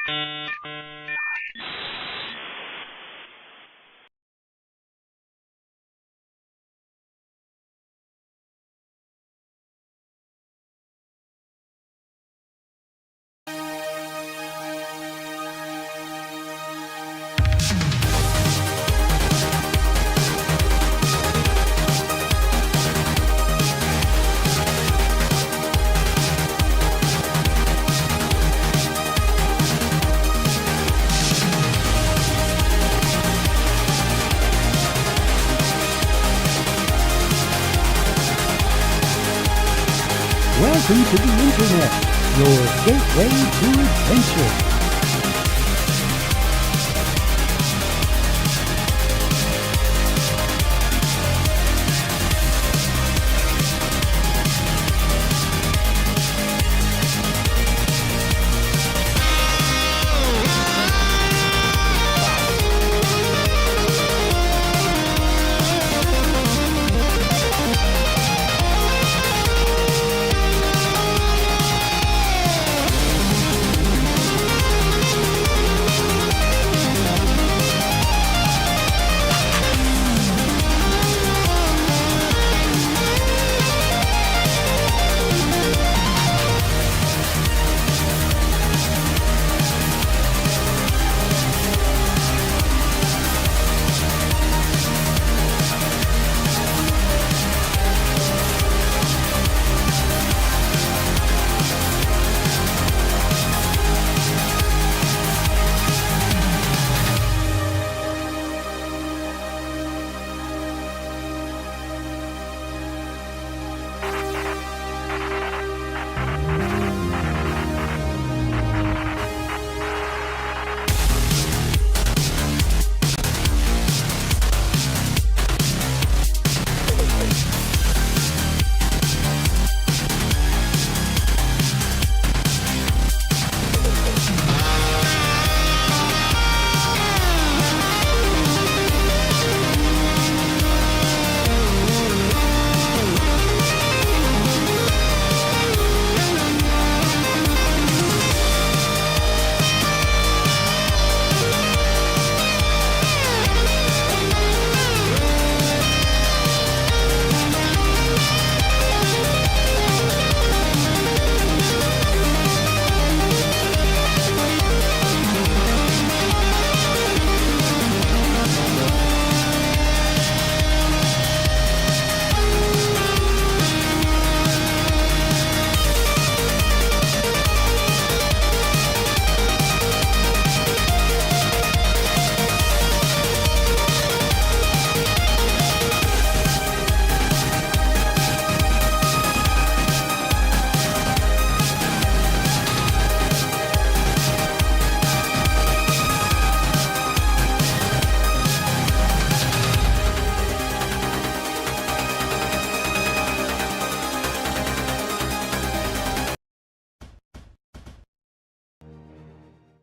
Welcome to the Internet, your gateway to adventure.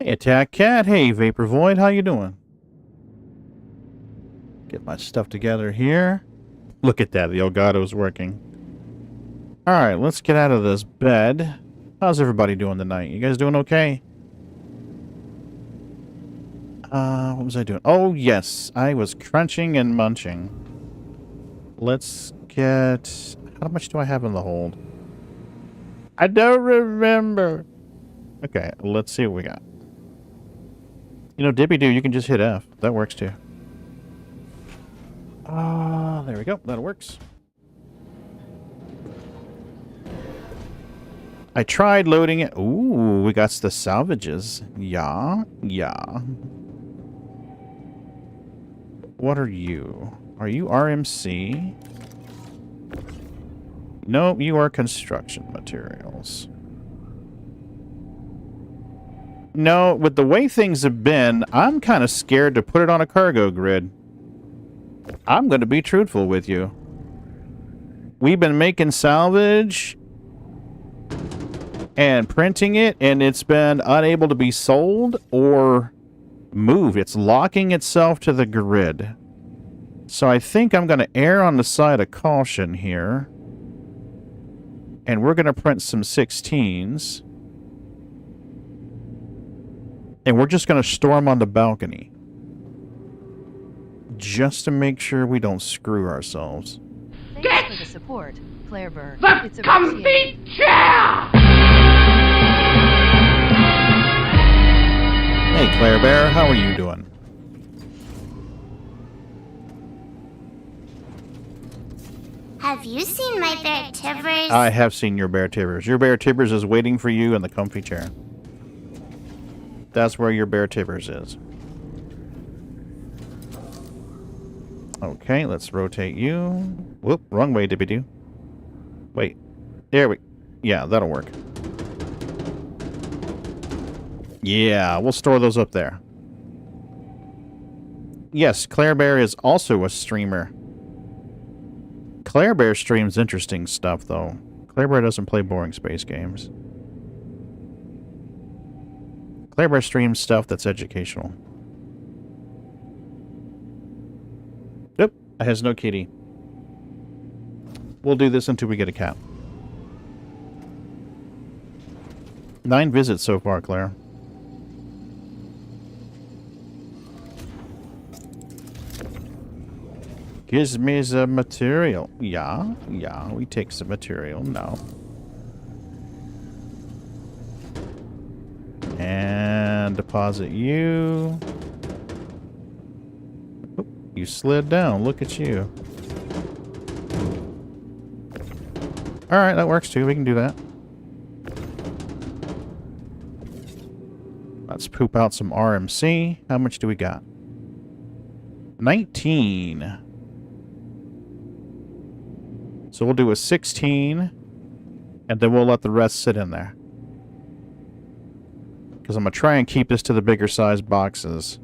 Hey, Attack Cat. Hey, Vapor Void. How you doing? Get my stuff together here. Look at that. The Elgato's working. Alright, let's get out of this bed. How's everybody doing tonight? You guys doing okay? What was I doing? Oh, yes. I was crunching and munching. Let's get... How much do I have in the hold? I don't remember. Okay, let's see what we got. You know, Dippy Doo, you can just hit F. That works too. There we go. That works. I tried loading it. Ooh, we got the salvages. Yeah, yeah. What are you? Are you RMC? No, you are construction materials. No, with the way things have been, I'm kind of scared to put it on a cargo grid. I'm going to be truthful with you. We've been making salvage and printing it, and it's been unable to be sold or moved. It's locking itself to the grid. So I think I'm going to err on the side of caution here. And we're going to print some 16s. And we're just going to storm on the balcony. Just to make sure we don't screw ourselves. Thanks for the support, Claire Burr. The It's comfy appreciated. chair! Hey, Claire Bear, how are you doing? Have you seen my bear Tivers? I have seen your Bear Tibbers. Your Bear Tibbers is waiting for you in the comfy chair. That's where your Bear Tibbers is. Okay, let's rotate you. Whoop, wrong way, Dippy-Doo. Wait. There we... Yeah, that'll work. Yeah, we'll store those up there. Yes, Claire Bear is also a streamer. Claire Bear streams interesting stuff, though. Claire Bear doesn't play boring space games. Claire Bear streams stuff that's educational. Nope, it has no kitty. We'll do this until we get a cat. 9 visits so far, Claire. Gives me the material. Yeah, we take some material now. And deposit you. Oop, you slid down. Look at you. Alright, that works too. We can do that. Let's poop out some RMC. How much do we got? 19. So we'll do a 16, and then we'll let the rest sit in there. Because I'm going to try and keep this to the bigger size boxes.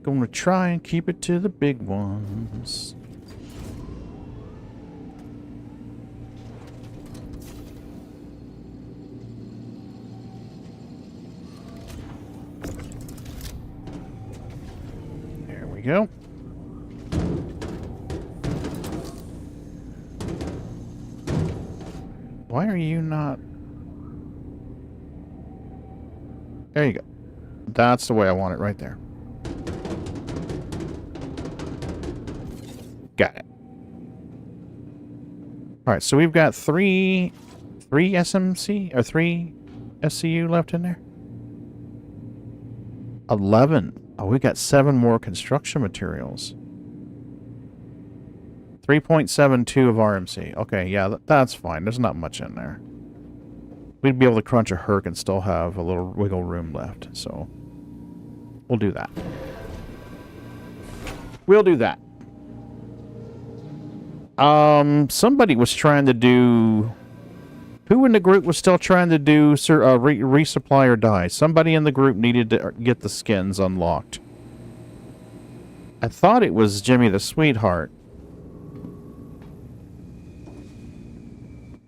Going to try and keep it to the big ones. There we go. Why are you not... There you go. That's the way I want it right there. Got it. Alright, so we've got three SMC, or 3 SCU left in there? 11. Oh, we got 7 more construction materials. 3.72 of RMC. Okay, yeah, that's fine. There's not much in there. We'd be able to crunch a Herc and still have a little wiggle room left, so we'll do that. We'll do that. Somebody was trying to do... Who in the group was still trying to do resupply or die? Somebody in the group needed to get the skins unlocked. I thought it was Jimmy the Sweetheart.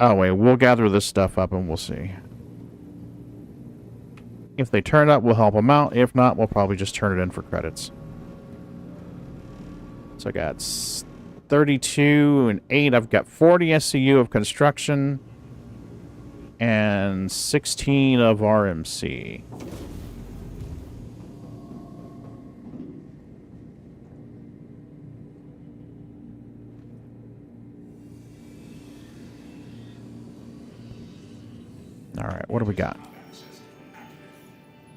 Oh, wait, we'll gather this stuff up and we'll see. If they turn up, we'll help them out. If not, we'll probably just turn it in for credits. So I got 32 and 8. I've got 40 SCU of construction and 16 of RMC. All right, what do we got?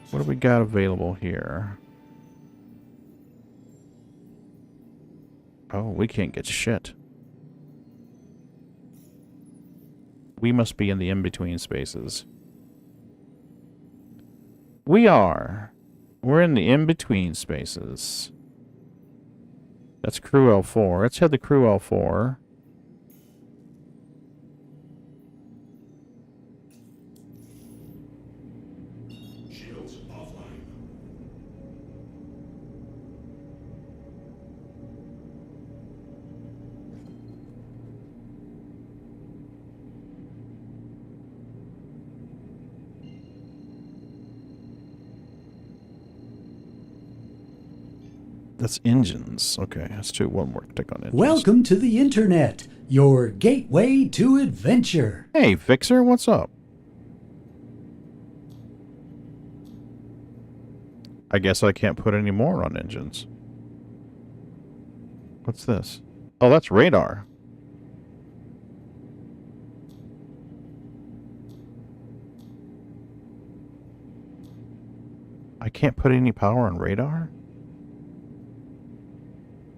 What do we got available here? Oh, we can't get shit. We must be in the in-between spaces. We are. We're in the in-between spaces. That's crew L4. Let's head to crew L4. Shields offline. That's engines. Okay, let's do one more tick on engines. Welcome to the Internet, your gateway to adventure. Hey, Fixer, what's up? I guess I can't put any more on engines. What's this? Oh, that's radar. I can't put any power on radar?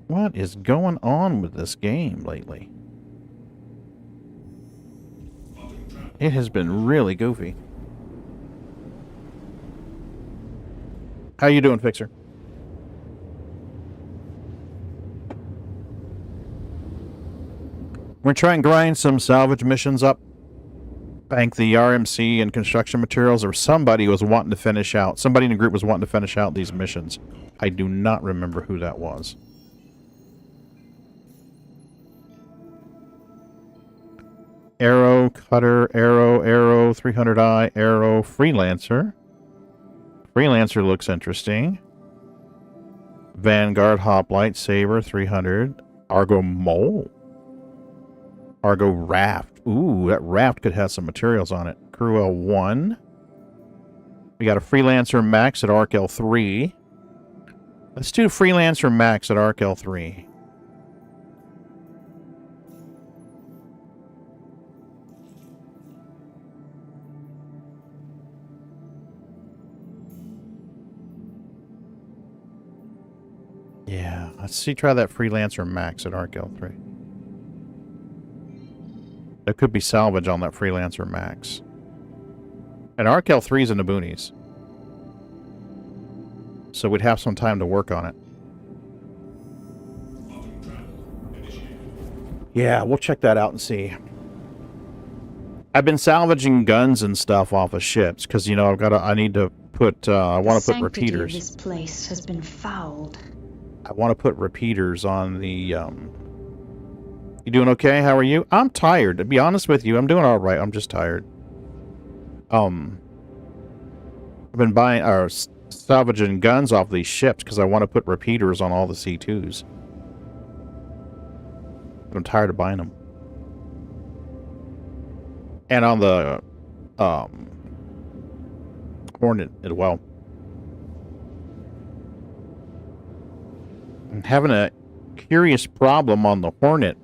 What is going on with this game lately? It has been really goofy. How you doing, Fixer? We're trying to grind some salvage missions up. Bank the RMC and construction materials, or somebody was wanting to finish out. Somebody in the group was wanting to finish out these missions. I do not remember who that was. Arrow, Cutter, Arrow, 300i, Arrow, Freelancer. Freelancer looks interesting. Vanguard, Hoplite, Saber, 300. Argo Mole. Argo Raft. Ooh, that raft could have some materials on it. Crew L1. We got a Freelancer Max at Arc L3. Let's do Freelancer Max at Arc L3. Yeah, let's see. Try that Freelancer Max at Arc L3. There could be salvage on that Freelancer Max. And Arc L3's in the boonies. So we'd have some time to work on it. Yeah, we'll check that out and see. I've been salvaging guns and stuff off of ships because, you know, I need to put, I want to put repeaters. This place has been fouled. I want to put repeaters on the, You doing okay? How are you? I'm tired. To be honest with you, I'm doing all right. I'm just tired. I've been buying, or salvaging guns off these ships because I want to put repeaters on all the C2s. I'm tired of buying them. And on the, Hornet as well. I'm having a curious problem on the Hornet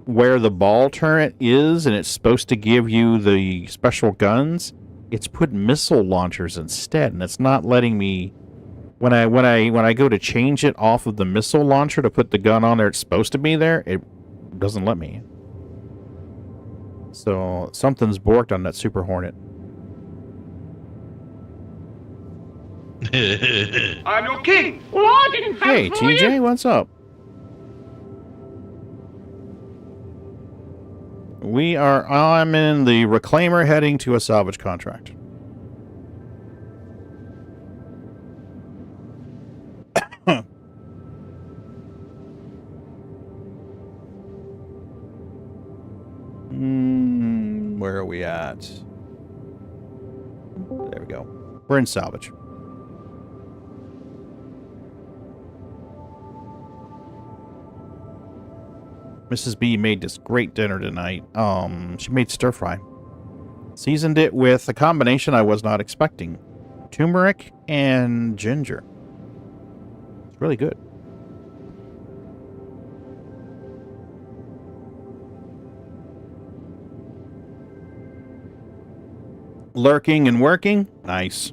where the ball turret is, and it's supposed to give you the special guns. It's put missile launchers instead, and it's not letting me. When I go to change it off of the missile launcher to put the gun on there, it's supposed to be there. It doesn't let me. So something's borked on that Super Hornet. I'm your king. Hey, TJ, what's up? I'm in the Reclaimer heading to a salvage contract. Where are we at? There we go. We're in salvage. Mrs. B made this great dinner tonight. She made stir fry. Seasoned it with a combination I was not expecting. Turmeric and ginger. It's really good. Lurking and working? Nice.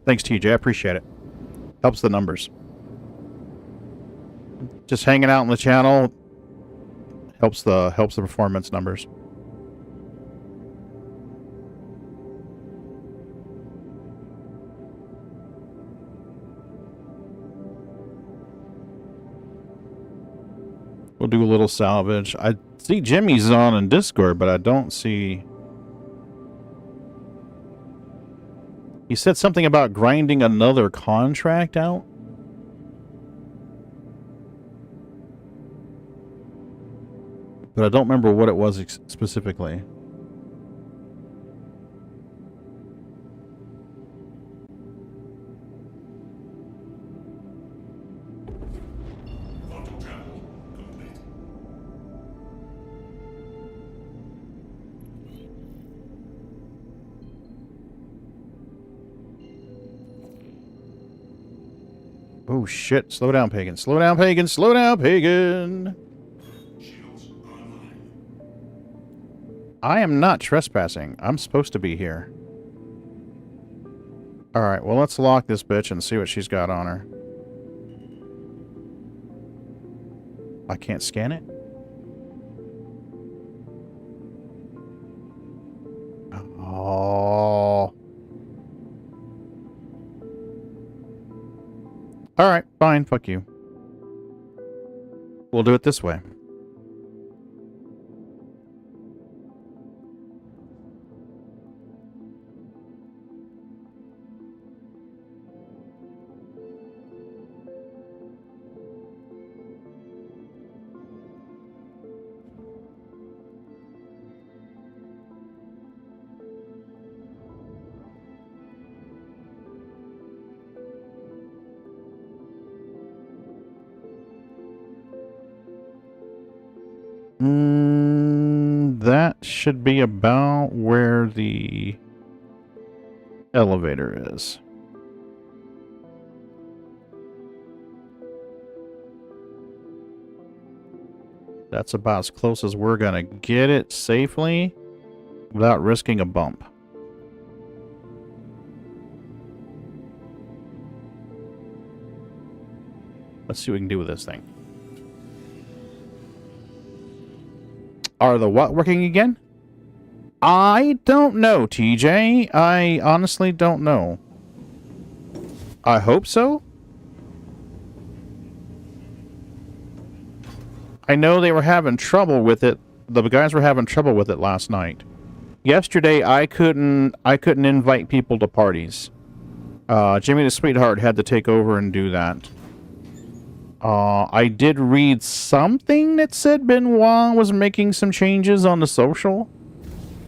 Thanks, TJ. I appreciate it. Helps the numbers. Just hanging out in the channel helps the performance numbers. We'll do a little salvage. I see Jimmy's on in Discord, but I don't see. He said something about grinding another contract out. But I don't remember what it was specifically. Quantum travel complete. Oh, shit. Slow down, Pagan. Slow down, Pagan. Slow down, Pagan. Shields online. I am not trespassing. I'm supposed to be here. Alright, well, let's lock this bitch and see what she's got on her. I can't scan it? Oh. Alright, fine. Fuck you. We'll do it this way. That should be about where the elevator is. That's about as close as we're gonna get it safely without risking a bump. Let's see what we can do with this thing. Are the what working again? I don't know, TJ. I honestly don't know. I hope so. I know they were having trouble with it. The guys were having trouble with it last night. Yesterday, I couldn't invite people to parties. Jimmy the Sweetheart had to take over and do that. I did read something that said Benoit was making some changes on the social,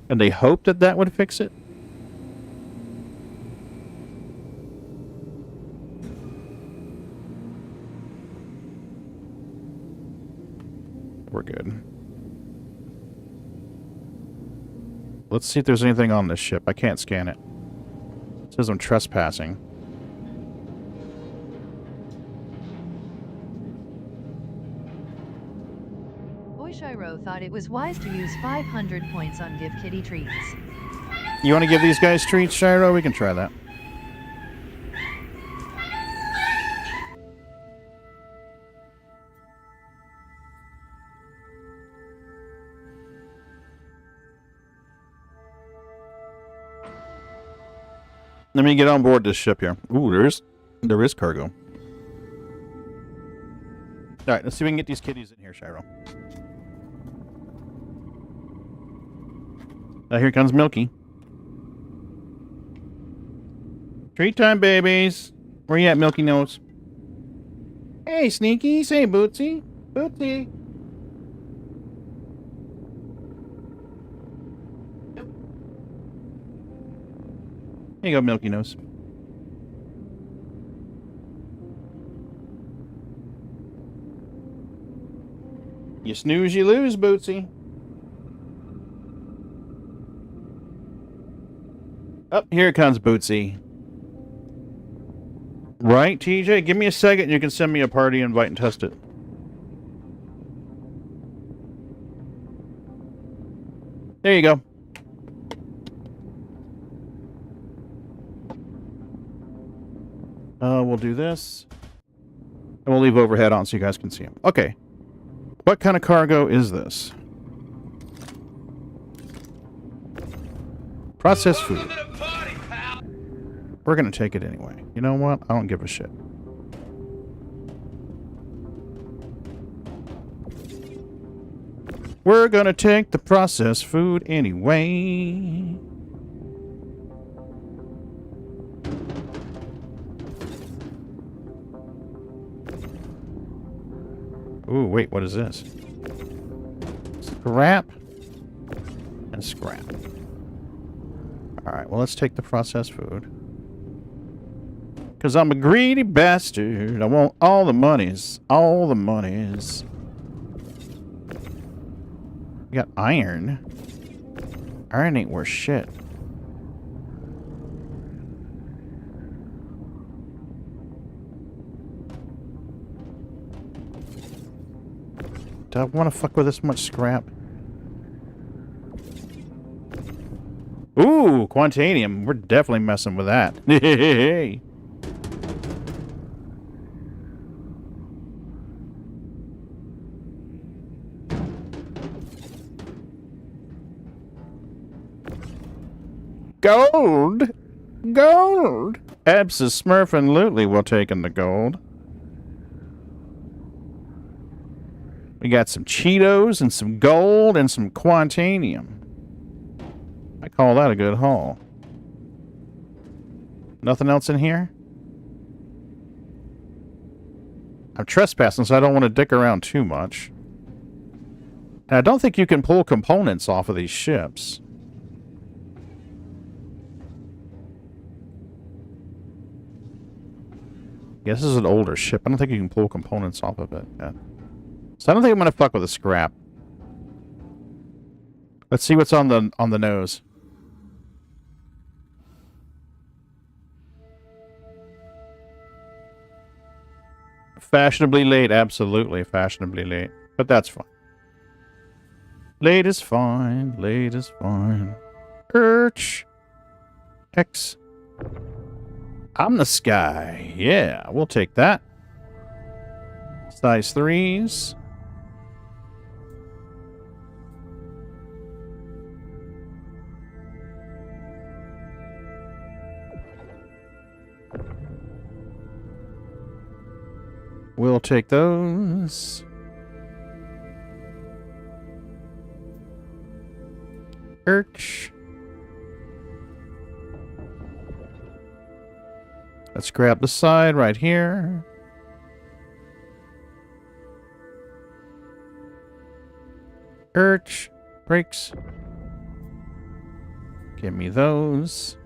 and they hoped that that would fix it. We're good. Let's see if there's anything on this ship. I can't scan it. It says I'm trespassing. Shiro thought it was wise to use 500 points on Give Kitty treats. You want to give these guys treats, Shiro? We can try that. Let me get on board this ship here. Ooh, there is cargo. Alright, let's see if we can get these kitties in here, Shiro. Here comes Milky. Treat time, babies. Where you at, Milky Nose? Hey, Sneaky. Say, Bootsy. Bootsy. Here you go, Milky Nose. You snooze, you lose, Bootsy. Oh, here comes Bootsy. Right, TJ? Give me a second and you can send me a party invite and test it. There you go. We'll do this. And we'll leave overhead on so you guys can see him. Okay. What kind of cargo is this? Processed food. We're gonna take it anyway. You know what? I don't give a shit. We're gonna take the processed food anyway. Ooh, wait, what is this? Scrap and scrap. Alright, well, let's take the processed food. Because I'm a greedy bastard. I want all the monies. All the monies. We got iron. Iron ain't worth shit. Do I want to fuck with this much scrap? Ooh, Quantanium. We're definitely messing with that. Hey. Gold! Gold! Abso-smurfin'-lutely we're taking the gold. We got some Cheetos and some gold and some Quantanium. I call that a good haul. Nothing else in here? I'm trespassing, so I don't want to dick around too much. And I don't think you can pull components off of these ships. Yeah, this is an older ship. I don't think you can pull components off of it yet. So I don't think I'm going to fuck with the scrap. Let's see what's on the nose. Fashionably late. Absolutely fashionably late. But that's fine. Late is fine. Late is fine. Urch. X. I'm the sky. Yeah, we'll take that. Size 3s. We'll take those. Urch. Let's grab the side right here. Urch. Brakes. Give me those.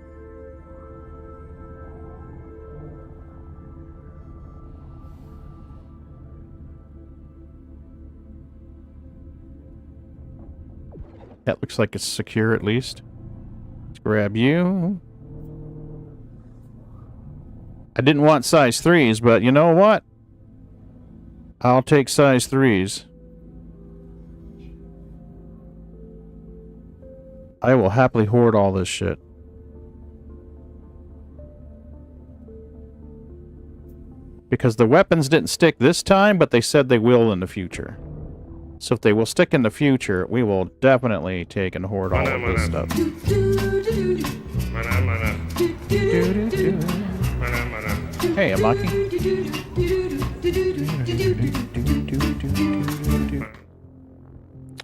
That looks like it's secure at least. Let's grab you. I didn't want size 3s, but you know what? I'll take size 3s. I will happily hoard all this shit. Because the weapons didn't stick this time, but they said they will in the future. So if they will stick in the future, we will definitely take and hoard all of this stuff. Hey, Amaki.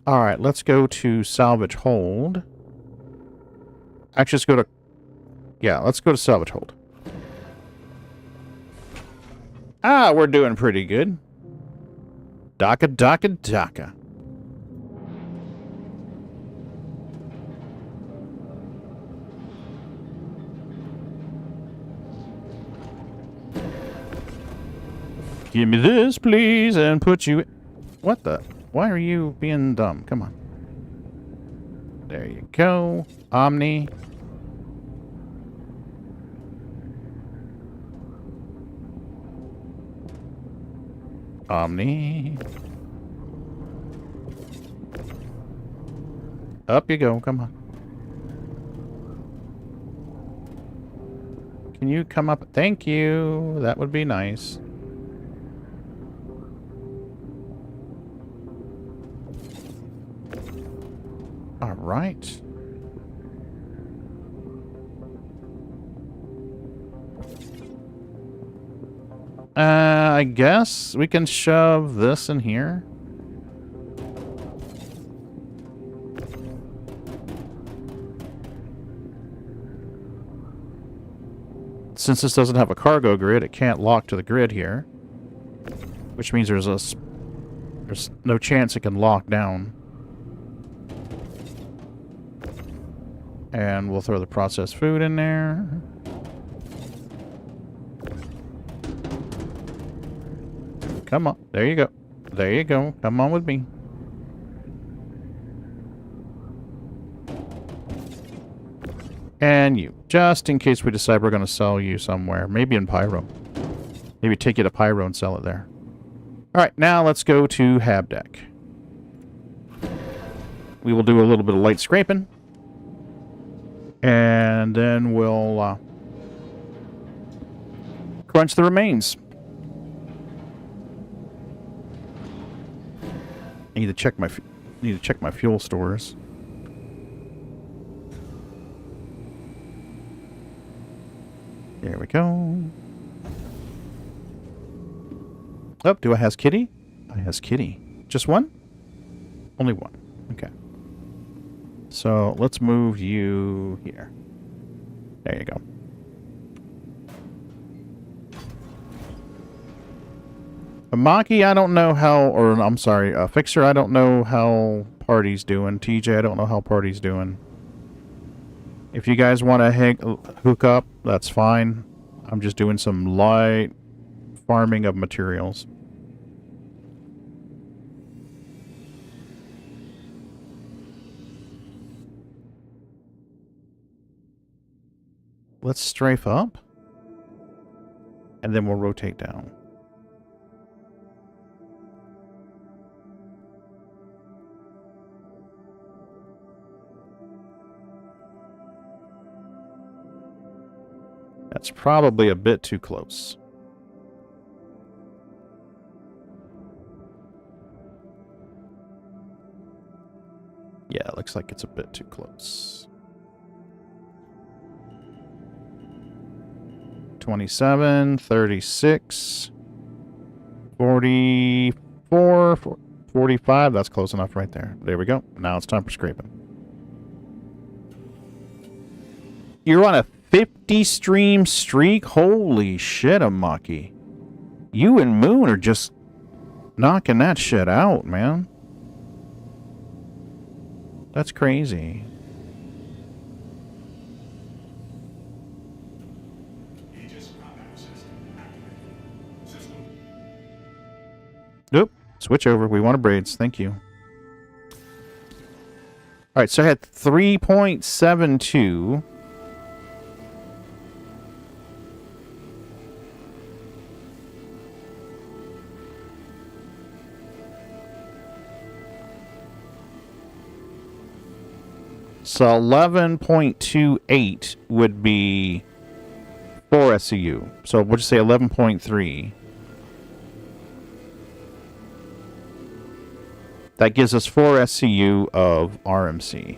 Alright, let's go to salvage hold. Actually, let's go to... Yeah, let's go to salvage hold. Ah, we're doing pretty good. Daka, daka, daka. Give me this, please, and put you... What the... Why are you being dumb? Come on. There you go. Omni. Omni. Up you go. Come on. Can you come up? Thank you. That would be nice. All right. I guess we can shove this in here. Since this doesn't have a cargo grid, it can't lock to the grid here. Which means there's no chance it can lock down. And we'll throw the processed food in there. Come on. There you go. There you go. Come on with me. And you. Just in case we decide we're going to sell you somewhere. Maybe in Pyro. Maybe take you to Pyro and sell it there. Alright, now let's go to Habdeck. we will do a little bit of light scraping. And then we'll crunch the remains. I need to check my fuel stores. There we go. Oh, do I has Kitty? I has Kitty. Just one? Only one. Okay. So let's move you here. There you go. Maki, I don't know how, or I'm sorry, Fixer, I don't know how Party's doing. TJ, I don't know how Party's doing. If you guys want to hook up, that's fine. I'm just doing some light farming of materials. Let's strafe up. And then we'll rotate down. That's probably a bit too close. Yeah, it looks like it's a bit too close. 27, 36, 44, 45. That's close enough right there. There we go. Now it's time for scraping. You're on a 50 stream streak? Holy shit, Amaki. You and Moon are just knocking that shit out, man. That's crazy. Nope. Switch over. We want braids. Thank you. Alright, so I had 3.72. So 11.28 would be 4 SCU. So we'll just say 11.3. That gives us 4 SCU of RMC.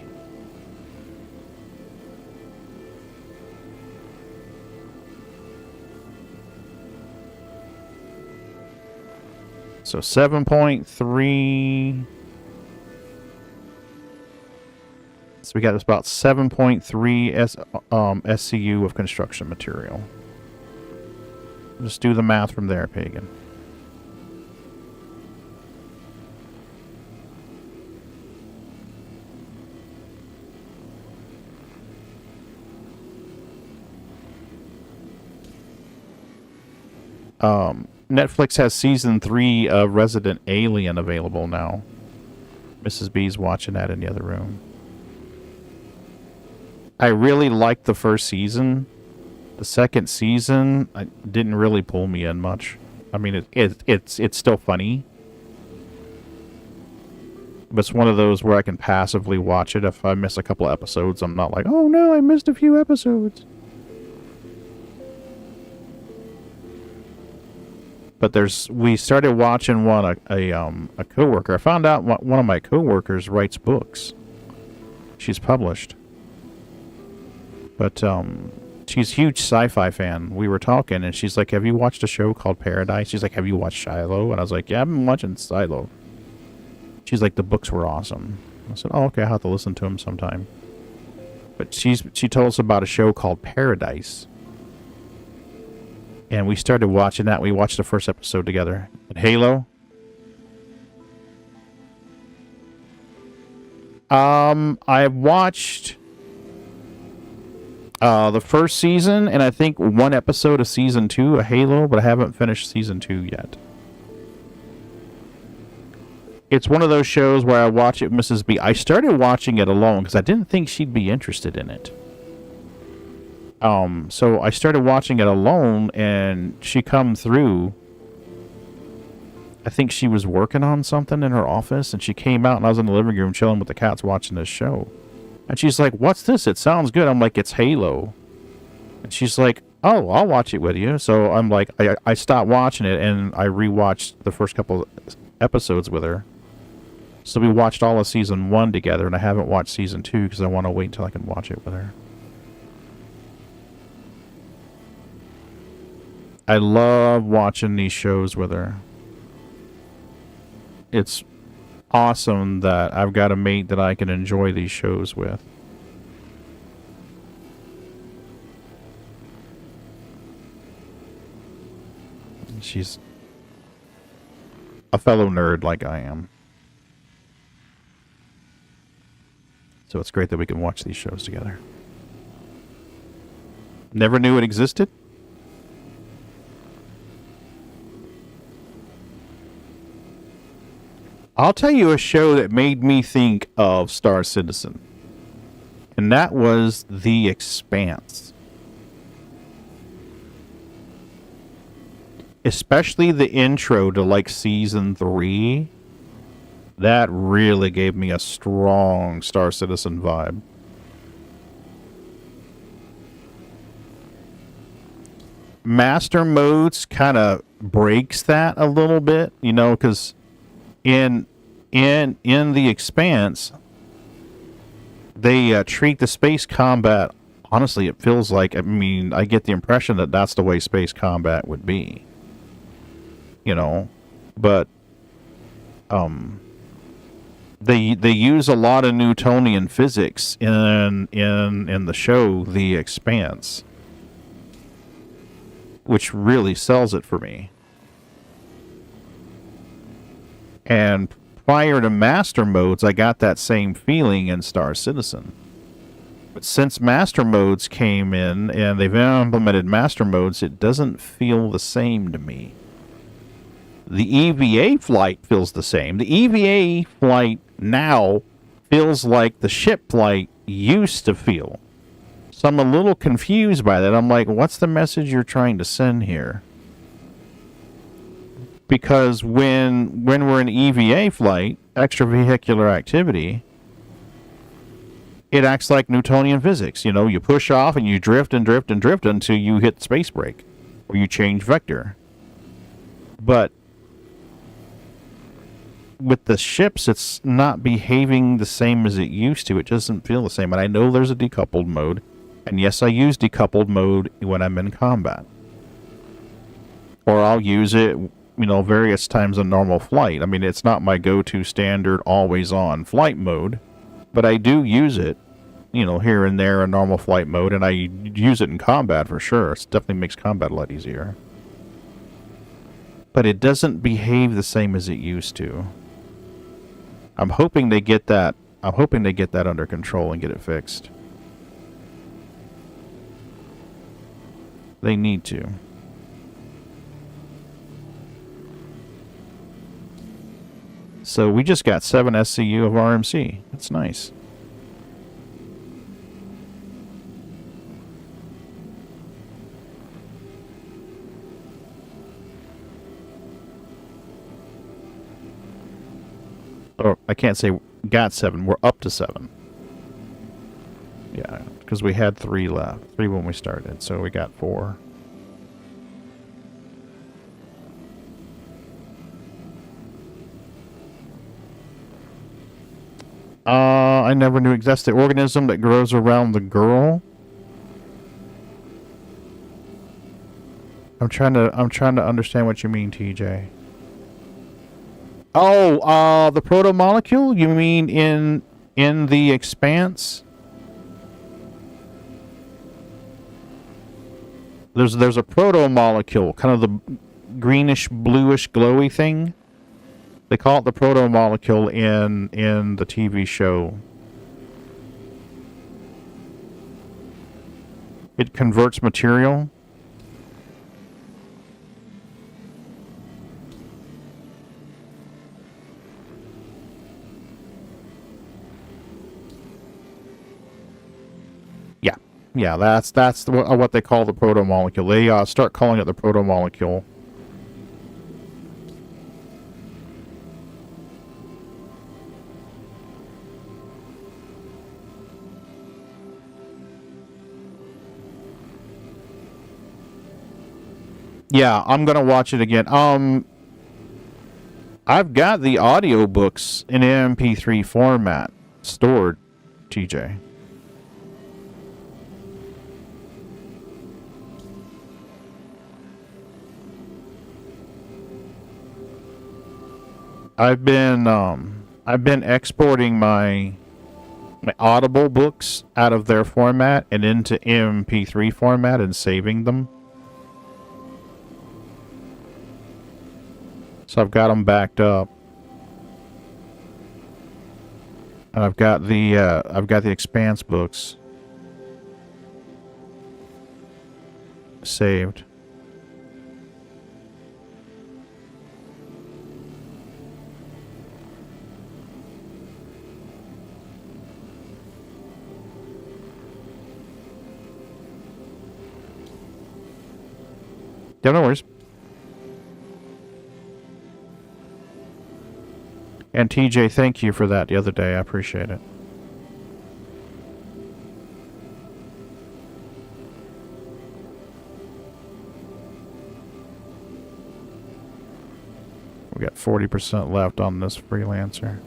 So 7.3. So we got about 7.3 SCU of construction material. Just do the math from there, Pagan. Netflix has season 3 of Resident Alien available now. Mrs. B's watching that in the other room. I really liked the first season. The second season didn't really pull me in much. I mean, it's still funny. But it's one of those where I can passively watch it. If I miss a couple episodes, I'm not like, oh no, I missed a few episodes. But we started watching one, a coworker. I found out one of my coworkers writes books. She's published. But she's a huge sci-fi fan. We were talking, and she's like, have you watched a show called Paradise? She's like, have you watched Shiloh? And I was like, yeah, I've been watching Shiloh. She's like, the books were awesome. I said, oh, okay, I'll have to listen to them sometime. But she told us about a show called Paradise. And we started watching that. We watched the first episode together. And Halo. I watched the first season, and I think one episode of season 2 of Halo, but I haven't finished season 2 yet. It's one of those shows where I watch it with Mrs. B. I started watching it alone because I didn't think she'd be interested in it. So I started watching it alone, and she come through, I think she was working on something in her office, and she came out, and I was in the living room chilling with the cats watching this show. And she's like, "What's this? It sounds good." I'm like, "It's Halo." And she's like, "Oh, I'll watch it with you." So I'm like, I stopped watching it, and I rewatched the first couple episodes with her. So we watched all of season 1 together, and I haven't watched season 2 because I want to wait until I can watch it with her. I love watching these shows with her. It's awesome that I've got a mate that I can enjoy these shows with. She's a fellow nerd like I am. So it's great that we can watch these shows together. Never knew it existed? I'll tell you a show that made me think of Star Citizen. And that was The Expanse. Especially the intro to like season 3. That really gave me a strong Star Citizen vibe. Master Modes kind of breaks that a little bit, you know, because in The Expanse, they treat the space combat, honestly, it feels like, I mean, I get the impression that that's the way space combat would be. You know, but they use a lot of Newtonian physics in the show The Expanse, which really sells it for me. And prior to Master Modes, I got that same feeling in Star Citizen. But since Master Modes came in and they've implemented Master Modes, it doesn't feel the same to me. The EVA flight feels the same. The EVA flight now feels like the ship flight used to feel. So I'm a little confused by that. I'm like, what's the message you're trying to send here? Because when we're in EVA flight, extravehicular activity, it acts like Newtonian physics. You know, you push off and you drift and drift and drift until you hit space brake, or you change vector. But with the ships, it's not behaving the same as it used to. It doesn't feel the same. And I know there's a decoupled mode. And yes, I use decoupled mode when I'm in combat. Or I'll use it, you know, various times in normal flight. I mean, it's not my go-to standard always-on flight mode. But I do use it, you know, here and there in normal flight mode. And I use it in combat for sure. It definitely makes combat a lot easier. But it doesn't behave the same as it used to. I'm hoping they get that. I'm hoping they get that under control and get it fixed. They need to. So we just got 7 SCU of RMC. That's nice. Or I can't say got 7. We're up to 7. Yeah, because we had 3 left. 3 when we started, so we got 4. I never knew existed. The organism that grows around the girl. I'm trying to understand what you mean, TJ. Oh, the proto-molecule? You mean in The Expanse? There's a proto-molecule, kind of the greenish, bluish, glowy thing. They call it the proto-molecule in the TV show. It converts material. Yeah, that's what they call the proto-molecule. They start calling it the proto-molecule. Yeah, I'm gonna watch it again. I've got the audiobooks in MP3 format stored, TJ. I've been exporting my Audible books out of their format and into MP3 format and saving them. So I've got them backed up. And I've got the Expanse books saved. Yeah, no worries. And TJ, thank you for that the other day. I appreciate it. We got 40% left on this freelancer.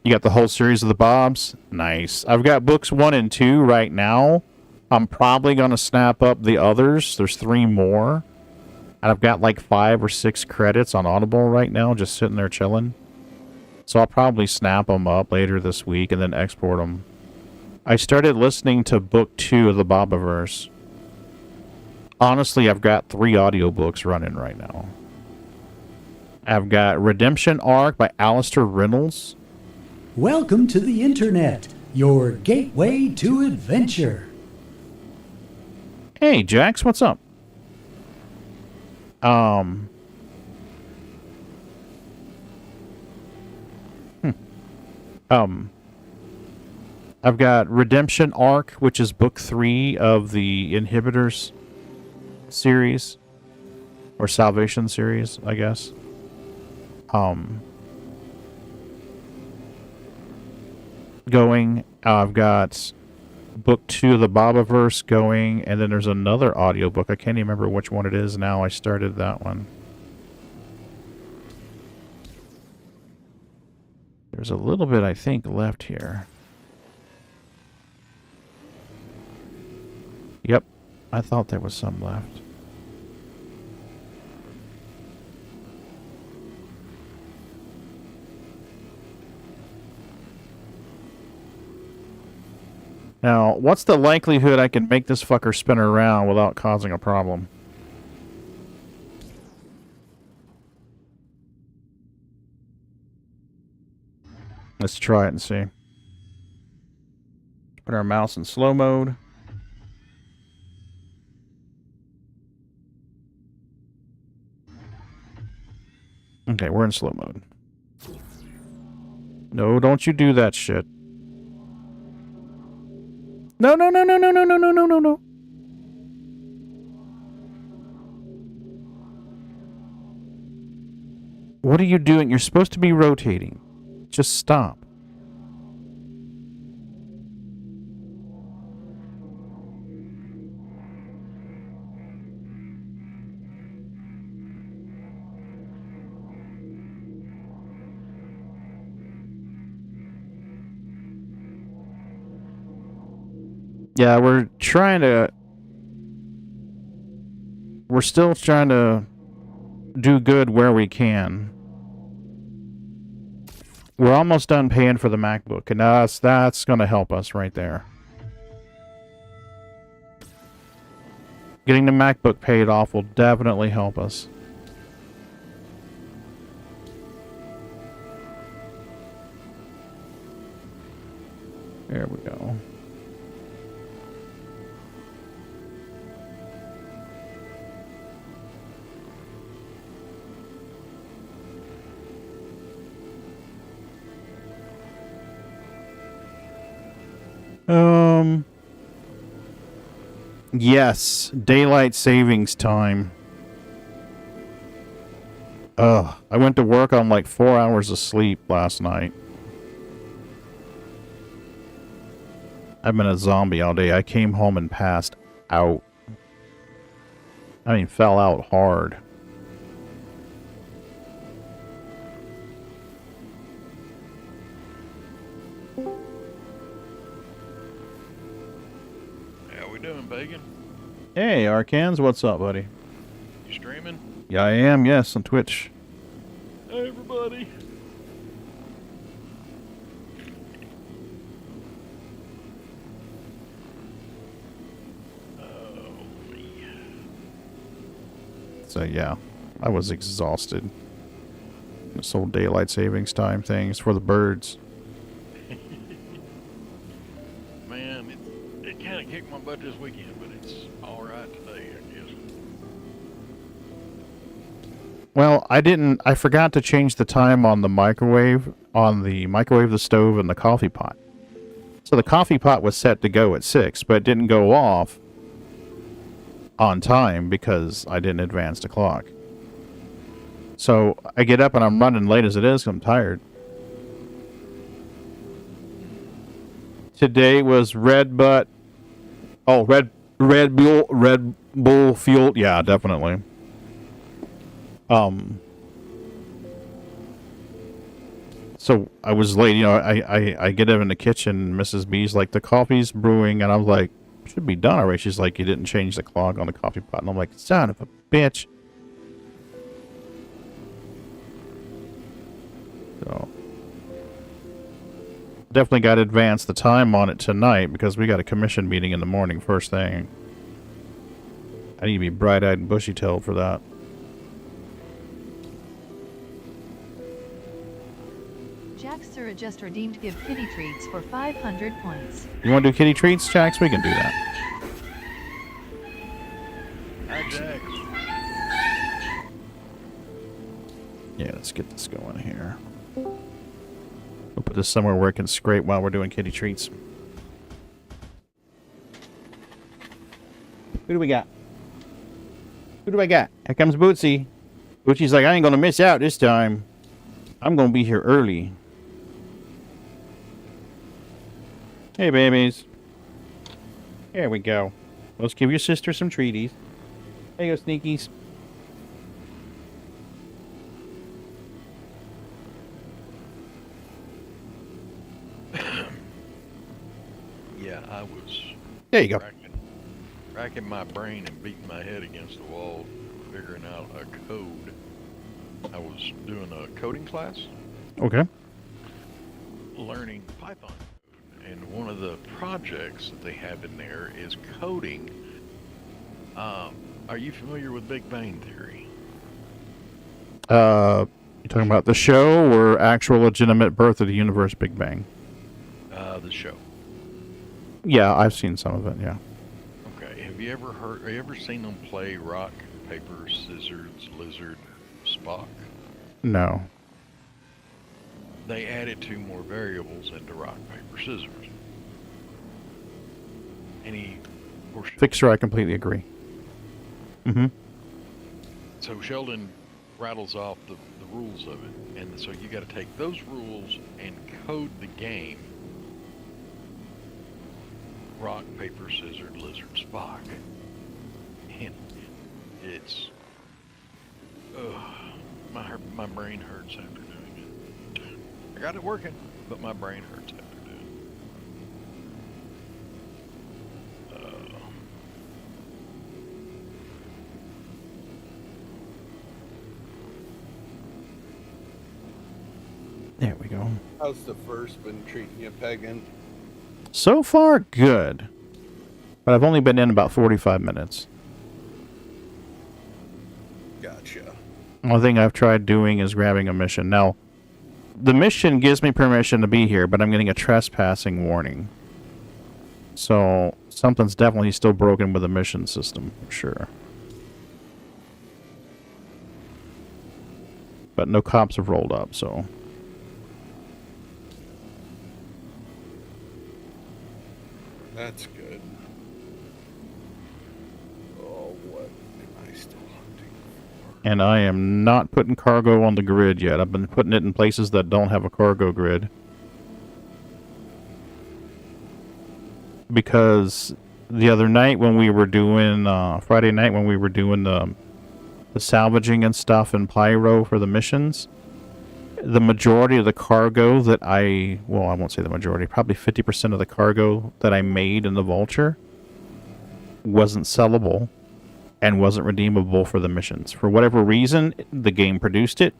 You got the whole series of the Bobs? Nice. I've got books 1 and 2 right now. I'm probably going to snap up the others. There's 3 more. And I've got like 5 or 6 credits on Audible right now, just sitting there chilling. So I'll probably snap them up later this week and then export them. I started listening to book 2 of the Bobaverse. Honestly, I've got 3 audiobooks running right now. I've got Redemption Arc by Alistair Reynolds. Welcome to the Internet, your gateway to adventure. Hey, Jax, what's up? I've got Redemption Arc, which is book 3 of the Inhibitors series. Or Salvation series, I guess. Going. I've got book 2 of the Bobaverse going, and then there's another audiobook. I can't even remember which one it is now. I started that one. There's a little bit, I think, left here. Yep, I thought there was some left. Now, what's the likelihood I can make this fucker spin around without causing a problem? Let's try it and see. Put our mouse in slow mode. Okay, we're in slow mode. No, don't you do that shit. No, no, no, no, no, no, no, no, no, no, no. What are you doing? You're supposed to be rotating. Just stop. Yeah, we're still trying to do good where we can. We're almost done paying for the MacBook, and that's going to help us right there. Getting the MacBook paid off will definitely help us. There we go. Yes, daylight savings time. Ugh. I went to work on like 4 hours of sleep last night. I've been a zombie all day. I came home and passed out. I mean, fell out hard. How we doing, Pagan? Hey, Arcans, what's up, buddy? You streaming? Yeah, I am, yes, on Twitch. Hey, everybody. So, yeah, I was exhausted. This whole daylight savings time thing is for the birds. Man, it kind of kicked my butt this weekend, but it's all right today, I guess. Well, I forgot to change the time on the microwave, the stove, and the coffee pot. So the coffee pot was set to go at 6, but it didn't go off on time because I didn't advance the clock. So I get up and I'm running late as it is 'cause I'm tired. Today was Red Bull fueled. Yeah, definitely. So I was late, you know, I get up in the kitchen, Mrs. B's like, the coffee's brewing, and I was like, should be done already. She's like, you didn't change the clock on the coffee pot. And I'm like, son of a bitch. So definitely got to advance the time on it tonight because we got a commission meeting in the morning first thing. I need to be bright-eyed and bushy-tailed for that. Jackster just redeemed give kitty treats for 500 points. You want to do kitty treats, Jax? We can do that. Hi, Jax. Yeah, let's get this going here. We'll put this somewhere where it can scrape while we're doing kitty treats. Who do we got? Who do I got? Here comes Bootsy. Bootsy's like, I ain't gonna miss out this time. I'm gonna be here early. Hey, babies. Here we go. Let's give your sister some treaties. There you go, Sneakies. Yeah, I was There you go. racking my brain and beating my head against the wall, figuring out a code. I was doing a coding class, Okay. learning Python. And one of the projects that they have in there is coding. Are you familiar with Big Bang Theory? You talking about the show or actual legitimate birth of the universe, Big Bang? The show. Yeah, I've seen some of it, yeah. Okay. Have you ever seen them play rock, paper, scissors, lizard, Spock? No. They added 2 more variables into rock, paper, scissors. Of course, Fixer, I completely agree. Mm-hmm. so Sheldon rattles off the rules of it, and so you got to take those rules and code the game. Rock, paper, scissors, lizard, Spock. And it's... my brain hurts after doing it. I got it working, but my brain hurts after doing it. There we go. How's the first been treating you, Pagan? So far, good. But I've only been in about 45 minutes. Gotcha. One thing I've tried doing is grabbing a mission. Now, the mission gives me permission to be here, but I'm getting a trespassing warning. So, something's definitely still broken with the mission system, for sure. But no cops have rolled up, so... That's good. Oh, what am I still hunting for? And I am not putting cargo on the grid yet. I've been putting it in places that don't have a cargo grid. Because the other night when we were doing, Friday night when we were doing the salvaging and stuff and pyro for the missions, the majority of the cargo that I won't say the majority, probably 50% of the cargo that I made in the Vulture wasn't sellable and wasn't redeemable for the missions. For whatever reason, the game produced it.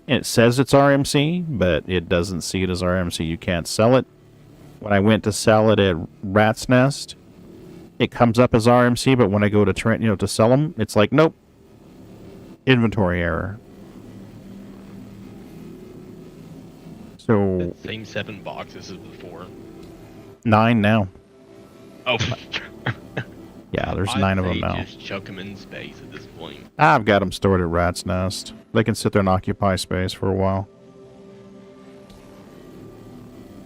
It says it's RMC, but it doesn't see it as RMC. You can't sell it. When I went to sell it at Rat's Nest, it comes up as RMC, but when I go to to sell them, it's like, nope, inventory error. So same 7 boxes as before. 9 now. Oh. Yeah, there's 9 of them now. Just chuck them in space at this point. I've got them stored at Rat's Nest. They can sit there and occupy space for a while.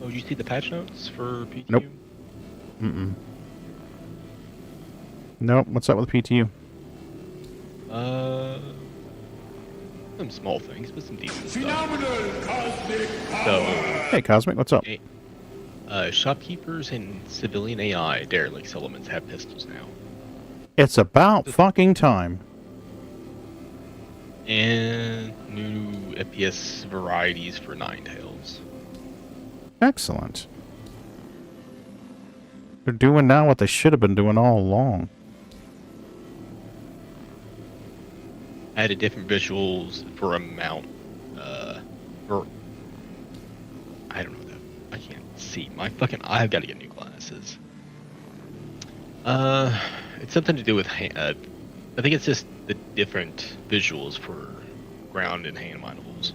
Oh, did you see the patch notes for PTU? Nope. Nope. What's up with PTU? Some small things, but some decent stuff. Phenomenal cosmic power. So, Hey, Cosmic, what's up? shopkeepers and civilian AI derelict settlements have pistols now. It's about fucking time. And new FPS varieties for Ninetales. Excellent. They're doing now what they should have been doing all along. Added different visuals for a mount. I don't know that. I can't see. I've got to get new glasses. It's something to do with I think it's just the different visuals for ground and hand minables.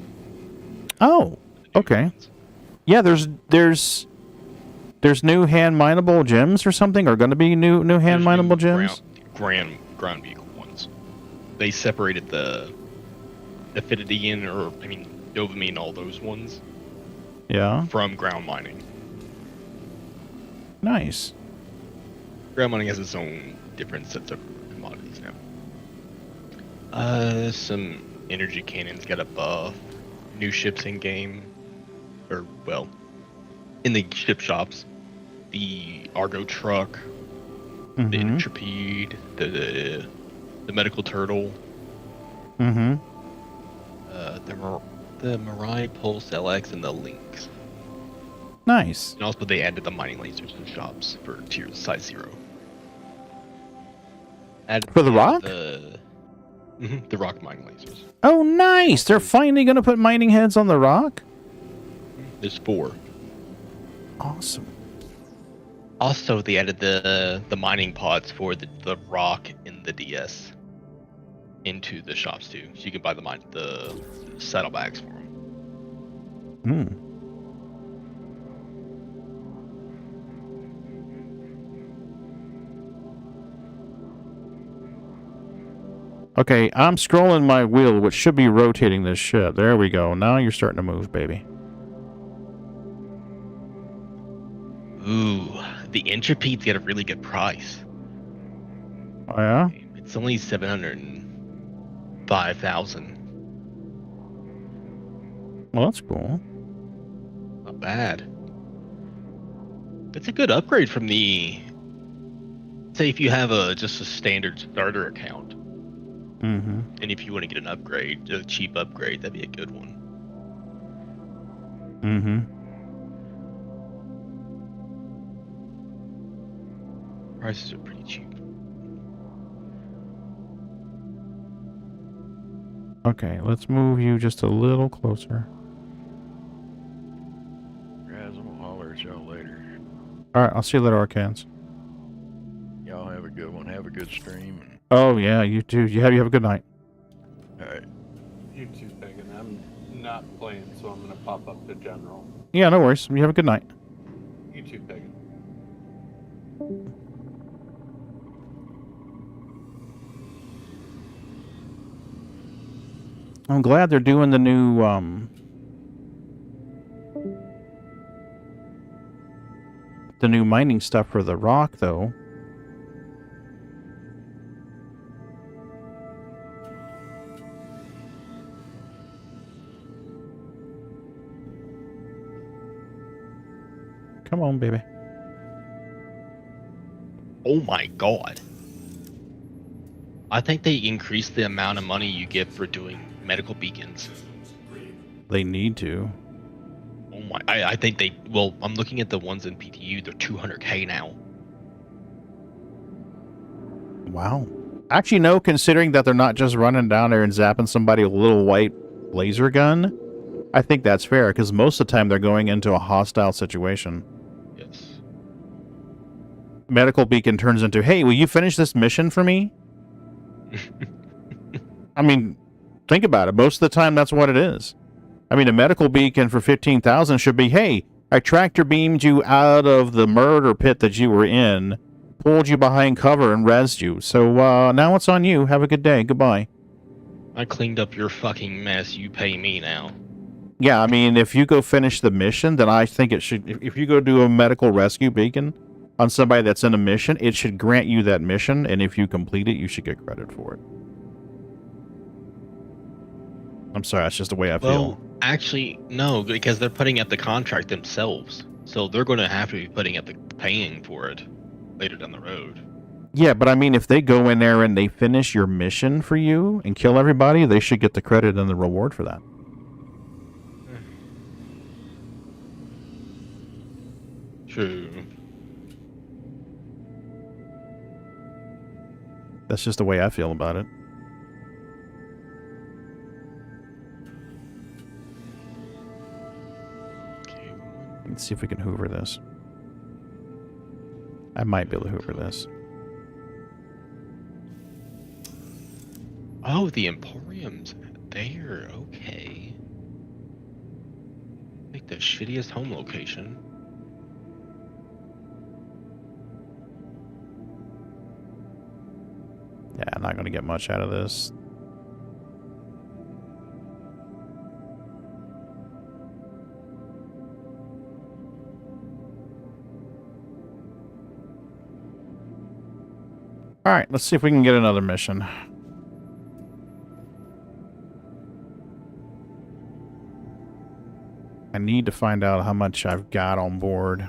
Oh, okay. Yeah, there's new hand mineable gems or something, or going to be new hand mineable gems. Ground vehicle ones. They separated the Affinitian dopamine, all those ones. Yeah. From ground mining. Nice. Ground mining has its own different sets of commodities now. Some energy cannons got a buff. New ships in game. In the ship shops. The Argo truck. The Intrepid. The medical turtle. Mm-hmm. The Mirai Pulse LX and the Lynx. Nice. And also they added the mining lasers to the shops for tier size 0. For the rock? The rock mining lasers. Oh, nice. They're finally going to put mining heads on the rock? There's 4. Awesome. Also, they added the mining pods for the rock and the DS into the shops too, so you can buy the saddlebags for them. Okay, I'm scrolling my wheel, which should be rotating this shit. There we go. Now you're starting to move, baby. Ooh, the Intrepid's got a really good price. Oh, yeah? It's only 705,000. Well, that's cool. Not bad. It's a good upgrade from the... Say if you have just a standard starter account. Mm-hmm. And if you want to get an upgrade, a cheap upgrade, that'd be a good one. Mm-hmm. Prices are pretty cheap. Okay, let's move you just a little closer. Guys, I'm gonna holler at y'all later. Alright, I'll see you later, Arcans. Y'all have a good one. Have a good stream. Oh, yeah, you too. You have a good night. Alright. You too, Pagan. I'm not playing, so I'm gonna pop up to general. Yeah, no worries. You have a good night. You too, Pagan. I'm glad they're doing the new, mining stuff for the rock, though. Come on, baby. Oh my god. I think they increased the amount of money you get for doing medical beacons. They need to. Oh my, I think they, well, I'm looking at the ones in PTU, they're 200k now. Wow. Actually, no, considering that they're not just running down there and zapping somebody with a little white laser gun, I think that's fair, because most of the time they're going into a hostile situation. Yes. Medical beacon turns into, hey, will you finish this mission for me? I mean, think about it. Most of the time, that's what it is. I mean, a medical beacon for 15,000 should be, hey, I tractor beamed you out of the murder pit that you were in, pulled you behind cover and rezzed you. So now it's on you. Have a good day. Goodbye. I cleaned up your fucking mess. You pay me now. Yeah, I mean, if you go finish the mission, then I think it should... If you go do a medical rescue beacon on somebody that's in a mission, it should grant you that mission, and if you complete it, you should get credit for it. I'm sorry, that's just the way I feel. Well, actually, no, because they're putting out the contract themselves. So they're going to have to be putting up the paying for it later down the road. Yeah, but I mean, if they go in there and they finish your mission for you and kill everybody, they should get the credit and the reward for that. True. That's just the way I feel about it. Let's see if we can hoover this. I might be able to hoover this. Oh, the Emporium's there. Okay. Like the shittiest home location. Yeah, I'm not going to get much out of this. Alright, let's see if we can get another mission. I need to find out how much I've got on board.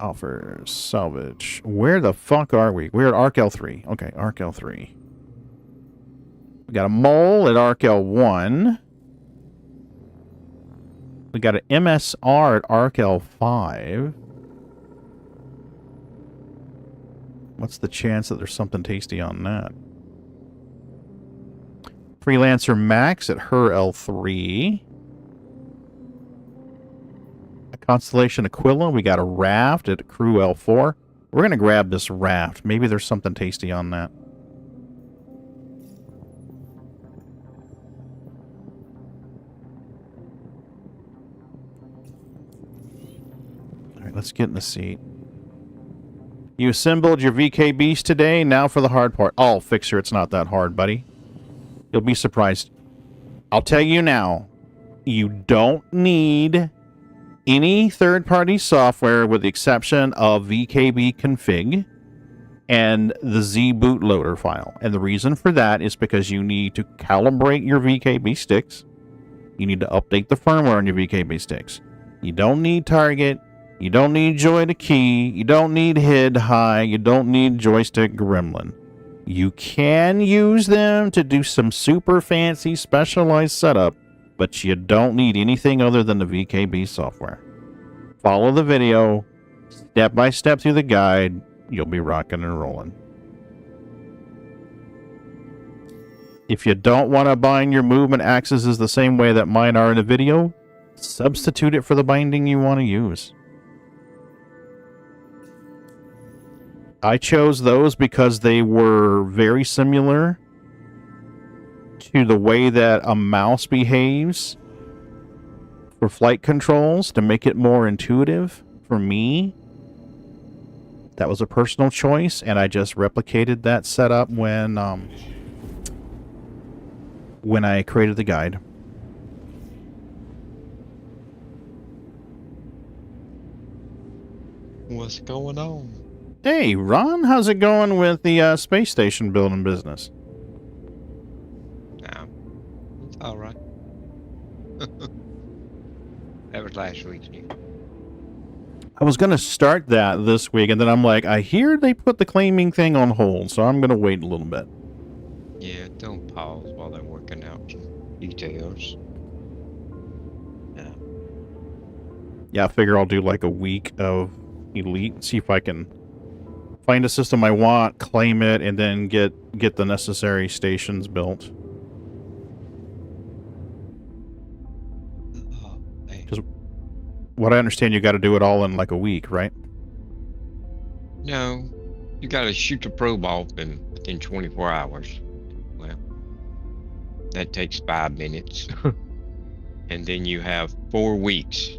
Offer salvage. Where the fuck are we? We're at Arc L3. Okay, Arc L3. We got a mole at Arc L1. We got an MSR at Arc L5. What's the chance that there's something tasty on that? Freelancer Max at her L3. A Constellation Aquila. We got a raft at Crew L4. We're going to grab this raft. Maybe there's something tasty on that. Alright, let's get in the seat. You assembled your VK Beast today. Now for the hard part. Oh, Fixer, it's not that hard, buddy. You'll be surprised. I'll tell you now. You don't need any third-party software with the exception of VKB config and the Z bootloader file. And the reason for that is because you need to calibrate your VKB sticks. You need to update the firmware on your VKB sticks. You don't need Target. You don't need Joy to Key. You don't need Hid High. You don't need Joystick Gremlin. You can use them to do some super fancy specialized setup, but you don't need anything other than the VKB software. Follow the video, step by step through the guide. You'll be rocking and rolling. If you don't want to bind your movement axes the same way that mine are in the video, substitute it for the binding you want to use. I chose those because they were very similar to the way that a mouse behaves for flight controls to make it more intuitive for me. That was a personal choice, and I just replicated that setup when I created the guide. What's going on? Hey, Ron, how's it going with the space station building business? Nah, it's all right. Never started last weekend. I was going to start that this week, and then I'm like, I hear they put the claiming thing on hold, so I'm going to wait a little bit. Yeah, don't pause while they're working out some details. Yeah, I figure I'll do like a week of Elite, see if I can find a system I want, claim it, and then get the necessary stations built. Because what I understand, you got to do it all in like a week, right? No, you got to shoot the probe off within 24 hours. Well, that takes 5 minutes. And then you have 4 weeks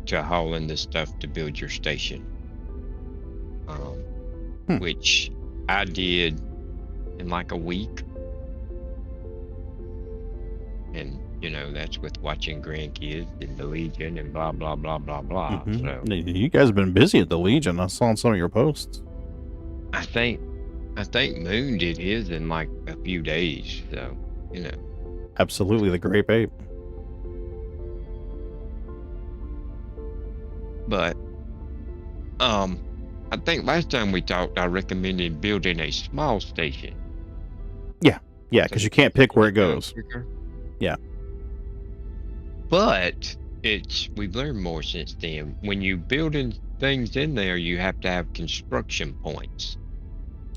to haul in the stuff to build your station. Which I did in like a week. And, you know, that's with watching grandkids and the Legion and blah, blah, blah, blah, blah. So You guys have been busy at the Legion. I saw on some of your posts. I think Moon did his in like a few days. So, you know. Absolutely, the Grape Ape. But, I think last time we talked, I recommended building a small station. Yeah, because you can't pick where it goes. Yeah. But we've learned more since then. When you building things in there, you have to have construction points.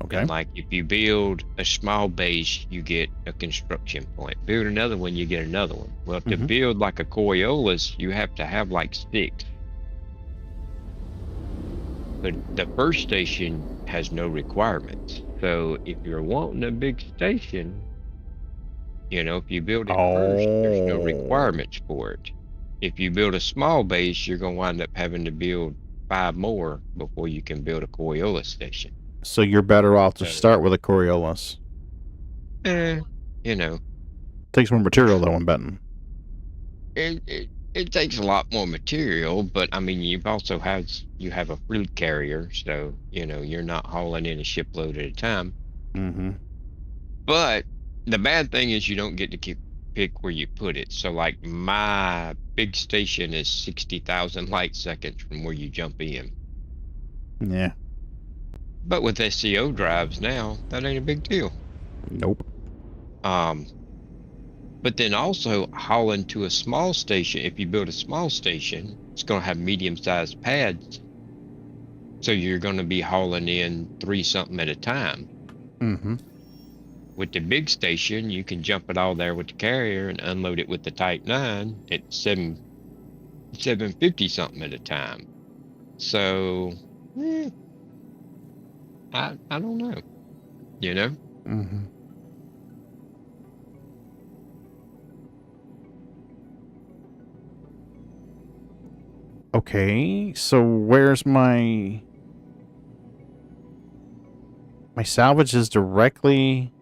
Okay. And like if you build a small base, you get a construction point. Build another one, you get another one. Well, to build like a Coriolis, you have to have like 6. But the first station has no requirements. So if you're wanting a big station, you know, if you build it first, there's no requirements for it. If you build a small base, you're going to wind up having to build 5 more before you can build a Coriolis station. So you're better off to start with a Coriolis. You know. Takes more material, though, I'm betting. It takes a lot more material, but I mean, you have a fruit carrier, so you know you're not hauling in a shipload at a time. But the bad thing is you don't get to pick where you put it. So like my big station is 60,000 light seconds from where you jump in. Yeah. But with SCO drives now, that ain't a big deal. Nope. But then also hauling to a small station, if you build a small station, it's going to have medium-sized pads. So you're going to be hauling in 3 something at a time. With the big station, you can jump it all there with the carrier and unload it with the Type 9 at 750 something at a time. So, I don't know, you know? Okay, so where's my salvage is directly...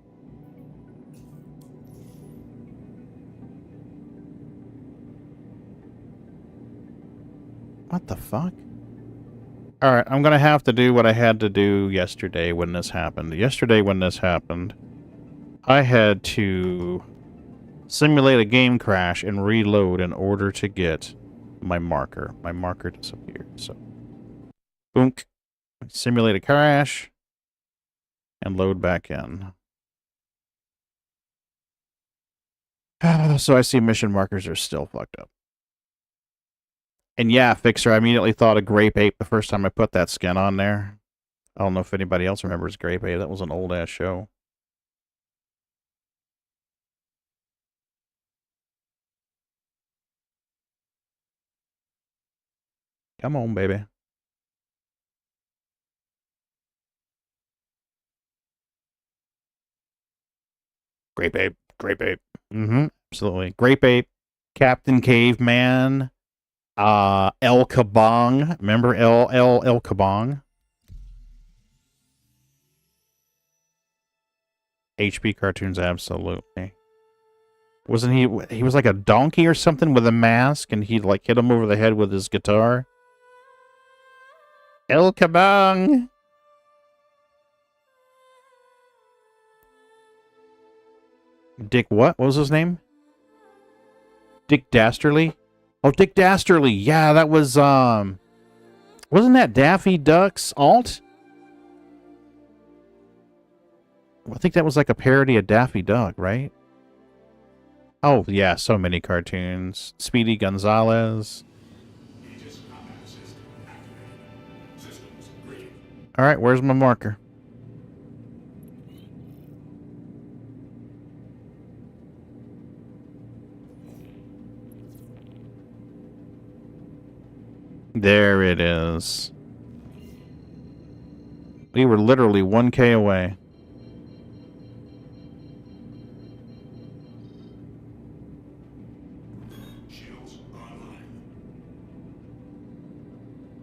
What the fuck? Alright, I'm gonna have to do what I had to do yesterday when this happened. I had to simulate a game crash and reload in order to get my marker. My marker disappeared, so... Boonk. Simulate a crash. And load back in. So I see mission markers are still fucked up. And yeah, Fixer, I immediately thought of Grape Ape the first time I put that skin on there. I don't know if anybody else remembers Grape Ape. That was an old-ass show. Come on, baby. Grape Ape. Absolutely. Grape Ape, Captain Caveman, El Kabong. Remember El Kabong? HP cartoons, absolutely. Wasn't he was like a donkey or something with a mask, and he'd like hit him over the head with his guitar? El Kabong! Dick what? What was his name? Dick Dastardly? Oh, Dick Dastardly. Yeah, that was, wasn't that Daffy Duck's alt? I think that was like a parody of Daffy Duck, right? Oh, yeah, so many cartoons. Speedy Gonzalez. Alright, where's my marker? There it is. We were literally 1K away.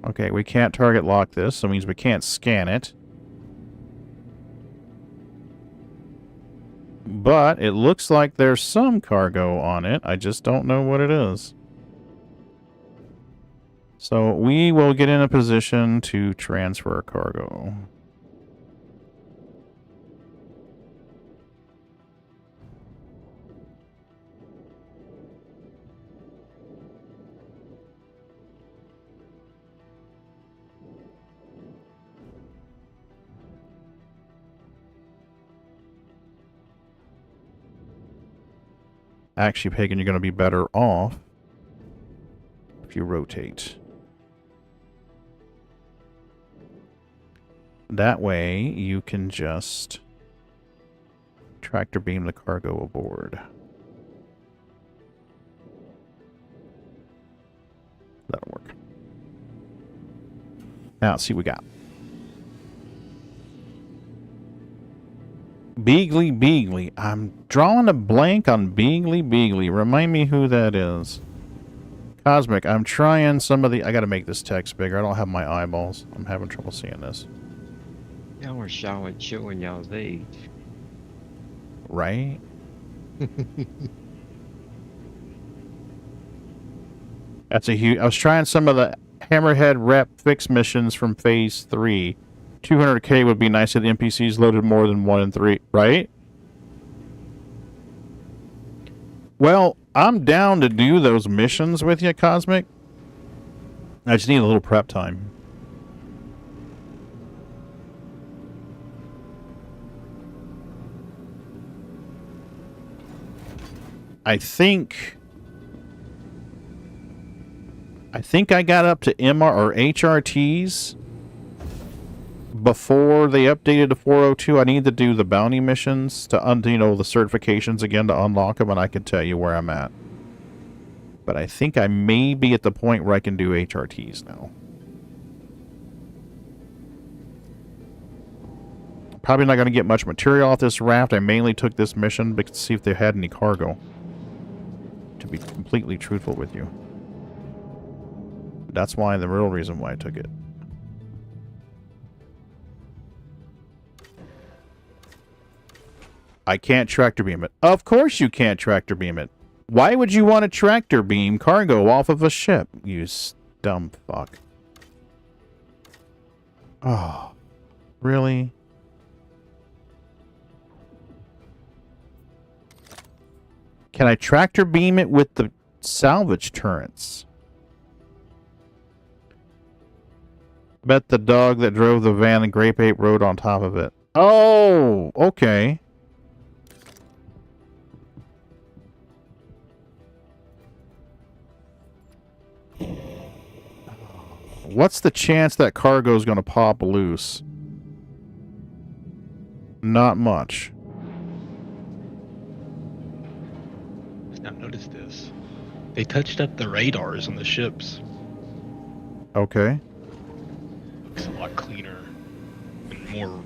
Okay, we can't target lock this, so it means we can't scan it. But it looks like there's some cargo on it. I just don't know what it is. So we will get in a position to transfer cargo. Actually, Pagan, you're going to be better off if you rotate. That way, you can just tractor beam the cargo aboard. That'll work. Now, let's see what we got. Beagly Beagly. I'm drawing a blank on Beagly Beagly. Remind me who that is. Cosmic, I'm trying some of the... I gotta make this text bigger. I don't have my eyeballs. I'm having trouble seeing this. Y'all were showing y'all's age. Right? That's a huge... I was trying some of the Hammerhead rep fix missions from Phase 3. 200k would be nice if the NPCs loaded more than 1 and 3, right? Well, I'm down to do those missions with you, Cosmic. I just need a little prep time. I think I got up to MR or HRTs before they updated to 402. I need to do the bounty missions to the certifications again to unlock them, and I can tell you where I'm at. But I think I may be at the point where I can do HRTs now. Probably not going to get much material off this raft. I mainly took this mission to see if they had any cargo. To be completely truthful with you. That's why, the real reason why I took it. I can't tractor beam it. Of course you can't tractor beam it. Why would you want to tractor beam cargo off of a ship, you dumb fuck? Oh, really? Can I tractor beam it with the salvage turrets? Bet the dog that drove the van and Grape Ape rode on top of it. Oh, okay. What's the chance that cargo is going to pop loose? Not much. Now notice this. They touched up the radars on the ships. Okay. Looks a lot cleaner and more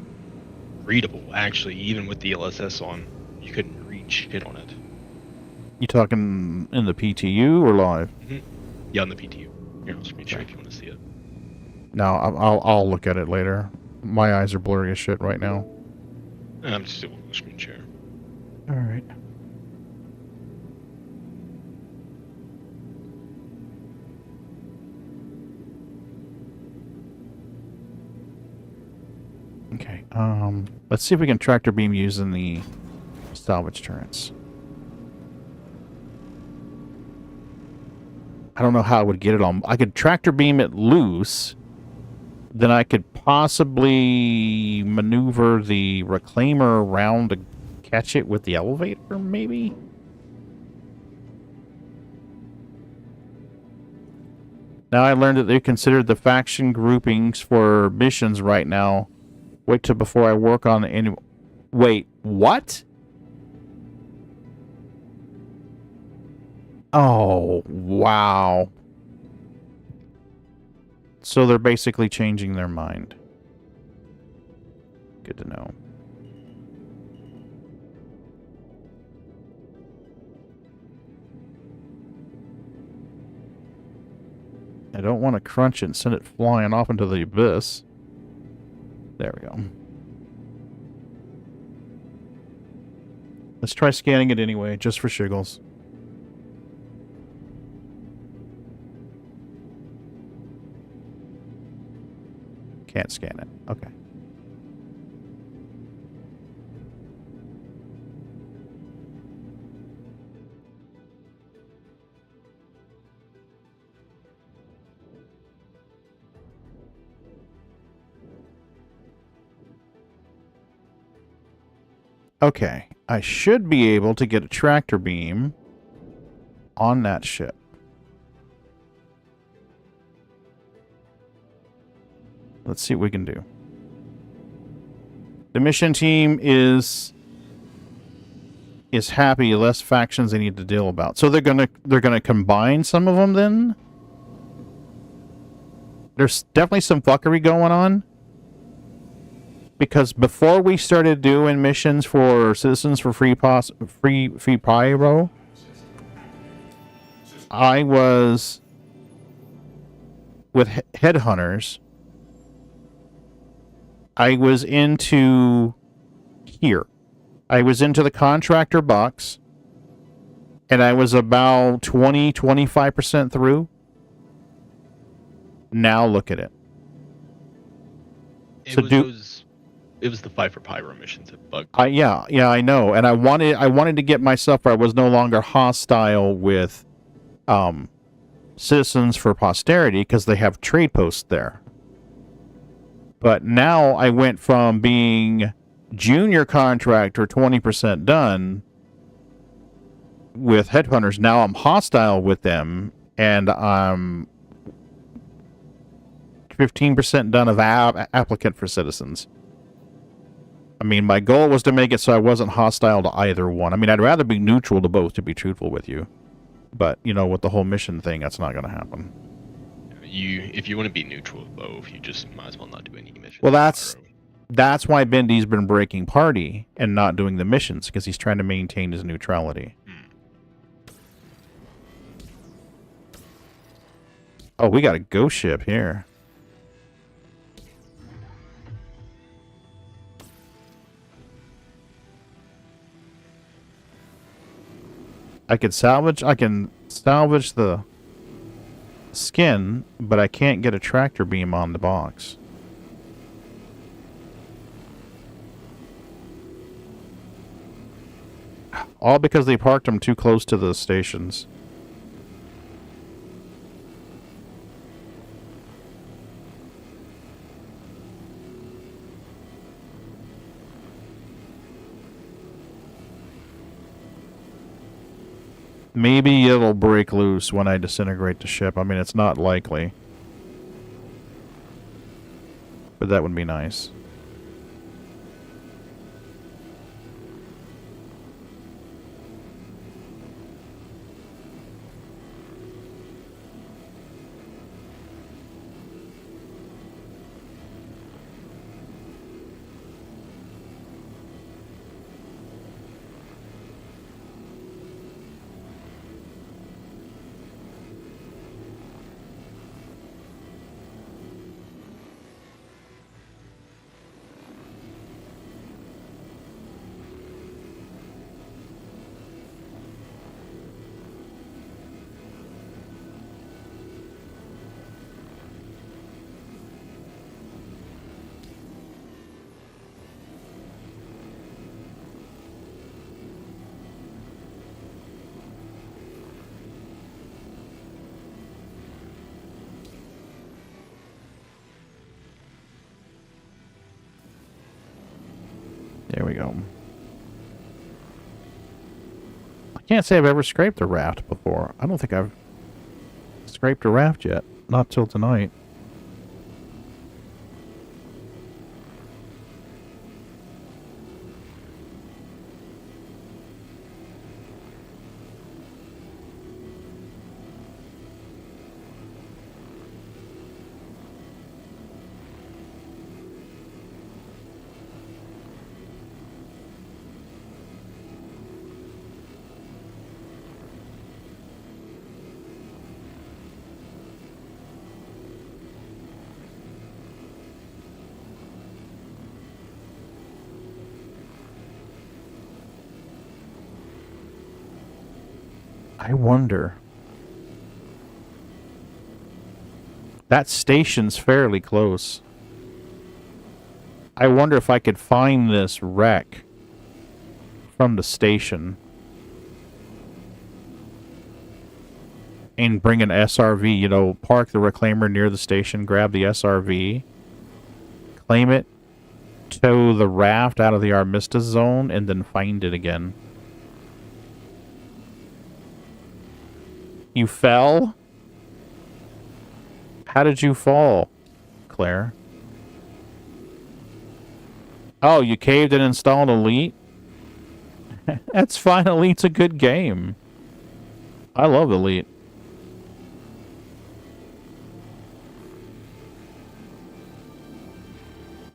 readable, actually. Even with the LSS on, you couldn't read shit on it. You talking in the PTU or live? Mm-hmm. Yeah, on the PTU. Here, I'll screen share if you want to see it. No, I'll look at it later. My eyes are blurry as shit right now. I'm still on the screen share. All right. Okay. Let's see if we can tractor beam using the salvage turrets. I don't know how I would get it on. I could tractor beam it loose. Then I could possibly maneuver the reclaimer around to catch it with the elevator, maybe? Now I learned that they considered the faction groupings for missions right now. Wait till before I work on any... Wait, what? Oh, wow. So they're basically changing their mind. Good to know. I don't want to crunch it and send it flying off into the abyss. There we go. Let's try scanning it anyway, just for shiggles. Can't scan it. Okay. Okay. I should be able to get a tractor beam on that ship. Let's see what we can do. The mission team is happy. Less factions they need to deal about. So they're gonna combine some of them then. There's definitely some fuckery going on. Because before we started doing missions for Citizens for Free Pyro, I was with headhunters. I was into here. I was into the contractor box, and I was about 25% through. Now look at it. It was the Fight for Pyro missions that bugged. Yeah, I know, and I wanted to get myself where I was no longer hostile with, Citizens for Posterity because they have trade posts there. But now I went from being junior contractor 20% done with headhunters. Now I'm hostile with them, and I'm 15% done of applicant for Citizens. I mean, my goal was to make it so I wasn't hostile to either one. I mean, I'd rather be neutral to both, to be truthful with you. But, you know, with the whole mission thing, that's not going to happen. If you want to be neutral with both, you just might as well not do any missions. Well, that's why Bendy's been breaking party and not doing the missions, because he's trying to maintain his neutrality. Oh, we got a ghost ship here. I can salvage the skin, but I can't get a tractor beam on the box. All because they parked them too close to the stations. Maybe it'll break loose when I disintegrate the ship. I mean, it's not likely. But that would be nice. There we go. I can't say I've ever scraped a raft before. I don't think I've scraped a raft yet. Not till tonight. I wonder. That station's fairly close. I wonder if I could find this wreck from the station and bring an SRV, you know, park the reclaimer near the station, grab the SRV, claim it, tow the raft out of the Armistice zone, and then find it again. You fell? How did you fall, Claire? Oh, you caved and installed Elite? That's fine. Elite's a good game. I love Elite.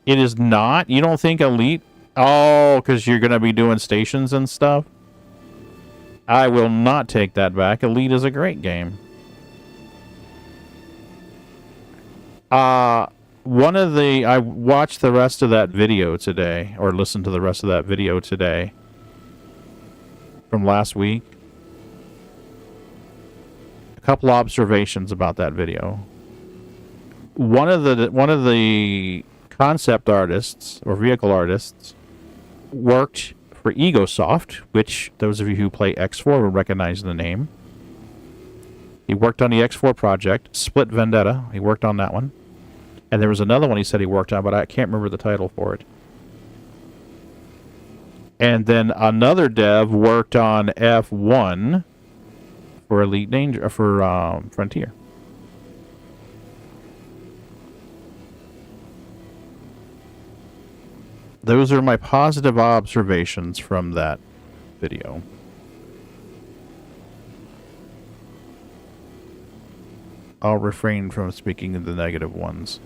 It is not? You don't think Elite? Oh, because you're going to be doing stations and stuff? I will not take that back. Elite is a great game. I watched the rest of that video today, or listened to the rest of that video today from last week. A couple observations about that video. One of the concept artists or vehicle artists worked for Egosoft, which those of you who play X4 will recognize the name. He worked on the X4 project, Split Vendetta. He worked on that one. And there was another one he said he worked on, but I can't remember the title for it. And then another dev worked on F1 for Elite Danger, for Frontier. Those are my positive observations from that video. I'll refrain from speaking of the negative ones.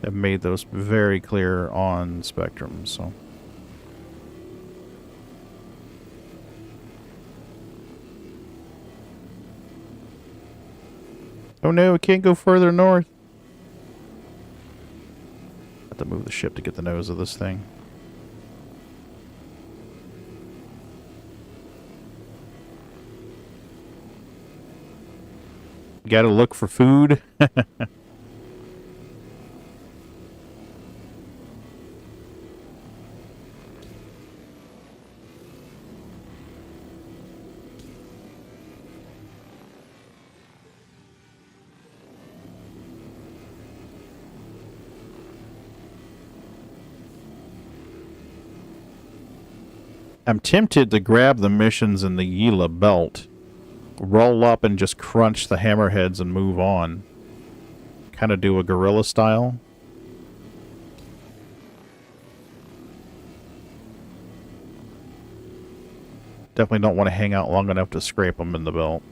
I've made those very clear on Spectrum, so... Oh no, we can't go further north. Have to move the ship to get the nose of this thing. Gotta look for food. I'm tempted to grab the missions in the Gila belt, roll up and just crunch the hammerheads and move on. Kind of do a guerrilla style. Definitely don't want to hang out long enough to scrape them in the belt.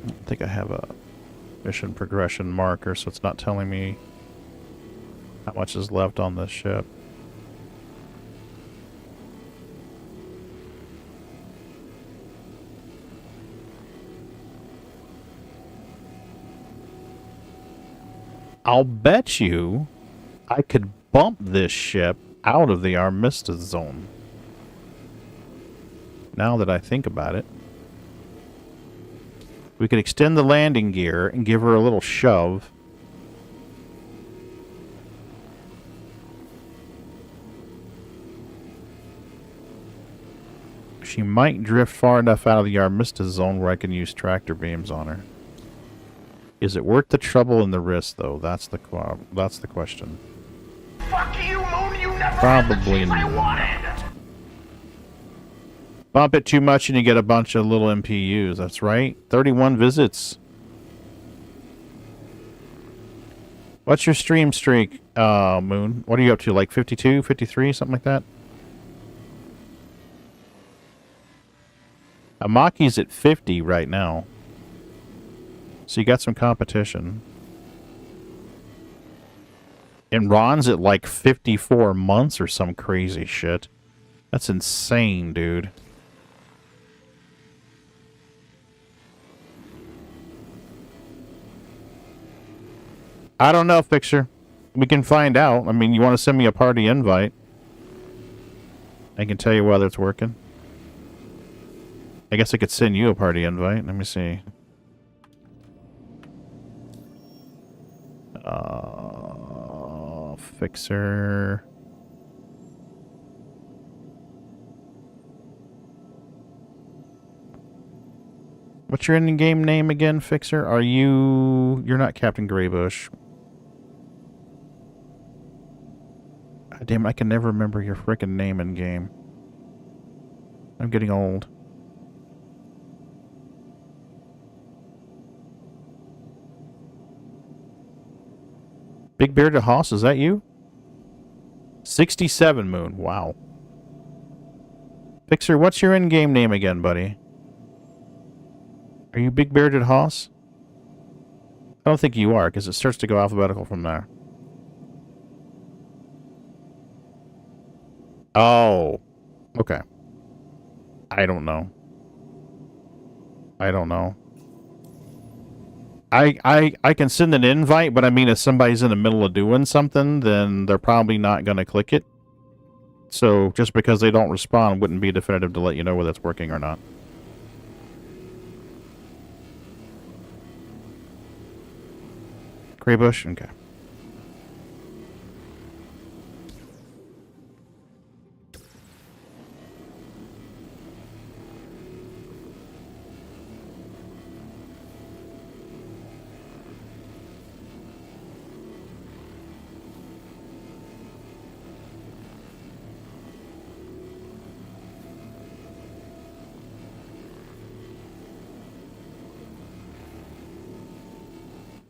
I think I have a mission progression marker, so it's not telling me how much is left on this ship. I'll bet you I could bump this ship out of the armistice zone. Now that I think about it. We could extend the landing gear and give her a little shove. She might drift far enough out of the armistice zone where I can use tractor beams on her. Is it worth the trouble and the risk, though? That's the question. Fuck you, Moon. You never Probably had the chance I not. wanted. Bump it too much and you get a bunch of little MPUs. That's right. 31 visits. What's your stream streak, Moon? What are you up to? Like 52, 53, something like that? Amaki's at 50 right now. So you got some competition. And Ron's at like 54 months or some crazy shit. That's insane, dude. I don't know, Fixer. We can find out. I mean, you want to send me a party invite? I can tell you whether it's working. I guess I could send you a party invite. Let me see. Fixer. What's your in-game name again, Fixer? Are you... You're not Captain Greybush. God damn it, I can never remember your frickin' name in-game. I'm getting old. Big Bearded Hoss, is that you? 67 Moon, wow. Fixer, what's your in-game name again, buddy? Are you Big Bearded Hoss? I don't think you are, because it starts to go alphabetical from there. Oh. Okay. I don't know. I don't know. I can send an invite, but I mean, if somebody's in the middle of doing something, then they're probably not going to click it. So just because they don't respond wouldn't be definitive to let you know whether it's working or not. Greybush? Okay.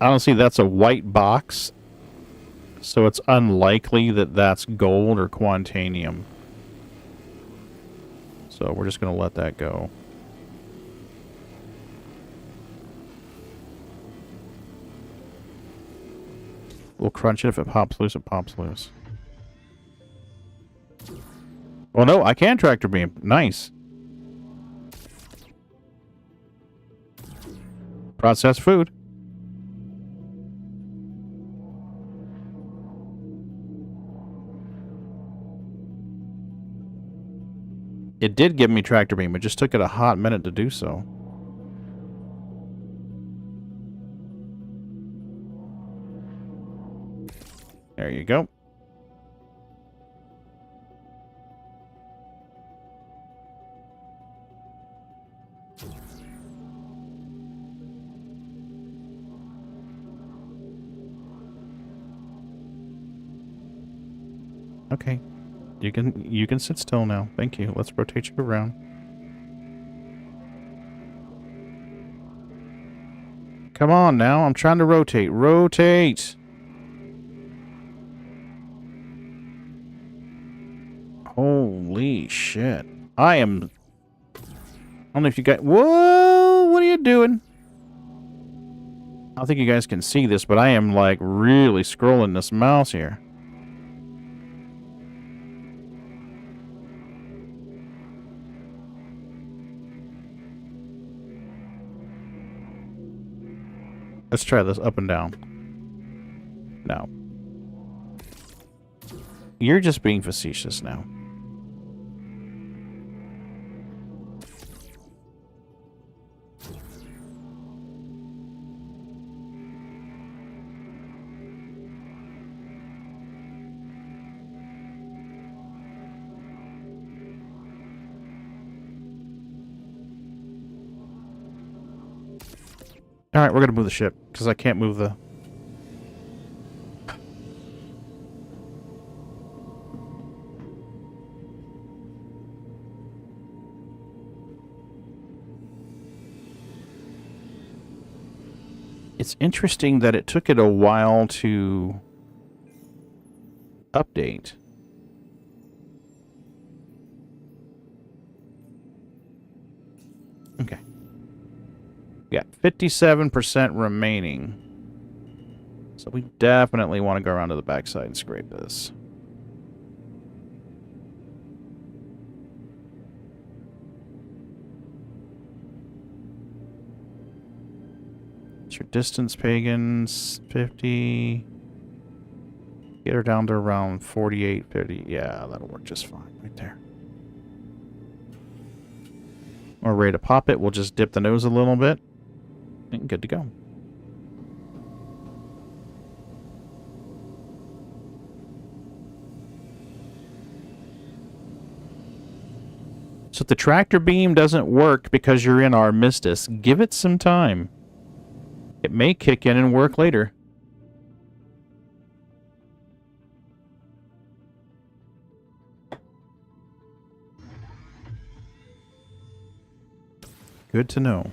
Honestly, that's a white box, so it's unlikely that that's gold or quantanium. So we're just going to let that go. We'll crunch it. If it pops loose, it pops loose. Well, no, I can tractor beam. Nice. Processed food. It did give me tractor beam. It just took it a hot minute to do so. There you go. Okay. You can sit still now. Thank you. Let's rotate you around. Come on now. I'm trying to rotate. Rotate! Holy shit. I don't know if you guys... Whoa! What are you doing? I don't think you guys can see this, but I am, like, really scrolling this mouse here. Let's try this up and down. No. You're just being facetious now. All right, we're going to move the ship because I can't move the... It's interesting that it took it a while to update. Okay. We got 57% remaining. So we definitely want to go around to the backside and scrape this. What's your distance, pagans? 50. Get her down to around 48, 50. Yeah, that'll work just fine right there. We're ready to pop it. We'll just dip the nose a little bit. And good to go. So if the tractor beam doesn't work because you're in Armistice, give it some time. It may kick in and work later. Good to know.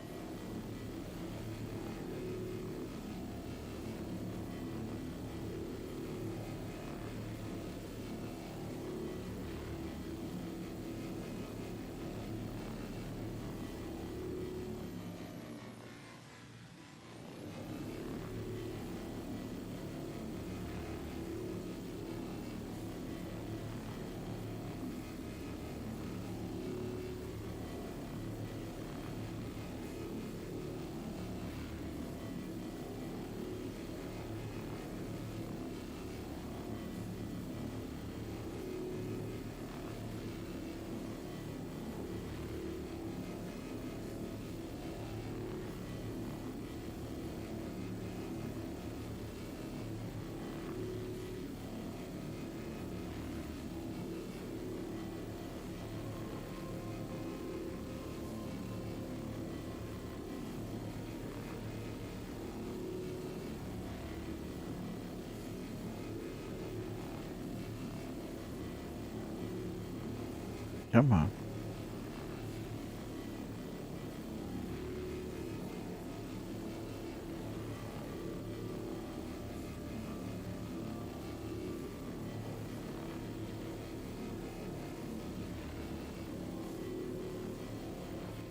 Come on.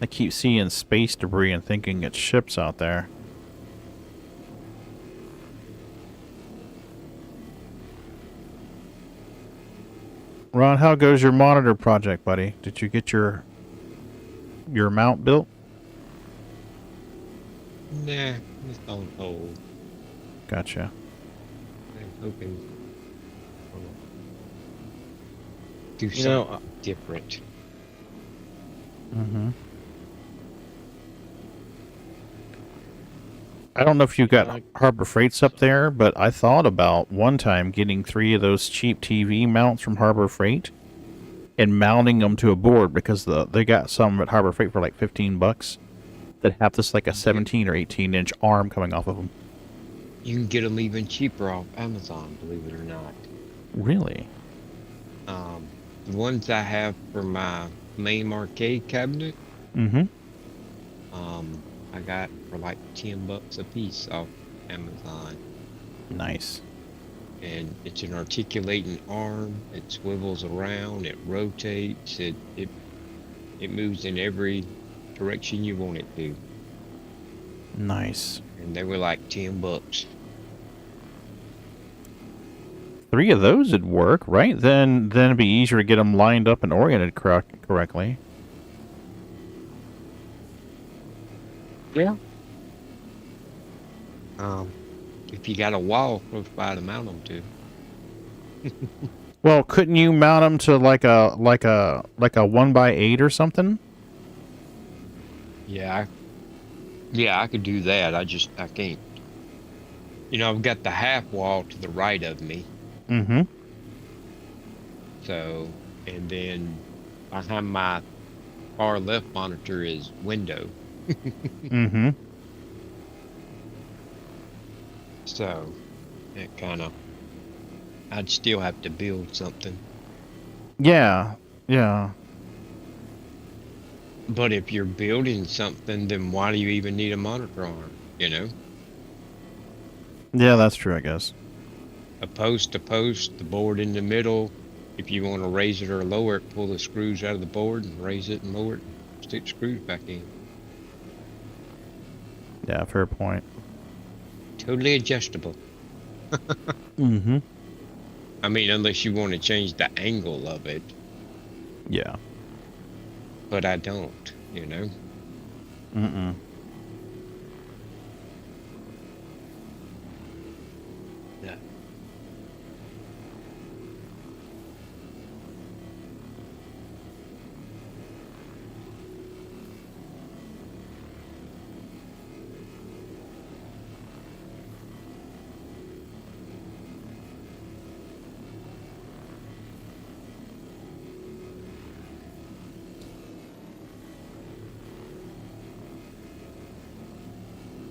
I keep seeing space debris and thinking it's ships out there. Ron, how goes your monitor project, buddy? Did you get your mount built? Nah, it's on hold. Gotcha. I'm hoping do something different. Mm-hmm. I don't know if you got Harbor Freights up there, but I thought about one time getting 3 of those cheap TV mounts from Harbor Freight and mounting them to a board because they got some at Harbor Freight for like $15 that have this like a 17 or 18 inch arm coming off of them. You can get them even cheaper off Amazon, believe it or not. Really? The ones I have for my main arcade cabinet, Mm-hmm. I got for like $10 a piece off Amazon. Nice. And it's an articulating arm. It swivels around. It rotates. It moves in every direction you want it to. Nice. And they were like $10. 3 of those would work, right? Then it'd be easier to get them lined up and oriented correctly. Yeah. If you got a wall close by to mount them to. Well, couldn't you mount them to like a 1x8 or something? Yeah, I could do that. I can't. You know, I've got the half wall to the right of me. Mm-hmm. So, and then behind my far left monitor is window. Mm-hmm. So, it I'd still have to build something. Yeah. Yeah. But if you're building something, then why do you even need a monitor arm? You know? Yeah, that's true, I guess. A post to post, the board in the middle. If you want to raise it or lower it, pull the screws out of the board and raise it and lower it, stick screws back in. Yeah, fair point. Totally adjustable. Mm-hmm. I mean, unless you want to change the angle of it. Yeah. But I don't, you know? Mm-mm. Yeah.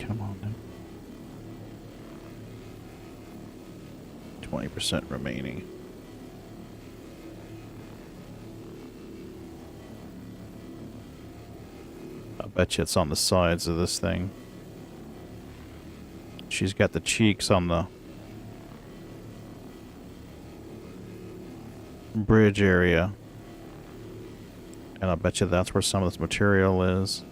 Come on now. 20% remaining. I bet you it's on the sides of this thing. She's got the cheeks on the bridge area. And I bet you that's where some of this material is.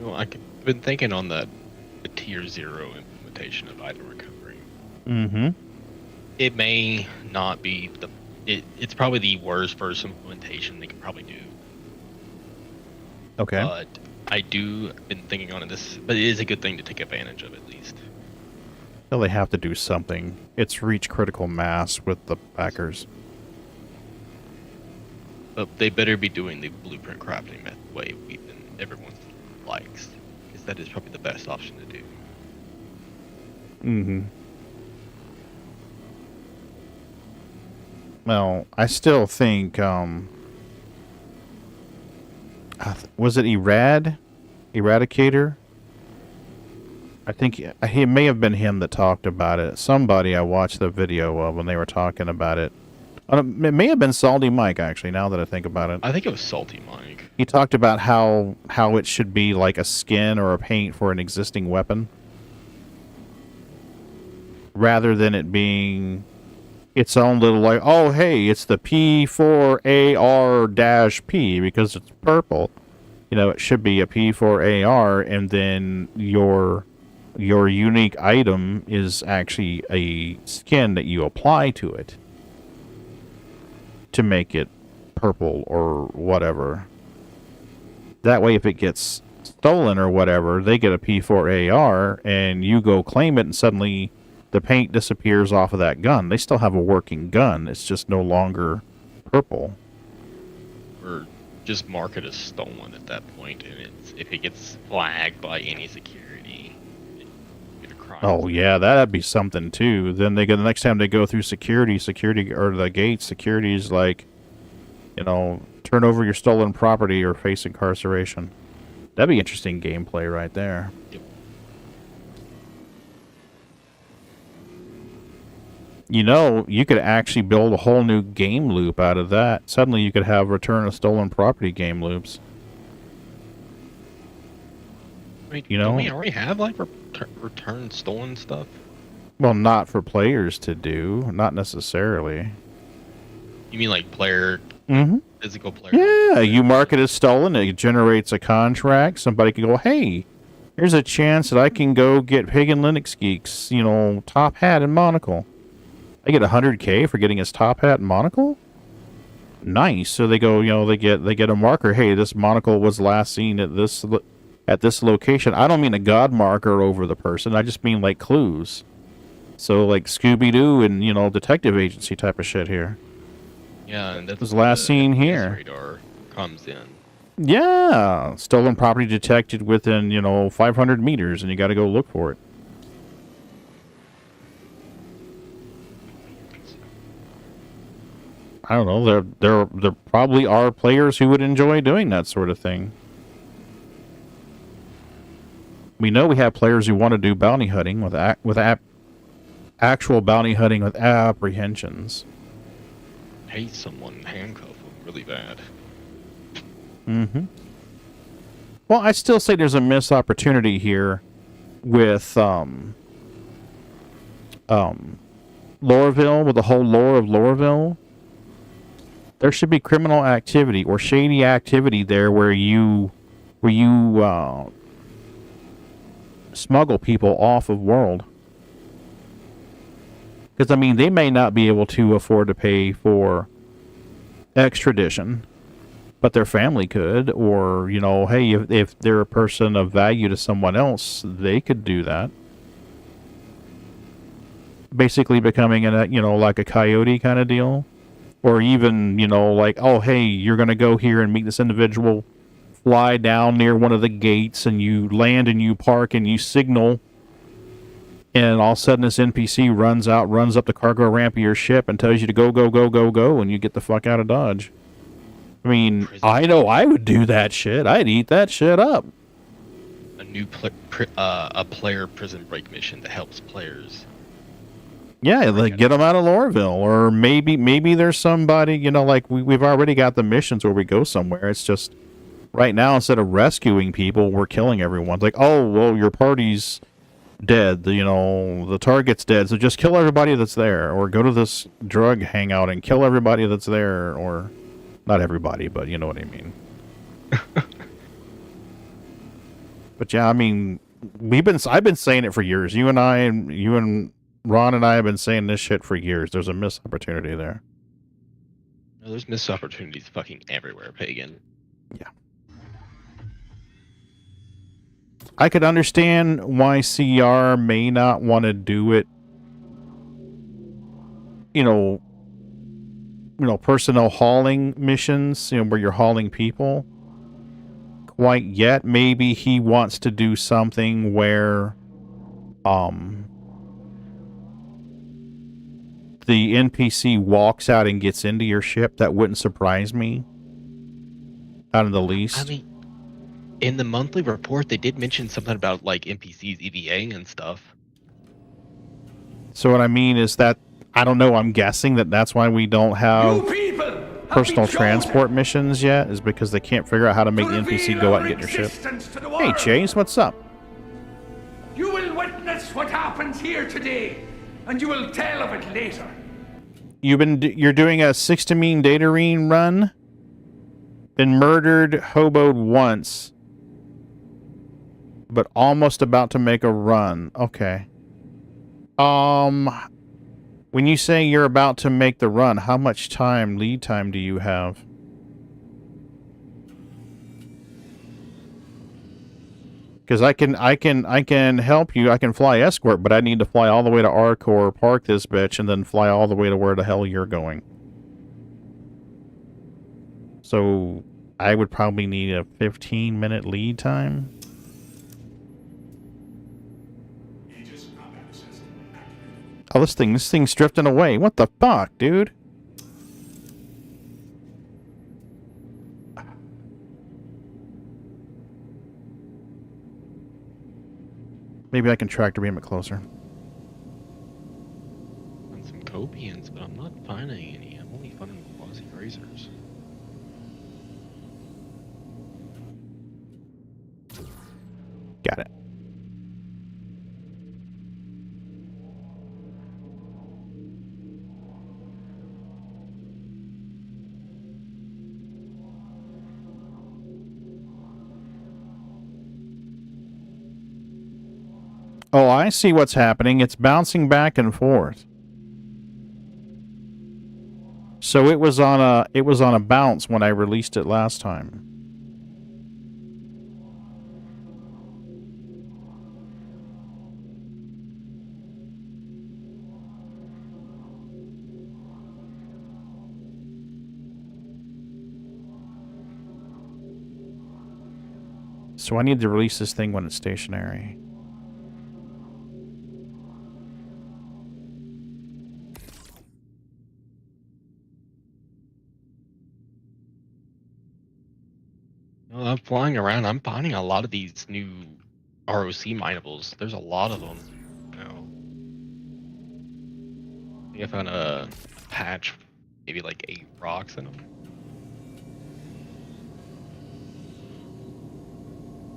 Well, I've been thinking on the tier 0 implementation of item recovery. Mm-hmm. It may not be it's probably the worst first implementation they could probably do. Okay. But I do been thinking on this, but it is a good thing to take advantage of at least. Well, they have to do something. It's reached critical mass with the backers. But they better be doing the blueprint crafting way everyone likes, because that is probably the best option to do. Mm-hmm. Well, I still think, was it Eradicator? I think it may have been him that talked about it. Somebody I watched the video of when they were talking about it. It may have been Salty Mike, actually, now that I think about it. I think it was Salty Mike. He talked about how it should be like a skin or a paint for an existing weapon, rather than it being its own little, like, oh, hey, it's the P4AR-P because it's purple. You know, it should be a P4AR, and then your unique item is actually a skin that you apply to it to make it purple or whatever. That way, if it gets stolen or whatever, they get a P4AR, and you go claim it, and suddenly the paint disappears off of that gun. They still have a working gun. It's just no longer purple. Or just mark it as stolen at that point, and if it gets flagged by any security, get a crime. Oh yeah, that'd be something too. Then the next time they go through security or the gate, security's like, you know, turn over your stolen property or face incarceration. That'd be interesting gameplay right there. Yep. You know, you could actually build a whole new game loop out of that. Suddenly you could have return of stolen property game loops. Wait, you know, don't we already have like return stolen stuff? Well, not for players to do, not necessarily. You mean like player, mm-hmm. physical player? Yeah, you mark it as stolen, it generates a contract. Somebody can go, hey, here's a chance that I can go get PaganLinuxGeek's, you know, top hat and monocle. I get 100K for getting his top hat and monocle? Nice. So they go, they get a marker. Hey, this monocle was last seen at this location. I don't mean a god marker over the person. I just mean like clues. So like Scooby-Doo and detective agency type of shit here. Yeah, and that was last seen here. Radar comes in. Yeah, stolen property detected within 500 meters, and you got to go look for it. I don't know. There probably are players who would enjoy doing that sort of thing. We know we have players who want to do bounty hunting with actual bounty hunting with apprehensions. Hate someone handcuff them really bad. Mm-hmm. Well, I still say there's a missed opportunity here with Lorville, with the whole lore of Lorville. There should be criminal activity or shady activity there where you smuggle people off of world. Because, I mean, they may not be able to afford to pay for extradition, but their family could. Or, hey, if they're a person of value to someone else, they could do that. Basically becoming, like a coyote kind of deal. Or even, like, oh, hey, you're going to go here and meet this individual, fly down near one of the gates, and you land and you park and you signal, and all of a sudden this NPC runs up the cargo ramp of your ship and tells you to go, go, go, go, go, and you get the fuck out of Dodge. I mean, I know I would do that shit. I'd eat that shit up. A new player prison break mission that helps players. Yeah, like get them out of Lorville, or maybe there's somebody, like we've already got the missions where we go somewhere. It's just right now, instead of rescuing people, we're killing everyone. It's like, oh, well, your party's dead, the target's dead, so just kill everybody that's there, or go to this drug hangout and kill everybody that's there, or not everybody, but you know what I mean. But yeah, I mean, I've been saying it for years. You and Ron and I have been saying this shit for years. There's a missed opportunity there. No, there's missed opportunities fucking everywhere, Pagan. Yeah. I could understand why CR may not want to do it, personnel hauling missions, where you're hauling people quite yet. Maybe he wants to do something where, the NPC walks out and gets into your ship. That wouldn't surprise me. Out of the least. I mean, in the monthly report, they did mention something about, like, NPCs EVAing and stuff. So what I mean is that, I don't know, I'm guessing that's why we don't have personal transport missions yet, is because they can't figure out how to make the NPC go out and get your ship. Hey, Chase, what's up? You will witness what happens here today, and you will tell of it later. You're doing a 6-to-mean Datarine run? Been murdered, hoboed once, but almost about to make a run. Okay. When you say you're about to make the run, how much lead time do you have? Because I can help you. I can fly escort, but I need to fly all the way to Arcor, park this bitch, and then fly all the way to where the hell you're going. So I would probably need a 15-minute lead time. Oh, this thing's drifting away. What the fuck, dude? Maybe I can tractor beam it closer. And some copians, but I'm not finding any. I'm only finding quasi razors. Got it. Oh, I see what's happening. It's bouncing back and forth. So it was on a bounce when I released it last time. So I need to release this thing when it's stationary. Well, I'm flying around. I'm finding a lot of these new ROC minables. There's a lot of them. You know, I think I found a patch, maybe like 8 rocks in them.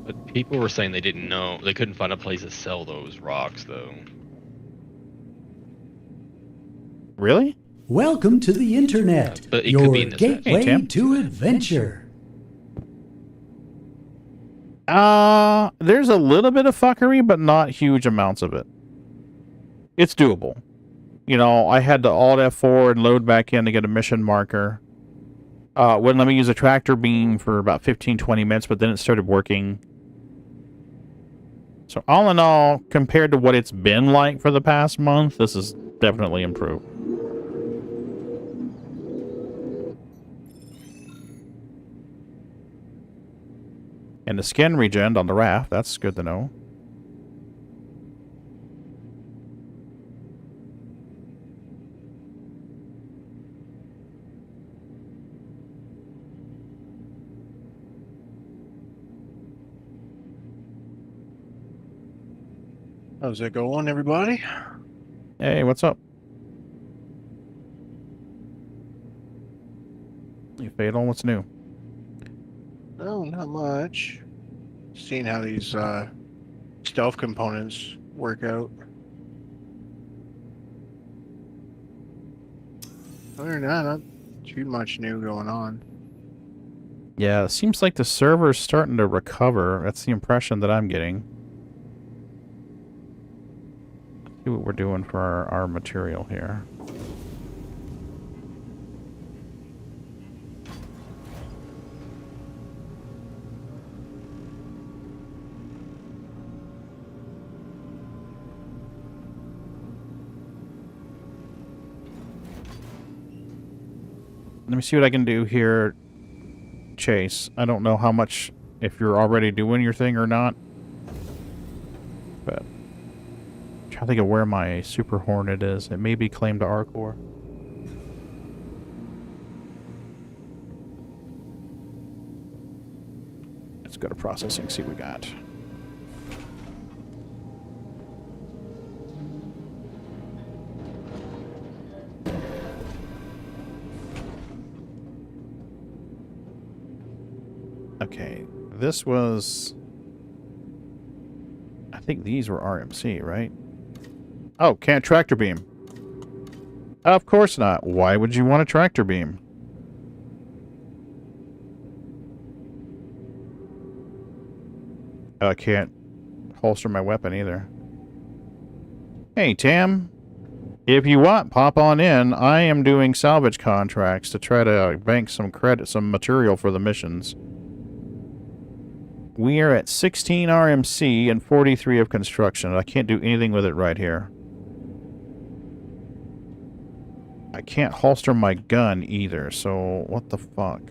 But people were saying they didn't know, they couldn't find a place to sell those rocks, though. Really? Welcome to the internet, but it could be your in this gateway Tim. to adventure. There's a little bit of fuckery, but not huge amounts of it. It's doable. You know, I had to Alt F4 and load back in to get a mission marker. Wouldn't let me use a tractor beam for about 15-20 minutes, but then it started working. So all in all, compared to what it's been like for the past month, this is definitely improved. And the skin regen on the raft, that's good to know. How's it going, everybody? Hey, what's up? You Fatal, what's new? No, not much. Seeing how these stealth components work out. Other than that, not too much new going on. Yeah, it seems like the server's starting to recover. That's the impression that I'm getting. See what we're doing for our material here. Let me see what I can do here, Chase. I don't know how much, if you're already doing your thing or not. But I'm trying to think of where my Super Hornet is. It may be claimed to Arcor. Let's go to processing, see what we got. Okay, this was... I think these were RMC, right? Oh, can't tractor beam. Of course not. Why would you want a tractor beam? I can't holster my weapon either. Hey, Tam. If you want, pop on in. I am doing salvage contracts to try to bank some credit, some material for the missions. We are at 16 RMC and 43 of construction. I can't do anything with it right here. I can't holster my gun either, so what the fuck?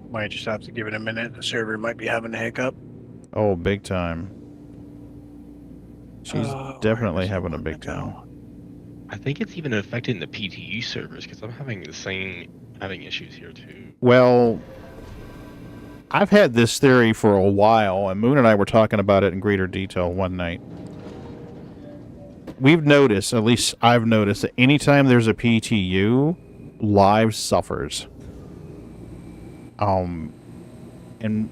Might just have to give it a minute. The server might be having a hiccup. Oh, big time. She's definitely having a big time. I think it's even affecting the PTU servers, because I'm having issues here too. Well, I've had this theory for a while, and Moon and I were talking about it in greater detail one night. We've noticed, at least I've noticed, that anytime there's a PTU, Live suffers. And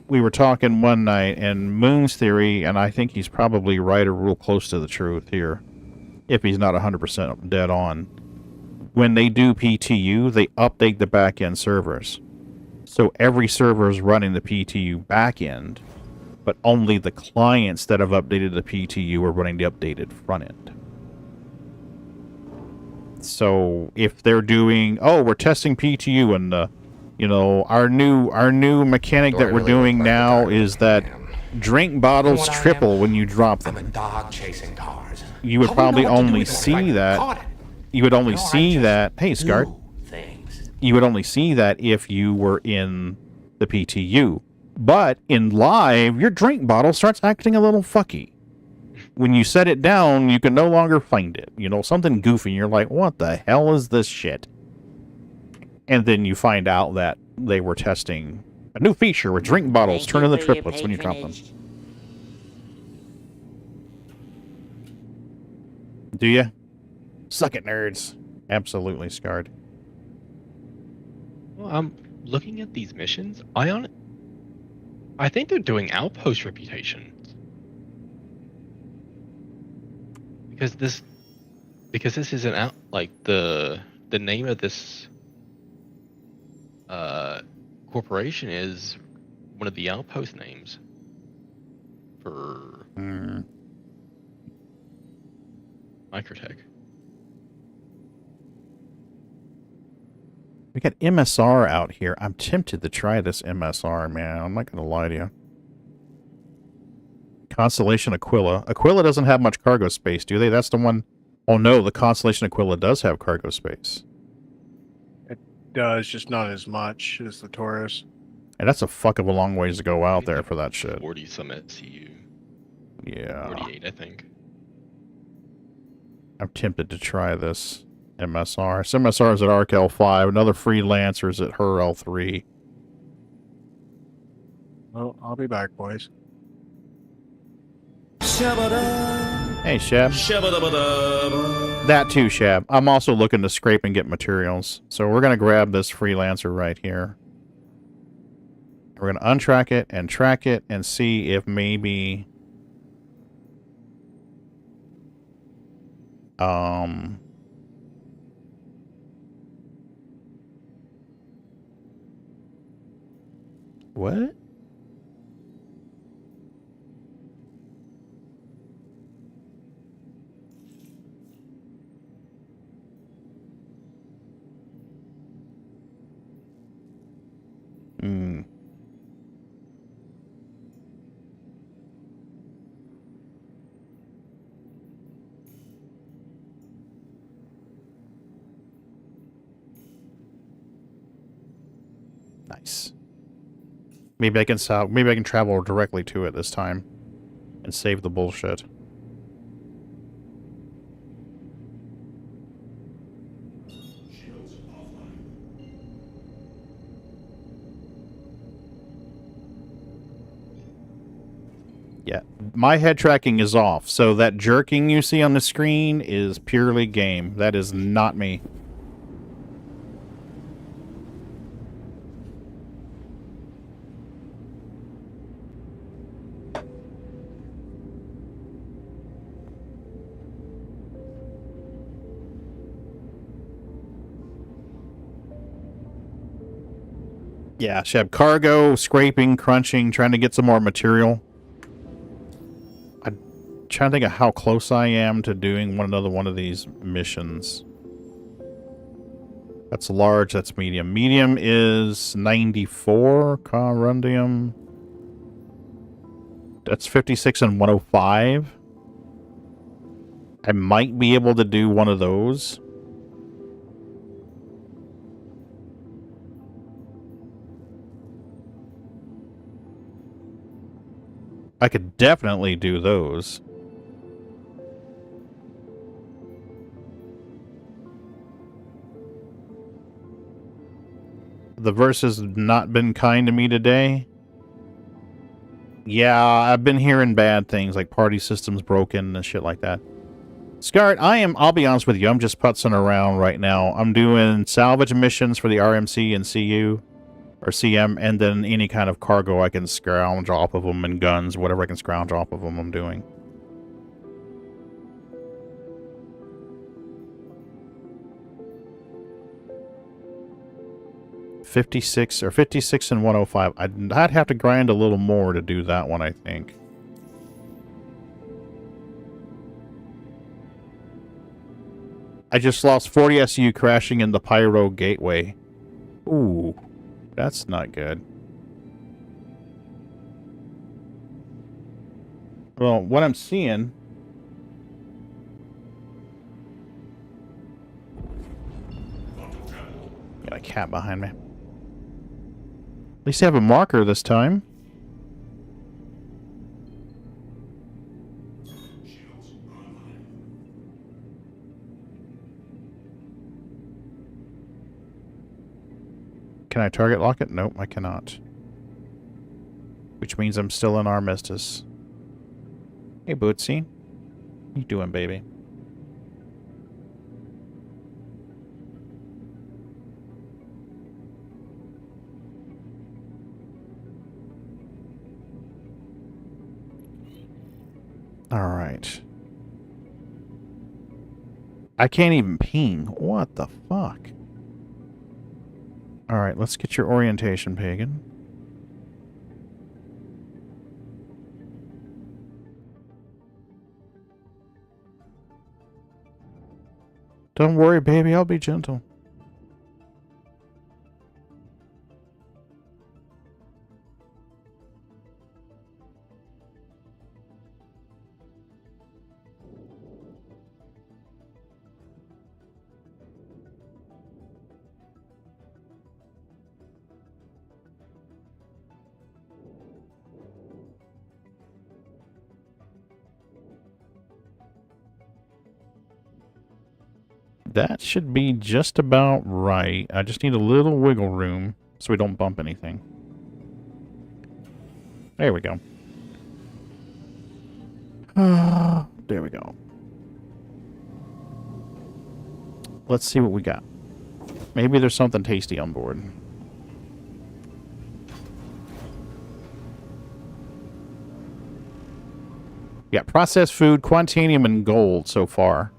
we were talking one night, and Moon's theory, and I think he's probably right or real close to the truth here, if he's not 100% dead on. When they do PTU, they update the back-end servers. So every server is running the PTU backend, but only the clients that have updated the PTU are running the updated front end. So if they're doing, oh, we're testing PTU, and you know, our new mechanic that we're doing now is that drink bottles triple when you drop them. I'm a dog chasing cars. You would probably only see that. You would only see that. Hey, Scart. You would only see that if you were in the PTU. But in live, your drink bottle starts acting a little fucky. When you set it down, you can no longer find it. You know, something goofy, and you're like, what the hell is this shit? And then you find out that they were testing a new feature where drink bottles turn into triplets when you drop them. Do you? Suck it, nerds. Absolutely, Scarred. Well, I'm looking at these missions. I think they're doing outpost reputation. Because this isn't out, like the name of this corporation is one of the outpost names for Microtech. We got MSR out here. I'm tempted to try this MSR, man. I'm not going to lie to you. Constellation Aquila. Aquila doesn't have much cargo space, do they? That's the one... Oh, no, the Constellation Aquila does have cargo space. It does, just not as much as the Taurus. And that's a fuck of a long ways to go out there for that shit. 40 some SCU. Yeah. 48, I think. I'm tempted to try this MSR. This MSR is at ARC L5. Another freelancer is at her L3. Well, I'll be back, boys. Hey, Shab. That too, Shab. I'm also looking to scrape and get materials. So we're going to grab this freelancer right here. We're going to untrack it and track it and see if maybe... What? Nice. Maybe I can travel directly to it this time and save the bullshit. Yeah, my head tracking is off, so that jerking you see on the screen is purely game. That is not me. Yeah, Shab, cargo, scraping, crunching, trying to get some more material. I'm trying to think of how close I am to doing another one of these missions. That's large, that's medium. Medium is 94, Corundium. That's 56 and 105. I might be able to do one of those. I could definitely do those. The verse has not been kind to me today. Yeah, I've been hearing bad things like party systems broken and shit like that. Scart, I'll be honest with you, I'm just putzing around right now. I'm doing salvage missions for the RMC and CU. Or CM, and then any kind of cargo I can scrounge off of them, and guns, whatever I can scrounge off of them, I'm doing. $56 or 56 and 105. I'd have to grind a little more to do that one, I think. I just lost 40 SU crashing in the Pyro Gateway. Ooh, that's not good. Well, what I'm seeing... Got a cat behind me. At least I have a marker this time. Can I target lock it? Nope, I cannot. Which means I'm still in Armistice. Hey, Bootsy. How you doing, baby? Alright. I can't even ping. What the fuck? Alright, let's get your orientation, Pagan. Don't worry, baby, I'll be gentle. That should be just about right. I just need a little wiggle room so we don't bump anything. There we go. There we go. Let's see what we got. Maybe there's something tasty on board. Yeah, processed food, quantanium, and gold so far.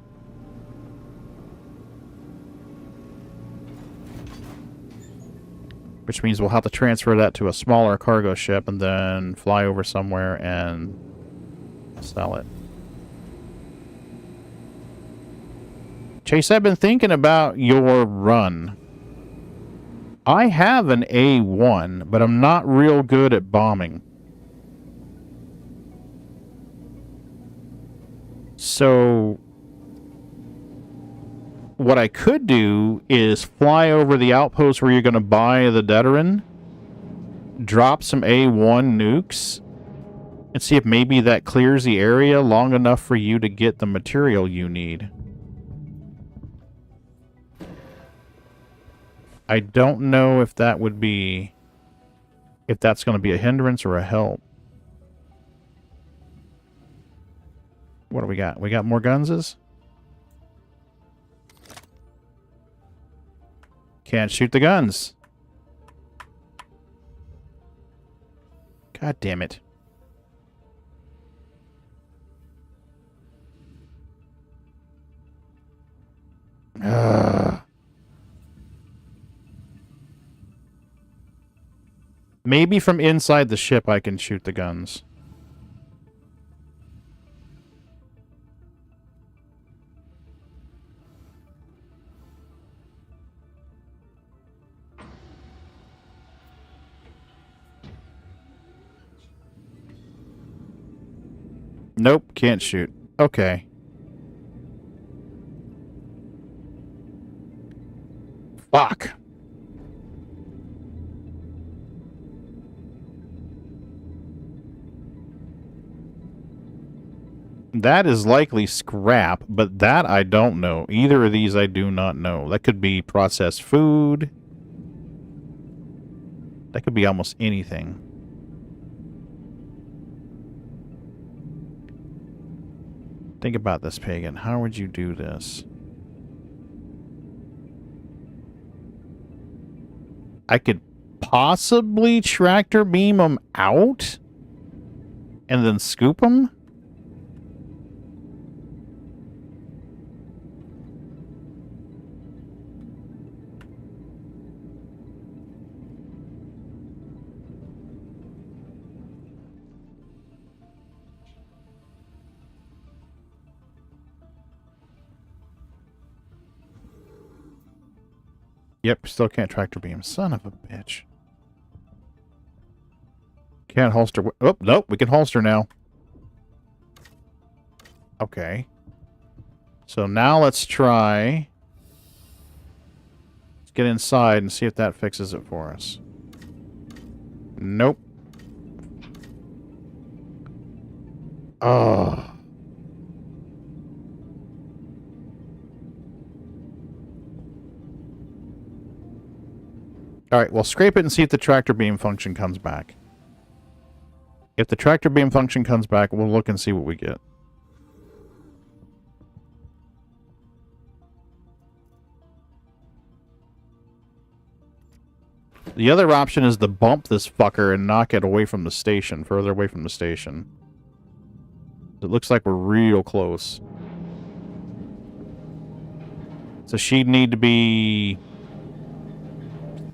Which means we'll have to transfer that to a smaller cargo ship and then fly over somewhere and sell it. Chase, I've been thinking about your run. I have an A1, but I'm not real good at bombing. So what I could do is fly over the outpost where you're going to buy the Deteran, drop some A1 nukes, and see if maybe that clears the area long enough for you to get the material you need. I don't know if that would be... if that's going to be a hindrance or a help. What do we got? We got more gunses? Can't shoot the guns. God damn it. Maybe from inside the ship I can shoot the guns. Nope, can't shoot. Okay. Fuck. That is likely scrap, but that I don't know. Either of these I do not know. That could be processed food. That could be almost anything. Think about this, Pagan. How would you do this? I could possibly tractor beam them out and then scoop them? Yep, still can't tractor beam. Son of a bitch. Can't holster. Oh, nope, we can holster now. Okay. So now let's try. Let's get inside and see if that fixes it for us. Nope. Oh. Alright, well, scrape it and see if the tractor beam function comes back. If the tractor beam function comes back, we'll look and see what we get. The other option is to bump this fucker and knock it away from the station, further away from the station. It looks like we're real close. So she'd need to be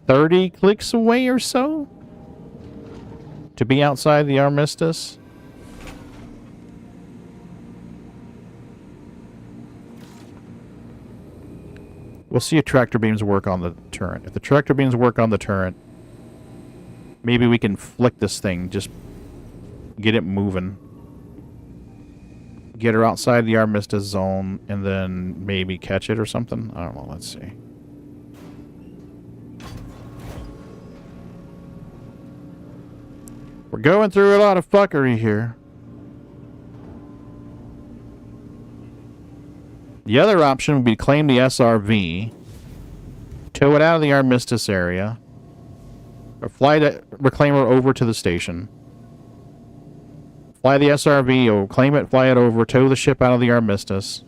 30 clicks away or so to be outside the Armistice. We'll see if tractor beams work on the turret. If the tractor beams work on the turret, maybe we can flick this thing, just get it moving. Get her outside the Armistice zone, and then maybe catch it or something. I don't know, let's see. We're going through a lot of fuckery here. The other option would be to claim the SRV, tow it out of the Armistice area, or fly the Reclaimer over to the station. Fly the SRV, or claim it, fly it over, tow the ship out of the Armistice.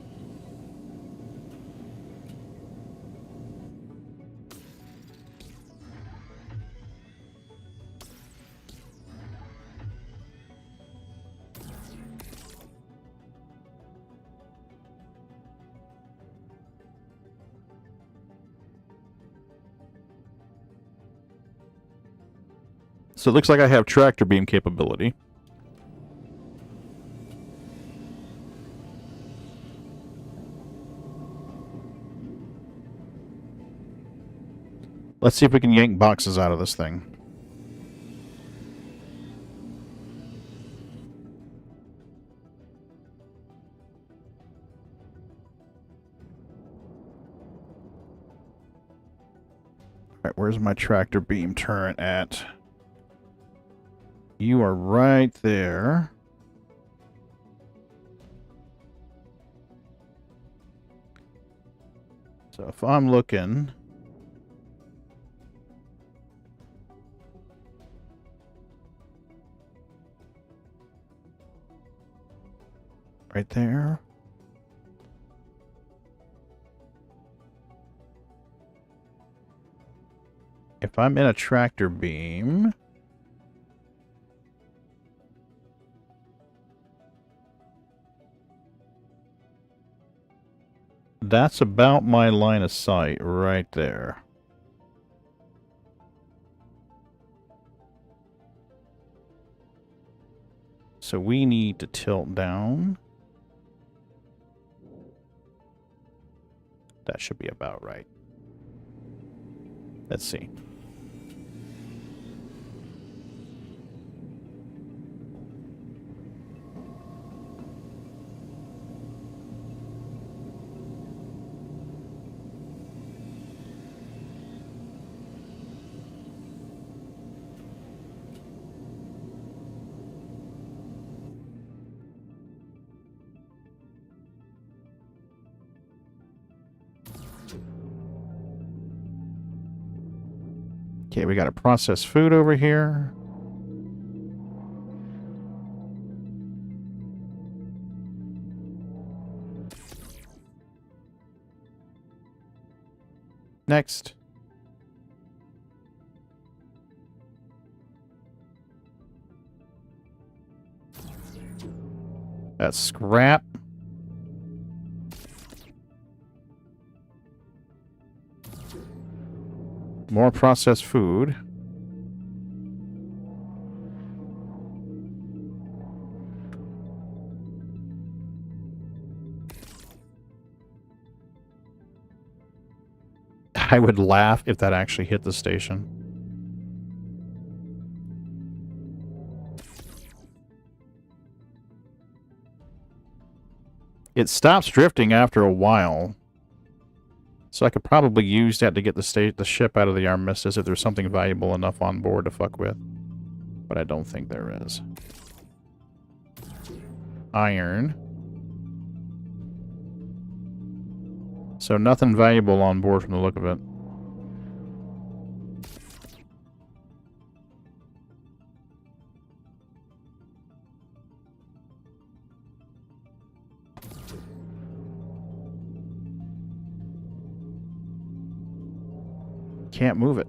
So it looks like I have tractor beam capability. Let's see if we can yank boxes out of this thing. Alright, where's my tractor beam turret at? You are right there. So if I'm looking... right there. If I'm in a tractor beam... that's about my line of sight right there. So we need to tilt down. That should be about right. Let's see. Okay, we got to process food over here. Next. That's scrap. More processed food. I would laugh if that actually hit the station. It stops drifting after a while. So I could probably use that to get the ship out of the Armistice if there's something valuable enough on board to fuck with. But I don't think there is. Iron. So nothing valuable on board from the look of it. Can't move it.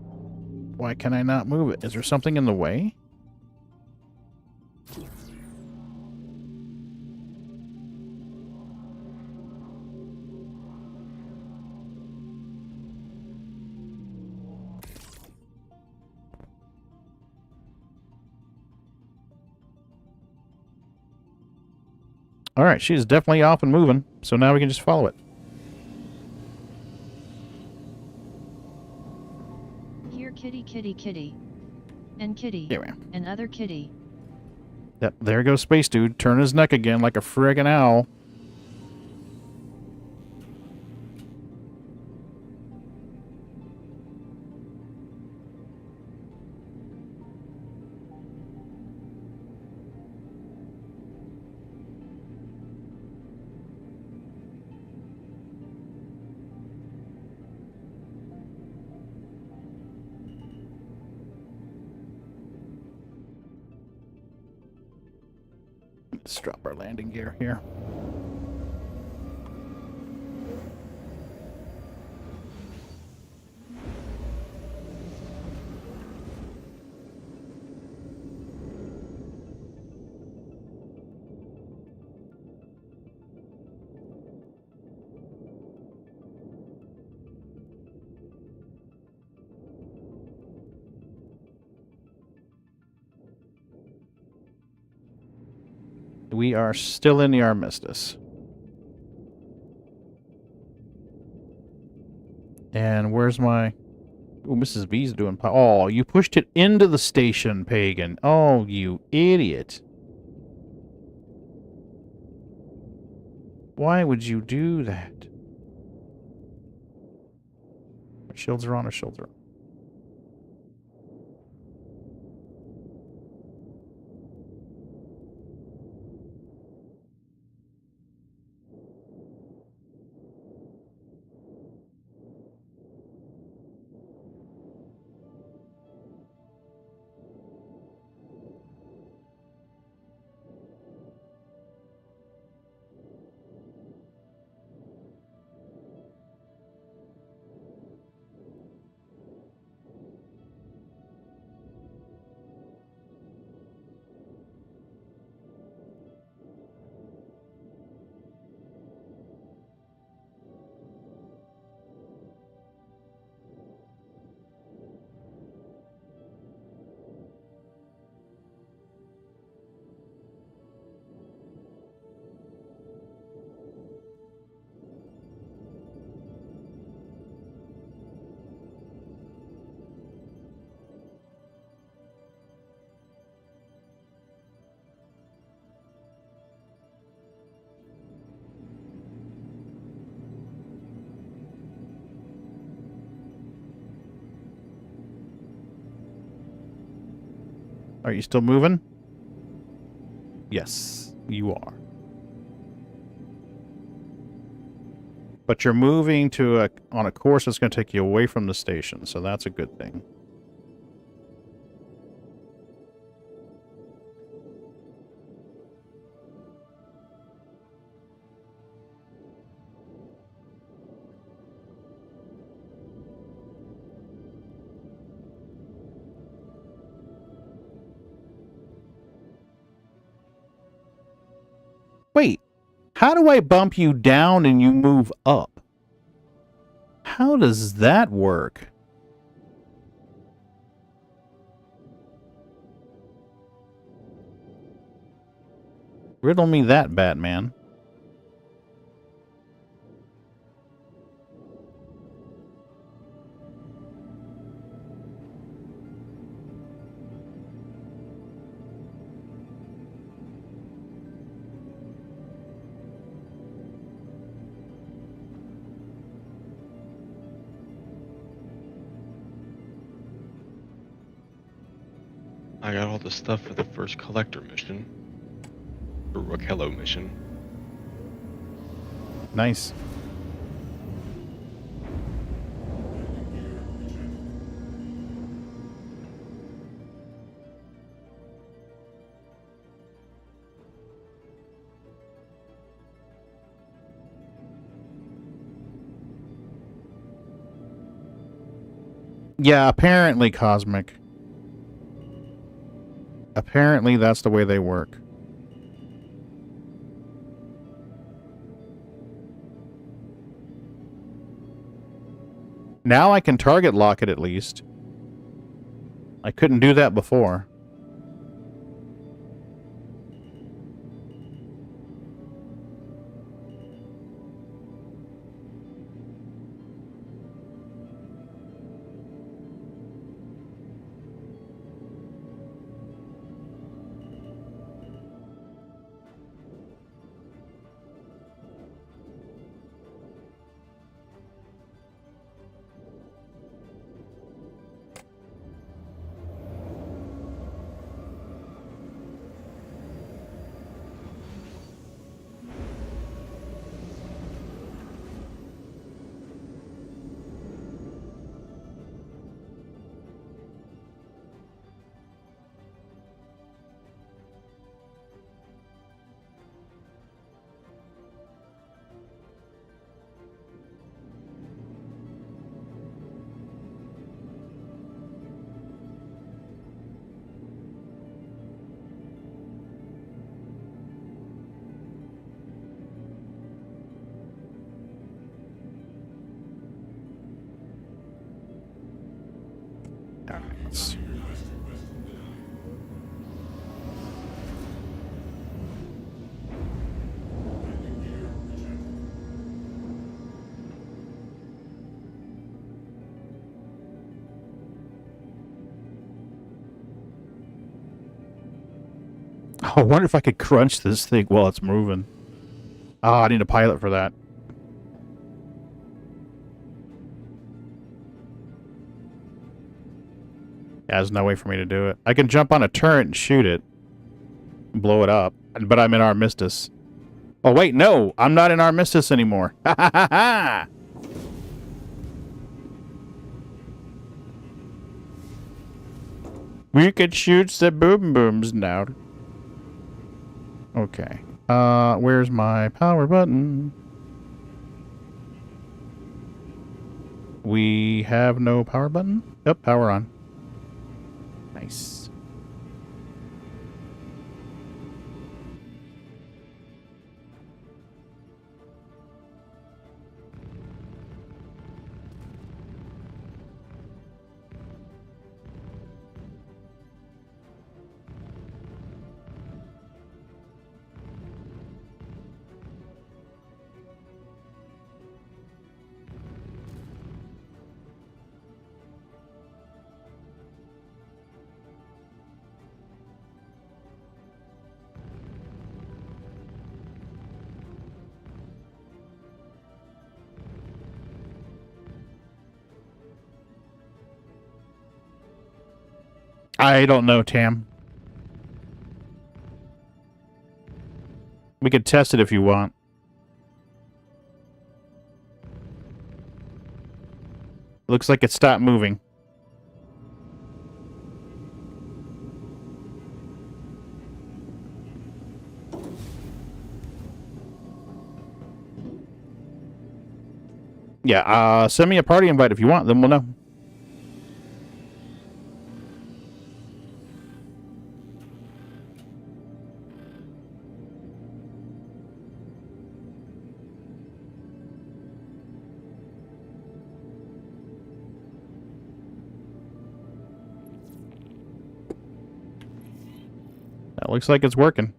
Why can I not move it? Is there something in the way? Alright, she's definitely off and moving, so now we can just follow it. Here kitty kitty kitty. And kitty. There we are. And other kitty. Yep, there goes Space Dude. Turn his neck again like a friggin' owl. Let's drop our landing gear here. We are still in the Armistice. And where's my... Oh, Mrs. B's doing... Oh, you pushed it into the station, Pagan. Oh, you idiot. Why would you do that? Our shields are on, our shields are on. Are you still moving? Yes, you are. But you're moving to on a course that's going to take you away from the station, so that's a good thing. Wait, how do I bump you down and you move up? How does that work? Riddle me that, Batman. I got all the stuff for the first collector mission. Or Raquello mission. Nice. Yeah, apparently, Cosmic. Apparently, that's the way they work. Now I can target lock it at least. I couldn't do that before. I wonder if I could crunch this thing while it's moving. Oh, I need a pilot for that. Yeah, there's no way for me to do it. I can jump on a turret and shoot it. Blow it up. But I'm in Armistice. Oh, wait, no! I'm not in Armistice anymore. Ha ha ha ha! We could shoot the boom booms now. Okay. Where's my power button? We have no power button? Yep, power on. Nice. I don't know, Tam. We could test it if you want. Looks like it stopped moving. Yeah, send me a party invite if you want, then we'll know. That looks like it's working.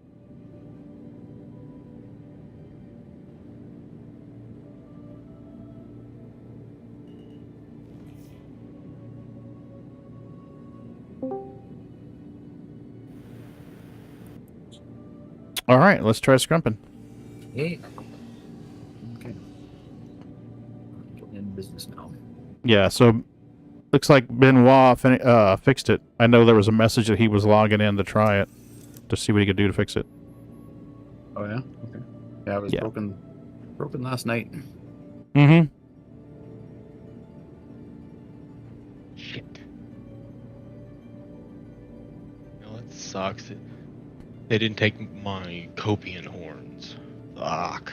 All right, let's try scrumping. Hey. Okay. Getting in business now. Yeah, so Looks like Benoit fixed it. I know there was a message that he was logging in to try it, to see what he could do to fix it. Oh yeah. Okay. Yeah, it was broken last night. Mm-hmm. Shit. No, that sucks. They didn't take my Copian horns. Fuck.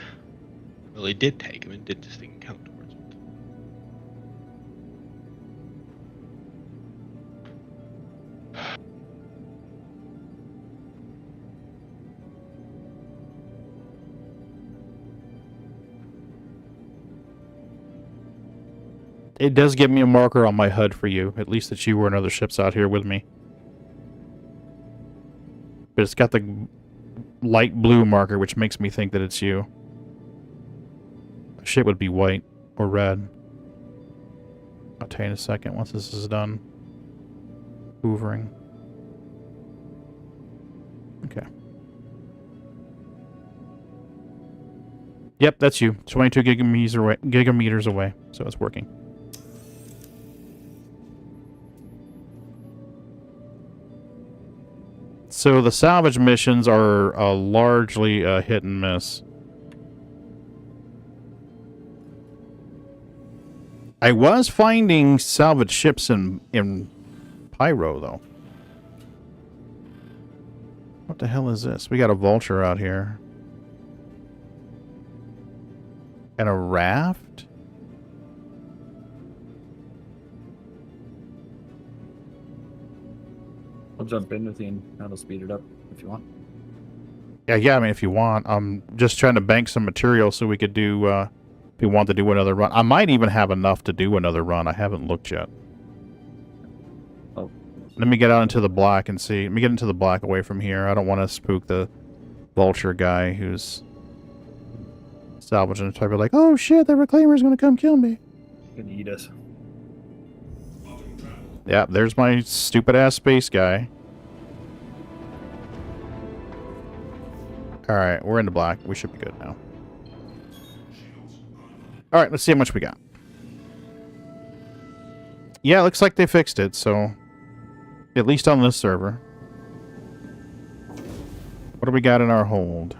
Well, they did take them. It did just didn't count towards it. It does give me a marker on my HUD for you, at least that you were in other ships out here with me. But it's got the light blue marker, which makes me think that it's you. Shit would be white or red. I'll tell you in a second once this is done. Hoovering. Okay. Yep, that's you. 22 gigameters away, so it's working. So the salvage missions are largely hit and miss. I was finding salvage ships in Pyro, though. What the hell is this? We got a vulture out here. And a raft? I'll jump in with you and that'll speed it up if you want. Yeah, I mean, if you want. I'm just trying to bank some material so we could do, if we want to do another run. I might even have enough to do another run. I haven't looked yet. Oh. Let me get out into the black and see. Let me get into the black away from here. I don't want to spook the vulture guy who's salvaging the type of like, oh shit, the reclaimer's going to come kill me. He's gonna eat us. Yeah, there's my stupid-ass space guy. Alright, we're in the black. We should be good now. Alright, let's see how much we got. Yeah, looks like they fixed it, so... At least on this server. What do we got in our hold?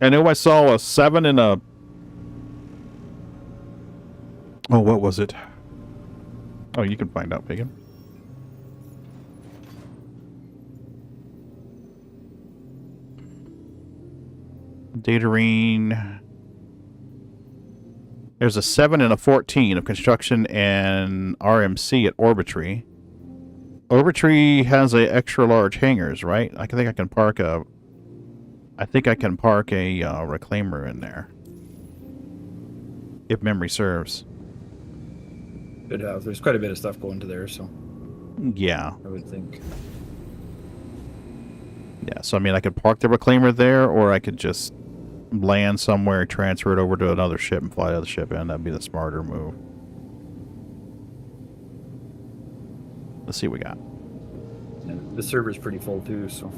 I know I saw a 7 and a... Oh, what was it? Oh, you can find out, Pagan. Datarine. There's a 7 and a 14 of construction and RMC at Orbitry. Orbitry has a extra large hangars, right? I think I can park a... I think I can park a reclaimer in there. If memory serves. There's quite a bit of stuff going to there, so... Yeah. I would think. Yeah, so I mean, I could park the reclaimer there, or I could just land somewhere, transfer it over to another ship, and fly the other ship in. That'd be the smarter move. Let's see what we got. Yeah, the server's pretty full too, so...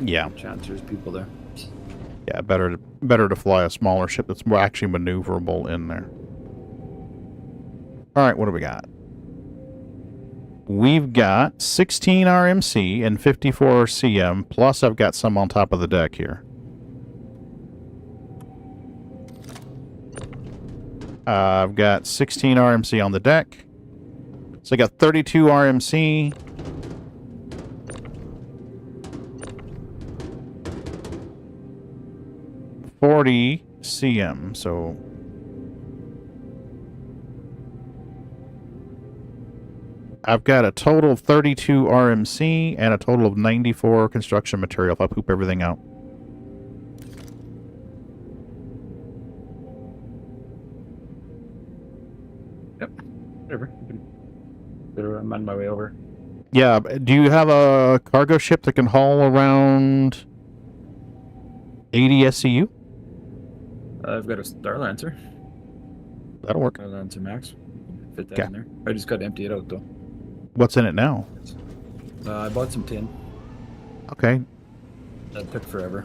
Yeah. Chance there's people there. Yeah, better to fly a smaller ship that's more actually maneuverable in there. Alright, what do we got? We've got 16 RMC and 54 CM, plus I've got some on top of the deck here. I've got 16 RMC on the deck. So I got 32 RMC. $40 CM, so... I've got a total of 32 RMC and a total of 94 construction material if I poop everything out. Yep. Whatever. I'm on my way over. Yeah, do you have a cargo ship that can haul around 80 SCU? I've got a Star Lancer. That'll work. Star Lancer Max. Fit that in there. I just got to empty it out though. What's in it now? I bought some tin. Okay. That took forever.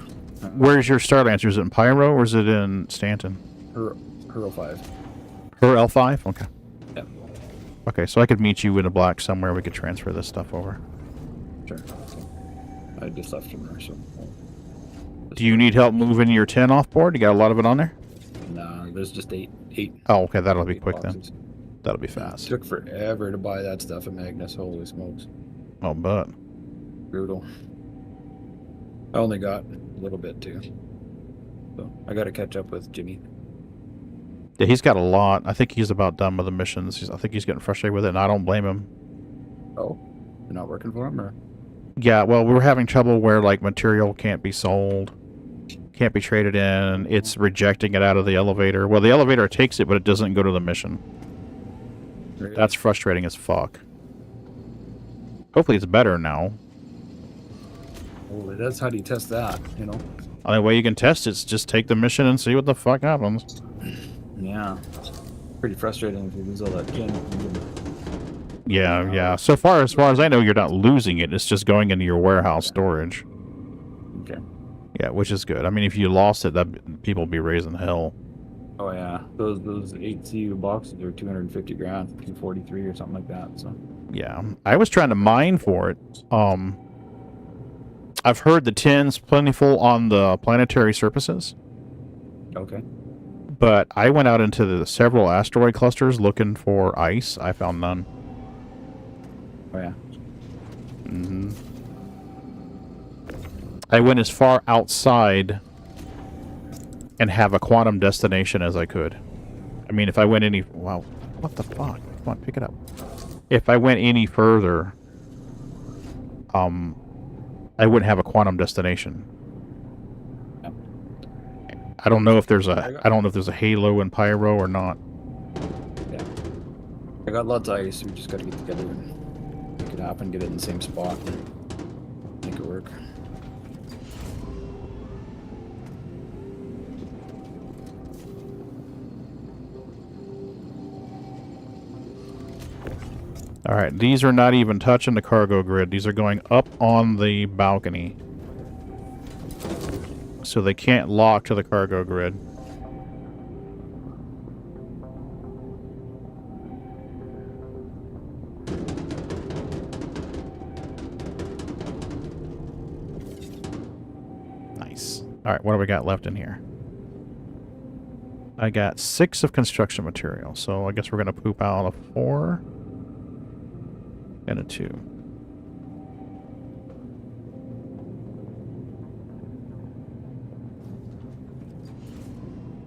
Where's your Star Lancer? Is it in Pyro or is it in Stanton? her L5. Her L5? Okay. Yep. Okay, so I could meet you in a black somewhere. We could transfer this stuff over. Sure. I just left from her, so. Do you need help moving your 10 off board? You got a lot of it on there? Nah, there's just eight. Oh, okay, that'll be quick boxes. then. That'll be fast. It took forever to buy that stuff at Magnus. Holy smokes. Oh, but. Brutal. I only got a little bit too. So I got to catch up with Jimmy. Yeah, he's got a lot. I think he's about done with the missions. I think he's getting frustrated with it, and I don't blame him. Oh, you're not working for him, or? Yeah, well, we're having trouble where, like, material can't be sold, can't be traded in. It's rejecting it out of the elevator. Well, the elevator takes it, but it doesn't go to the mission. Really? That's frustrating as fuck. Hopefully it's better now. Well, that's how do you test that, you know? The only way you can test it is just take the mission and see what the fuck happens. Yeah. Pretty frustrating if you lose all that gen. Yeah, yeah. So far as I know, you're not losing it. It's just going into your warehouse storage. Okay. Yeah, which is good. I mean, if you lost it, that people would be raising hell. Oh yeah, those 8 CU boxes are 250 grand, 243 or something like that. So. Yeah, I was trying to mine for it. I've heard the tin's plentiful on the planetary surfaces. Okay. But I went out into the several asteroid clusters looking for ice. I found none. Oh yeah. Mm-hmm. I went as far outside and have a quantum destination as I could. I mean, if I went any... Wow. What the fuck? Come on, pick it up. If I went any further, I wouldn't have a quantum destination. Yep. I don't know if there's a halo in Pyro or not. Yeah. I got lots of ice. We just got to get together and make it happen. Get it in the same spot and make it work. Alright, these are not even touching the cargo grid. These are going up on the balcony. So they can't lock to the cargo grid. Nice. Alright, what do we got left in here? I got 6 of construction material, so I guess we're going to poop out a 4. And a 2.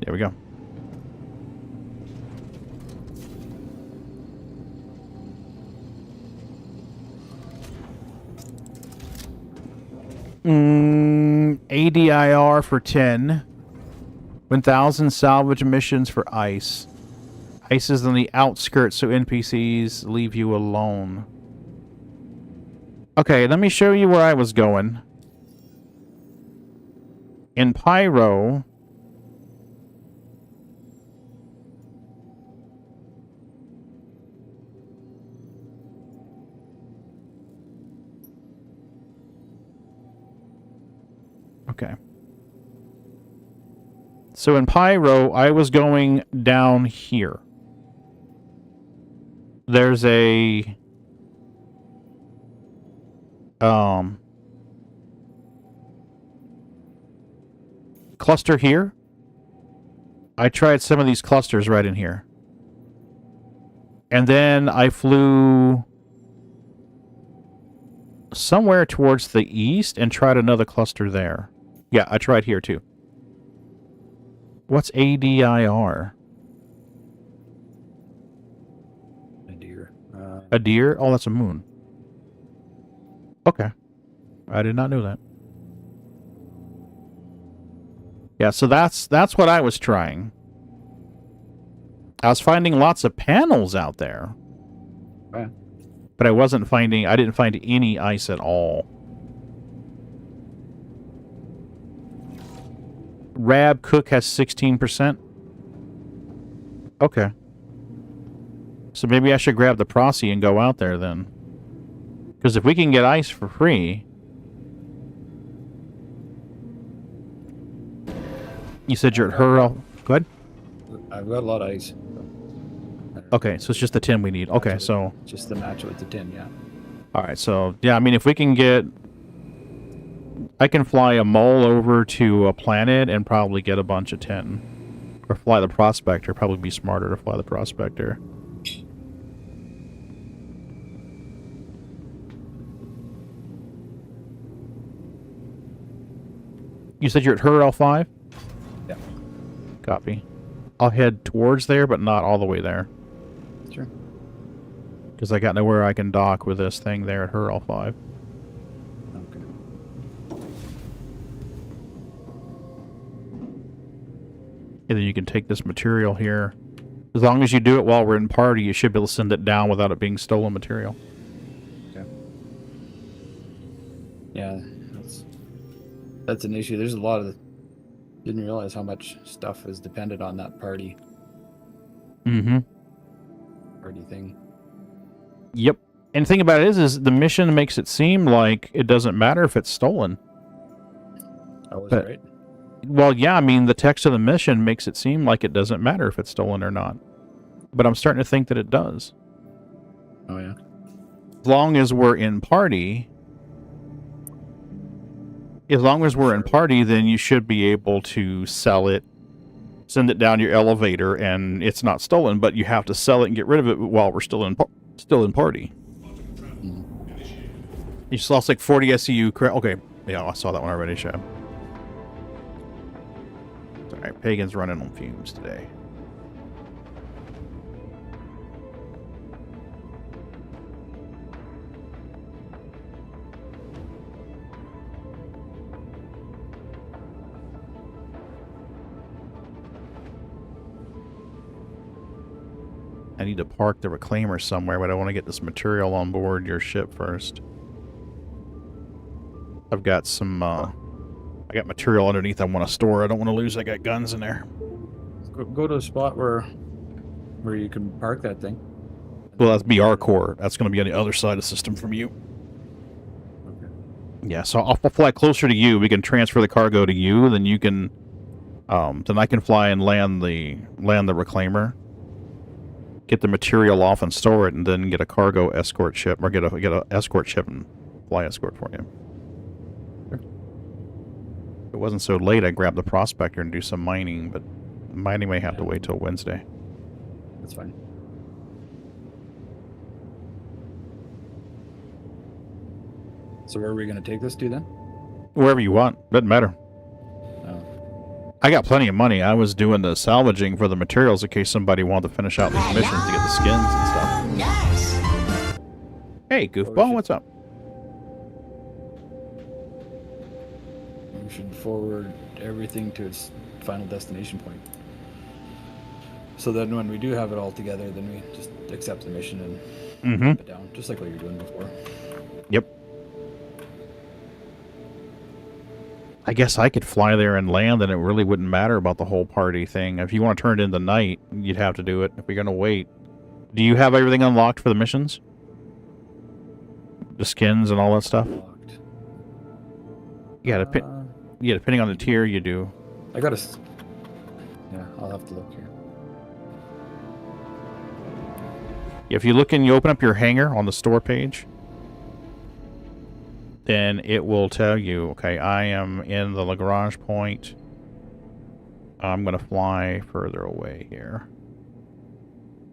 There we go. ADIR for 10. 1,000 salvage missions for ice. Ice is on the outskirts, so NPCs leave you alone. Okay, let me show you where I was going. In Pyro... Okay. So in Pyro, I was going down here. There's a... cluster here. I tried some of these clusters right in here. And then I flew somewhere towards the east and tried another cluster there. Yeah, I tried here too. What's ADIR? A deer. A deer? Oh, that's a moon. Okay. I did not know that. Yeah, so that's what I was trying. I was finding lots of panels out there. Yeah. But I didn't find any ice at all. Rab Cook has 16%. Okay. So maybe I should grab the Prosy and go out there then. Because if we can get ice for free... You said you're at her... Go ahead. I've got a lot of ice. Okay, so it's just the tin we need. Okay, so Just the match with the tin, yeah. all right, so yeah, I mean, if we can get, I can fly a mole over to a planet and probably get a bunch of tin, or fly the prospector. Probably be smarter to fly the prospector. You said you're at Hur L5? Yeah. Copy. I'll head towards there, but not all the way there. Sure. Because I got nowhere I can dock with this thing there at Hur L5. Okay. And then you can take this material here. As long as you do it while we're in party, you should be able to send it down without it being stolen material. Okay. Yeah, that's an issue. There's a lot of... Didn't realize how much stuff is dependent on that party. Mm-hmm. Party thing. Yep. And the thing about it is the mission makes it seem like it doesn't matter if it's stolen. Oh, was that right? Well, yeah, I mean, the text of the mission makes it seem like it doesn't matter if it's stolen or not. But I'm starting to think that it does. Oh, yeah. As long as we're in party... As long as we're in party, then you should be able to sell it, send it down your elevator, and it's not stolen. But you have to sell it and get rid of it while we're still in party. You lost like 40 SEU. Okay, yeah, I saw that one already, Shab. All right, Pagan's running on fumes today. I need to park the reclaimer somewhere, but I want to get this material on board your ship first. I've got some, I got material underneath I want to store. I don't want to lose. I got guns in there. Go to a spot where you can park that thing. Well, that's BR core. That's going to be on the other side of the system from you. Okay. Yeah, so I'll fly closer to you. We can transfer the cargo to you. Then you can, then I can fly and land the reclaimer. Get the material off and store it, and then get a cargo escort ship, or get a escort ship and fly escort for you. Sure. If it wasn't so late, I'd grab the prospector and do some mining, but mining may have to wait till Wednesday. That's fine. So where are we going to take this to then? Wherever you want. Doesn't matter. Oh. I got plenty of money. I was doing the salvaging for the materials in case somebody wanted to finish out these missions to get the skins and stuff. Hey, goofball, what's up? We should forward everything to its final destination point. So then when we do have it all together, then we just accept the mission and put it down, just like what you were doing before. Yep. I guess I could fly there and land, and it really wouldn't matter about the whole party thing. If you want to turn it in the night, you'd have to do it. If you're going to wait. Do you have everything unlocked for the missions? The skins and all that stuff? Unlocked. Yeah, depending on the tier, you do. I got a... Yeah, I'll have to look here. If you look and you open up your hangar on the store page, then it will tell you, okay, I am in the Lagrange point. I'm going to fly further away here.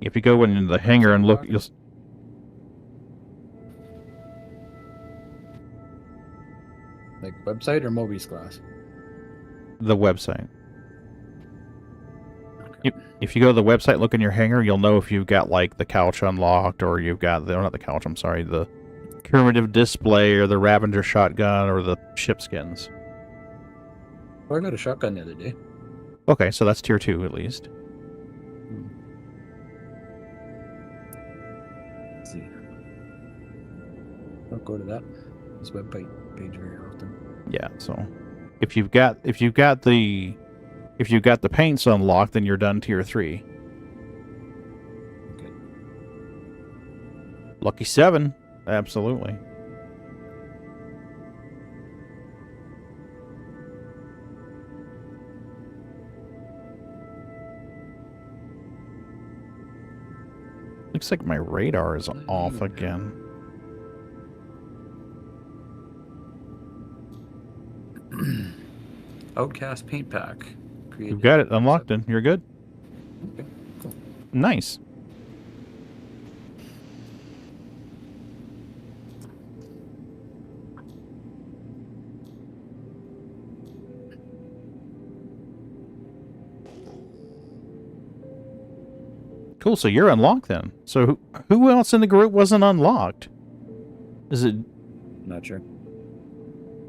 If you go into the hangar and look, you'll... Like website or Mobius class? The website. Okay. If you go to the website, look in your hangar, you'll know if you've got, like, the couch unlocked, or you've got, not the couch, I'm sorry, the curative display, or the Ravager shotgun, or the ship skins. Well, I got a shotgun the other day. Okay, so that's tier 2 at least. Let's see. Don't go to this website page very often. Yeah, so if you've got the paints unlocked, then you're done tier 3. Okay. Lucky 7. Absolutely. Looks like my radar is off again. Outcast paint pack. You've got it unlocked then. You're good. Okay, cool. Nice. Cool, so you're unlocked then. So who else in the group wasn't unlocked? Is it... Not sure.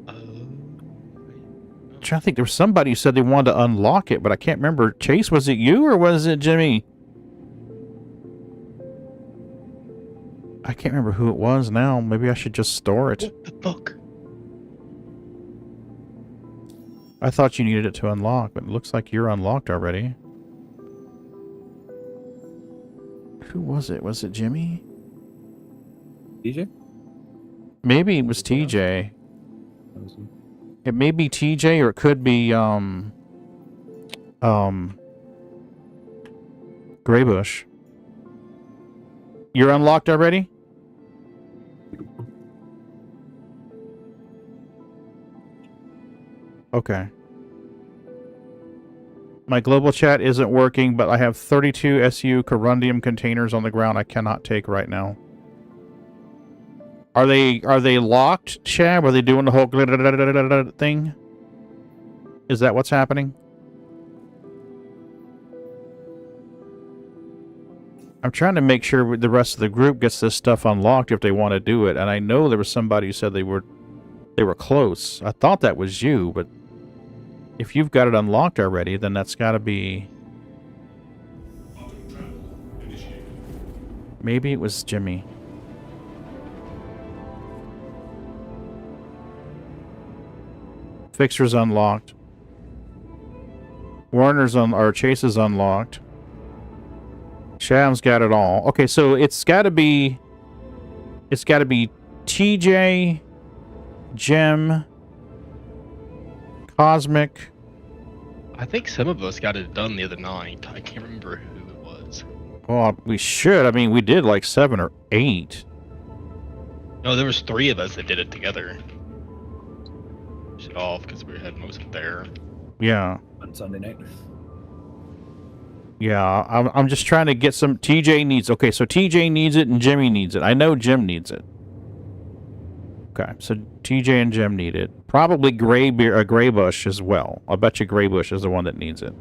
I'm trying to think. There was somebody who said they wanted to unlock it, but I can't remember. Chase, was it you or was it Jimmy? I can't remember who it was now. Maybe I should just store it. What the fuck? I thought you needed it to unlock, but it looks like you're unlocked already. Who was it? Was it Jimmy? TJ? Maybe it was TJ. It may be TJ or it could be Graybush. You're unlocked already? Okay. My global chat isn't working, but I have 32 SU corundium containers on the ground I cannot take right now. Are they locked, Shab? Are they doing the whole thing? Is that what's happening? I'm trying to make sure the rest of the group gets this stuff unlocked if they want to do it, and I know there was somebody who said they were close. I thought that was you, but if you've got it unlocked already, then that's got to be... Maybe it was Jimmy. Fixer's unlocked. Warner's or Chase is unlocked. Sham's got it all. Okay, so it's got to be TJ, Jim, Cosmic. I think some of us got it done the other night. I can't remember who it was. Well, we should. I mean, we did like 7 or 8. No, there was 3 of us that did it together. Off because we had most of it there. Yeah. On Sunday night. Yeah, I'm just trying to get some... TJ needs... Okay, so TJ needs it and Jimmy needs it. I know Jim needs it. Okay, so TJ and Jim need it. Probably Graybush as well. I'll bet you Graybush is the one that needs it.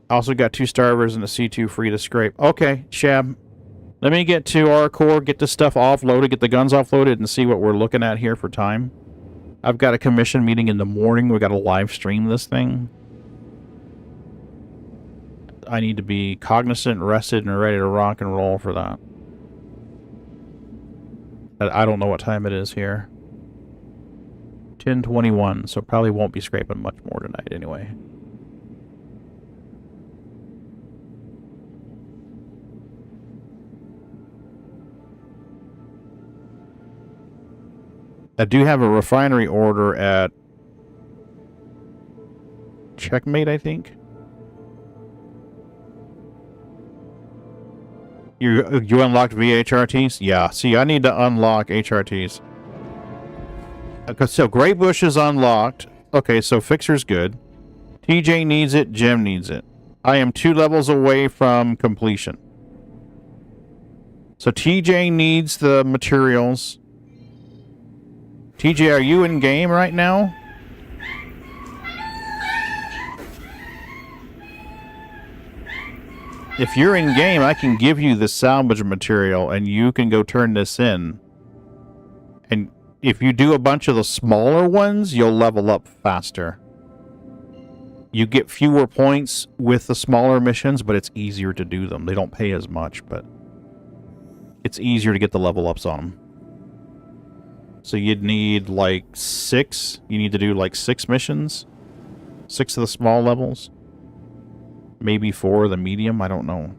Also got 2 starvers and a C2 free to scrape. Okay, Shab. Let me get to our core, get this stuff offloaded, get the guns offloaded, and see what we're looking at here for time. I've got a commission meeting in the morning. We got to live stream this thing. I need to be cognizant, rested, and ready to rock and roll for that. I don't know what time it is here. 10:21, so probably won't be scraping much more tonight anyway. I do have a refinery order at Checkmate, I think. You unlocked VHRTs? Yeah. See, I need to unlock HRTs. So Graybush is unlocked. Okay, so Fixer's good. TJ needs it. Jim needs it. I am 2 levels away from completion. So TJ needs the materials. TJ, are you in game right now? If you're in game, I can give you the salvage material and you can go turn this in. And if you do a bunch of the smaller ones, you'll level up faster. You get fewer points with the smaller missions, but it's easier to do them. They don't pay as much, but it's easier to get the level ups on them. So you'd need like 6. You need to do like 6 missions. 6 of the small levels. Maybe 4 of the medium. I don't know.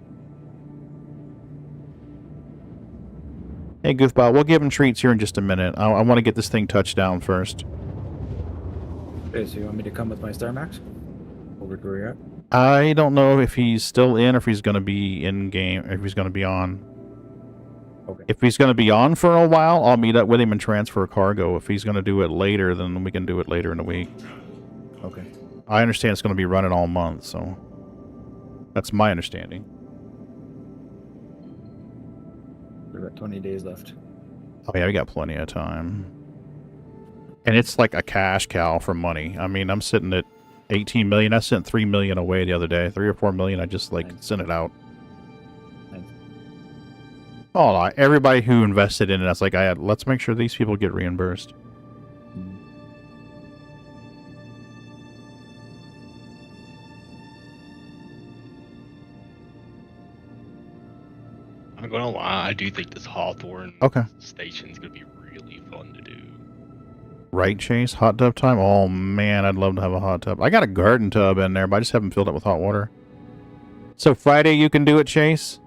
Hey, Goofball. We'll give him treats here in just a minute. I want to get this thing touched down first. Okay, so you want me to come with my Star Max? Over to where you're I don't know if he's still in or if he's going to be in game, if he's going to be on. Okay. If he's going to be on for a while, I'll meet up with him and transfer cargo. If he's going to do it later, then we can do it later in the week. Okay. I understand it's going to be running all month, so that's my understanding. We've got 20 days left. Oh yeah, we got plenty of time. And it's like a cash cow for money. I mean, I'm sitting at 18 million. I sent 3 million away the other day. 3 or 4 million. I just like sent it out. Nice. Oh, everybody who invested in it, I was like, let's make sure these people get reimbursed. I'm gonna lie, I do think this Hawthorne station's gonna be really fun to do. Right, Chase? Hot tub time? Oh, man, I'd love to have a hot tub. I got a garden tub in there, but I just haven't filled it with hot water. So Friday you can do it, Chase?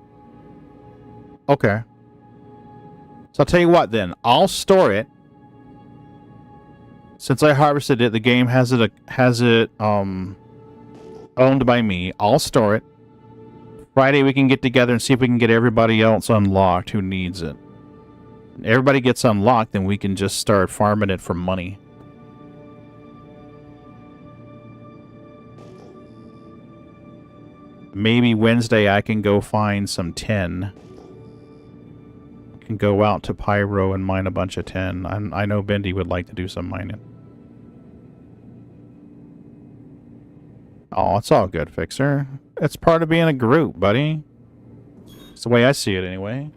Okay. So I'll tell you what, then. I'll store it. Since I harvested it, the game has it owned by me. I'll store it. Friday we can get together and see if we can get everybody else unlocked who needs it. Everybody gets unlocked, then we can just start farming it for money. Maybe Wednesday I can go find some 10. I can go out to Pyro and mine a bunch of 10. I know Bendy would like to do some mining. Oh, it's all good, Fixer. It's part of being a group, buddy. It's the way I see it, anyway.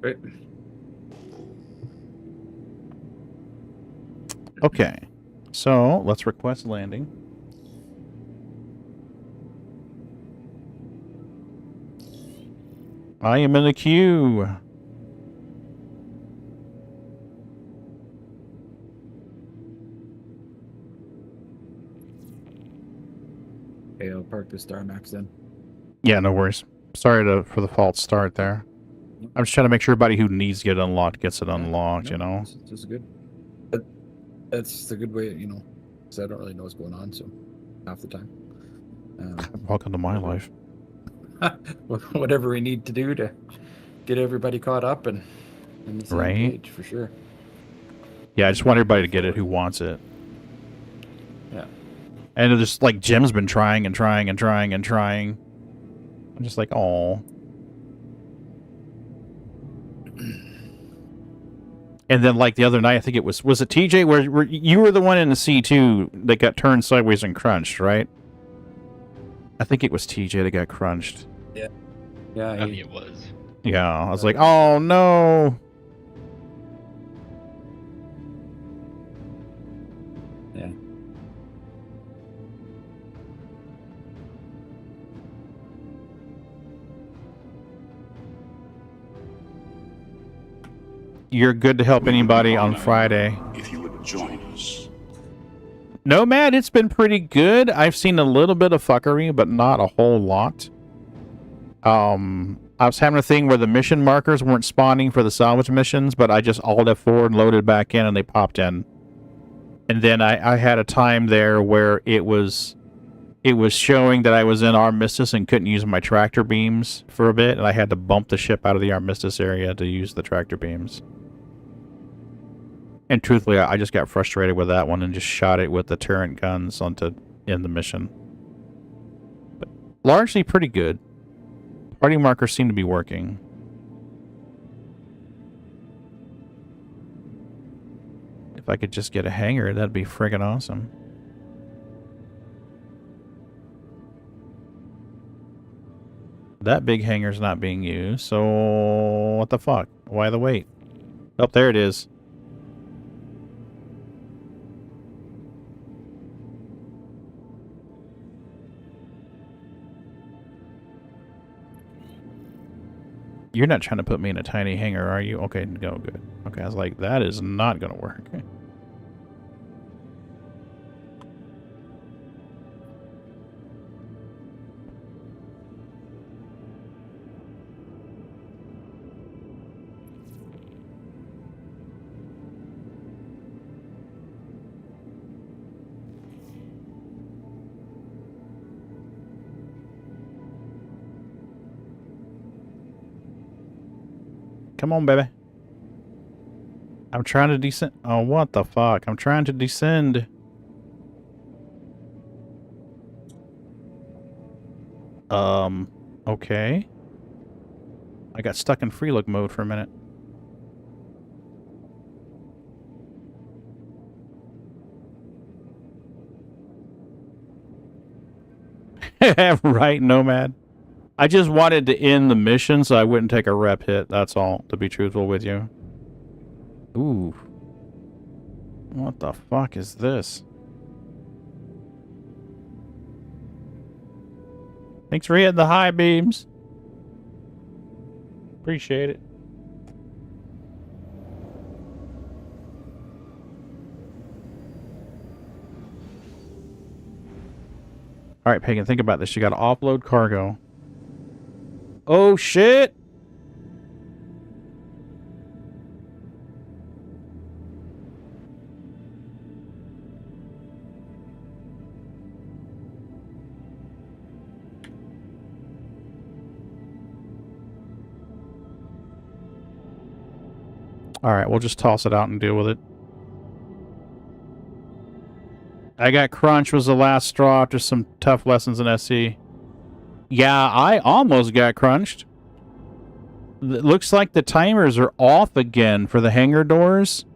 Right. Okay. So, let's request landing. I am in the queue. Okay, I'll park the Star Max then. Yeah, no worries. Sorry for the false start there. I'm just trying to make sure everybody who needs to get unlocked gets it unlocked, you know? This is good. But that's a good way, you know, because I don't really know what's going on, so half the time. Welcome to my life. Whatever we need to do to get everybody caught up and the same page, for sure. Yeah, I just want everybody to get it who wants it. Yeah. And it's just like Jim's been trying and trying and trying and trying. I'm just like, oh. And then, like, the other night, I think it was it TJ, where you were the one in the C2 that got turned sideways and crunched, right? I think it was TJ that got crunched. Yeah. Yeah, I mean, it was. Yeah, I was like, oh, no. Yeah. You're good to help anybody on Friday. If you would join us. No, Matt, it's been pretty good. I've seen a little bit of fuckery, but not a whole lot. I was having a thing where the mission markers weren't spawning for the salvage missions, but I just Alt F4 and loaded back in and they popped in. And then I had a time there where it was showing that I was in Armistice and couldn't use my tractor beams for a bit, and I had to bump the ship out of the Armistice area to use the tractor beams. And truthfully, I just got frustrated with that one and just shot it with the turret guns onto end the mission. But largely pretty good. Party markers seem to be working. If I could just get a hangar, that'd be friggin' awesome. That big hangar's not being used, so what the fuck? Why the wait? Oh, there it is. You're not trying to put me in a tiny hangar, are you? Okay, go good. Okay, I was like, that is not gonna work. Come on, baby. I'm trying to descend. Oh, what the fuck? I'm trying to descend. Okay. I got stuck in free look mode for a minute. Right, Nomad. I just wanted to end the mission so I wouldn't take a rep hit. That's all, to be truthful with you. Ooh. What the fuck is this? Thanks for hitting the high beams. Appreciate it. All right, Pagan, think about this. You got to offload cargo. Oh, shit! All right, we'll just toss it out and deal with it. I got crunch was the last straw after some tough lessons in SC. Yeah, I almost got crunched. It looks like the timers are off again for the hangar doors.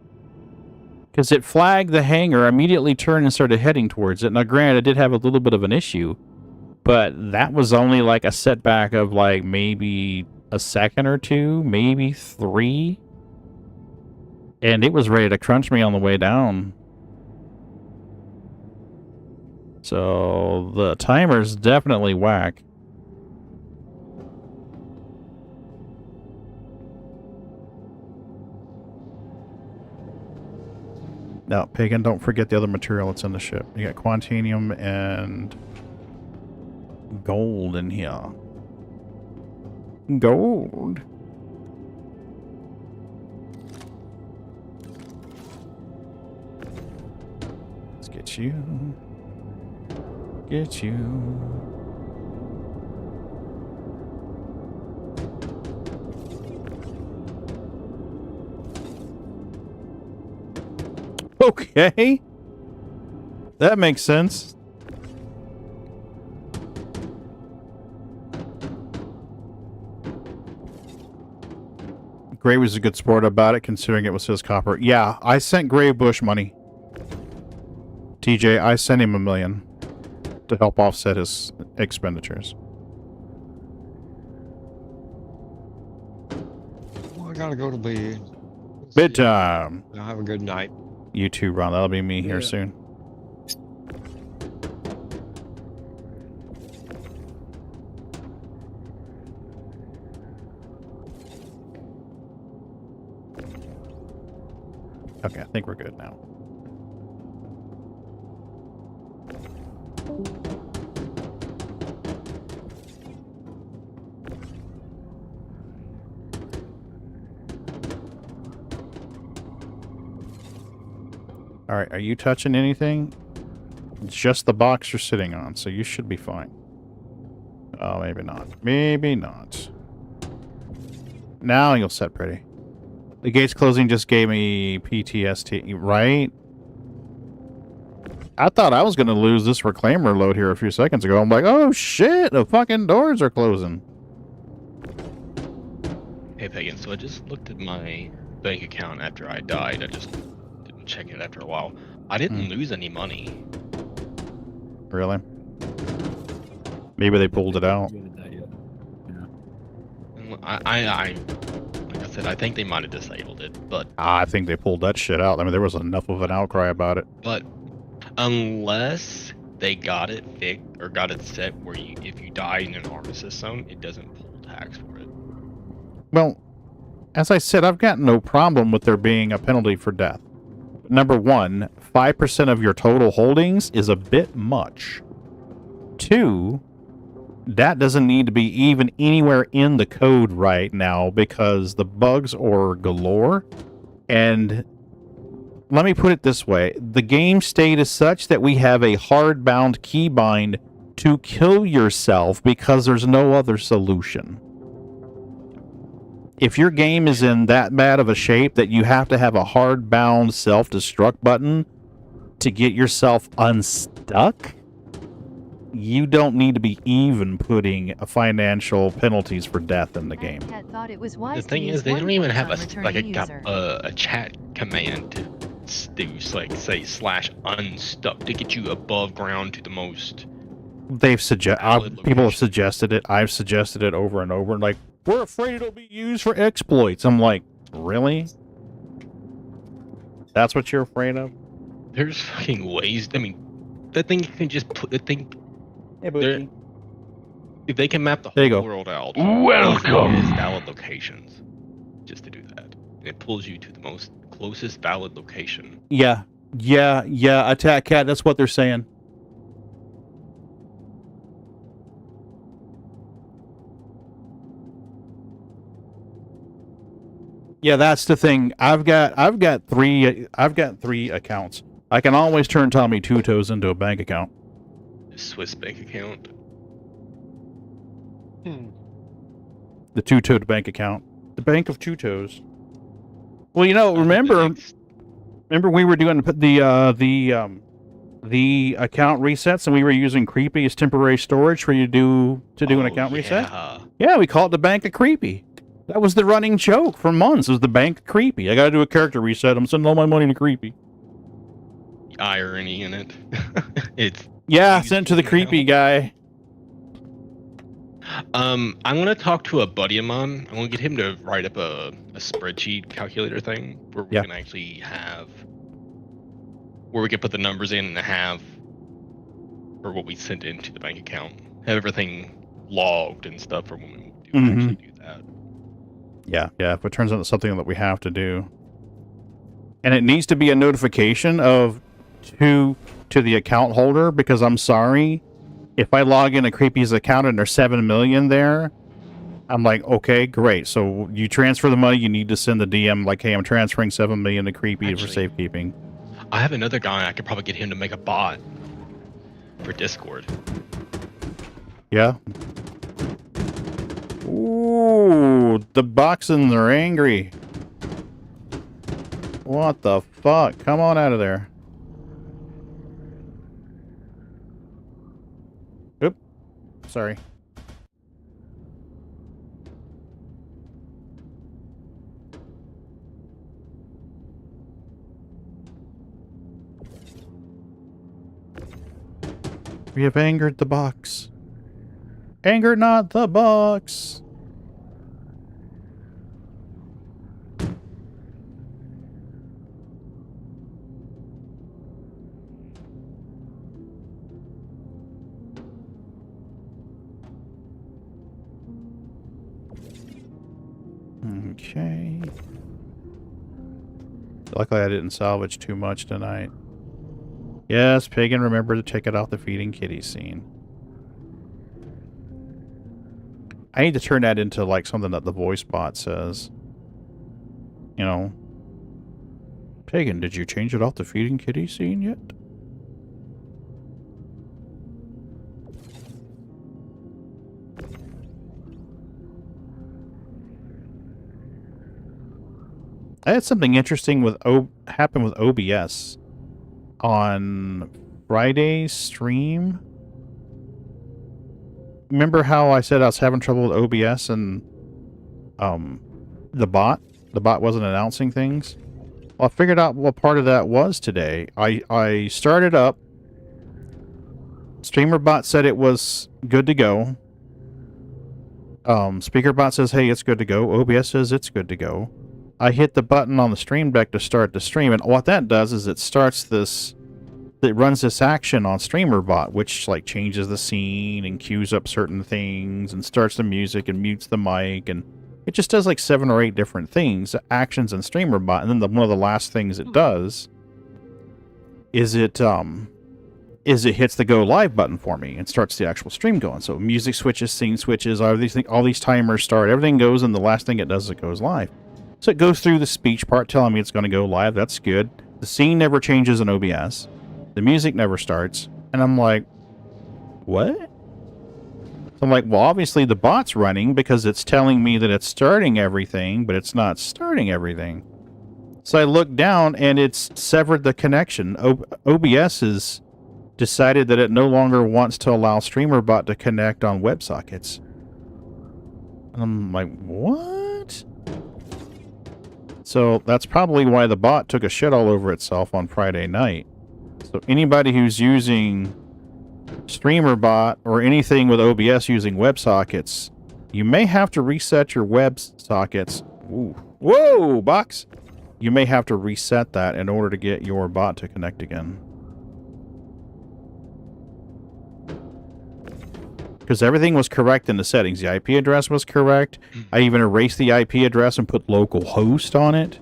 Because it flagged the hangar, immediately turned and started heading towards it. Now, granted, I did have a little bit of an issue. But that was only like a setback of like maybe a second or two, maybe 3. And it was ready to crunch me on the way down. So the timer's definitely whack. Now, Pagan, don't forget the other material that's in the ship. You got quantanium and gold in here. Gold. Let's get you. Get you. Okay. That makes sense. Gray was a good sport about it, considering it was his copper. Yeah, I sent Gray Bush money. TJ, I sent him $1 million to help offset his expenditures. Well, I gotta go to bed. Bedtime. Have a good night. You too, Ron. That'll be me here soon. Okay, I think we're good now. All right, are you touching anything? It's just the box you're sitting on, so you should be fine. Oh, maybe not. Maybe not. Now you'll set pretty. The gates closing just gave me PTSD, right? I thought I was going to lose this reclaimer load here a few seconds ago. I'm like, oh shit, the fucking doors are closing. Hey, Pagan, so I just looked at my bank account after I died. I just didn't check it after a while. I didn't lose any money. Really? Maybe they pulled it out. Like I said, I think they might have disabled it, but... I think they pulled that shit out. I mean, there was enough of an outcry about it. But unless they got it fixed or got it set where if you die in an armistice zone, it doesn't pull tax for it. Well, as I said, I've got no problem with there being a penalty for death. Number one, 5% of your total holdings is a bit much. 2, that doesn't need to be even anywhere in the code right now because the bugs are galore. And let me put it this way. The game state is such that we have a hardbound keybind to kill yourself because there's no other solution. if your game is in that bad of a shape that you have to have a hard-bound self-destruct button to get yourself unstuck, you don't need to be even putting financial penalties for death in the game. Cat thought it was The wise to thing use is, they 1 don't even point have on a returning user. a chat command to do, like say /unstuck to get you above ground to the most. They've valid people have location. suggested it. I've suggested it over and over. Like, we're afraid it'll be used for exploits. I'm like, really? That's what you're afraid of? There's fucking ways. I mean, that thing can just put the thing. Hey, if they can map the There you whole go. world out, Welcome. as valid locations, just to do that, it pulls you to the most closest valid location. Yeah. Attack Cat, that's what they're saying. Yeah, that's the thing. I've got three accounts. I can always turn Tommy Two Toes into a bank account. Swiss bank account. The two-toed bank account. The bank of two toes. Well, you know, remember we were doing the account resets and we were using Creepy as temporary storage for you to do an account reset? Yeah, we called it the Bank of Creepy. That was the running joke for months. It was the Bank of Creepy. I gotta do a character reset. I'm sending all my money to Creepy. Irony in it. It's yeah, sent to the Creepy guy. I'm gonna talk to a buddy of mine. I'm gonna get him to write up a spreadsheet calculator thing where we can actually have where we can put the numbers in and have for what we sent into the bank account. Have everything logged and stuff for when we do actually do that. Yeah, if it turns out it's something that we have to do. And it needs to be a notification to the account holder, because I'm sorry, if I log in a Creepy's account and there's 7 million there, I'm like, okay, great. So you transfer the money, you need to send the DM like, hey, I'm transferring 7 million to Creepy for safekeeping. I have another guy. I could probably get him to make a bot for Discord. Yeah. Ooh, the boxins are angry. What the fuck? Come on out of there. Oop. Sorry. We have angered the box. Anger not the box. Okay. Luckily I didn't salvage too much tonight. Yes, Pagan, remember to check it out the feeding kitty scene. I need to turn that into like something that the voice bot says. You know. Pagan, did you change it off the feeding kitty scene yet? I had something interesting with happen with OBS on Friday's stream. Remember how I said I was having trouble with OBS and the bot? The bot wasn't announcing things. Well, I figured out what part of that was today. I started up. StreamerBot said it was good to go. SpeakerBot says, hey, it's good to go. OBS says it's good to go. I hit the button on the stream deck to start the stream, and what that does is it starts this, it runs this action on StreamerBot, which like changes the scene and queues up certain things and starts the music and mutes the mic, and it just does like 7 or 8 different things, actions in StreamerBot, and then one of the last things it does is it hits the go live button for me and starts the actual stream going. So music switches, scene switches, all these timers start, everything goes, and the last thing it does is it goes live. So it goes through the speech part telling me it's going to go live. That's good. The scene never changes in OBS. The music never starts. And I'm like, what? So I'm like, well, obviously the bot's running because it's telling me that it's starting everything, but it's not starting everything. So I look down and it's severed the connection. OBS has decided that it no longer wants to allow StreamerBot to connect on WebSockets. And I'm like, what? So that's probably why the bot took a shit all over itself on Friday night. So anybody who's using StreamerBot or anything with OBS using WebSockets, you may have to reset your WebSockets. Ooh. Whoa, box! You may have to reset that in order to get your bot to connect again. Because everything was correct in the settings. The IP address was correct. I even erased the IP address and put localhost on it.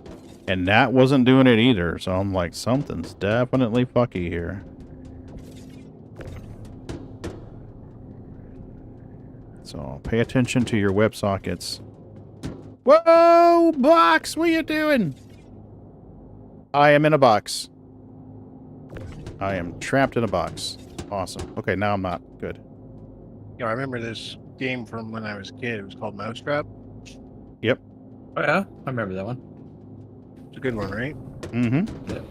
And that wasn't doing it either. So I'm like, something's definitely fucky here. So pay attention to your WebSockets. Whoa, box! What are you doing? I am in a box. I am trapped in a box. Awesome. Okay, now I'm not. Good. Yeah, I remember this game from when I was a kid. It was called Mousetrap. Yep. Oh, yeah? I remember that one. It's a good one, right? Mm-hmm. Yeah.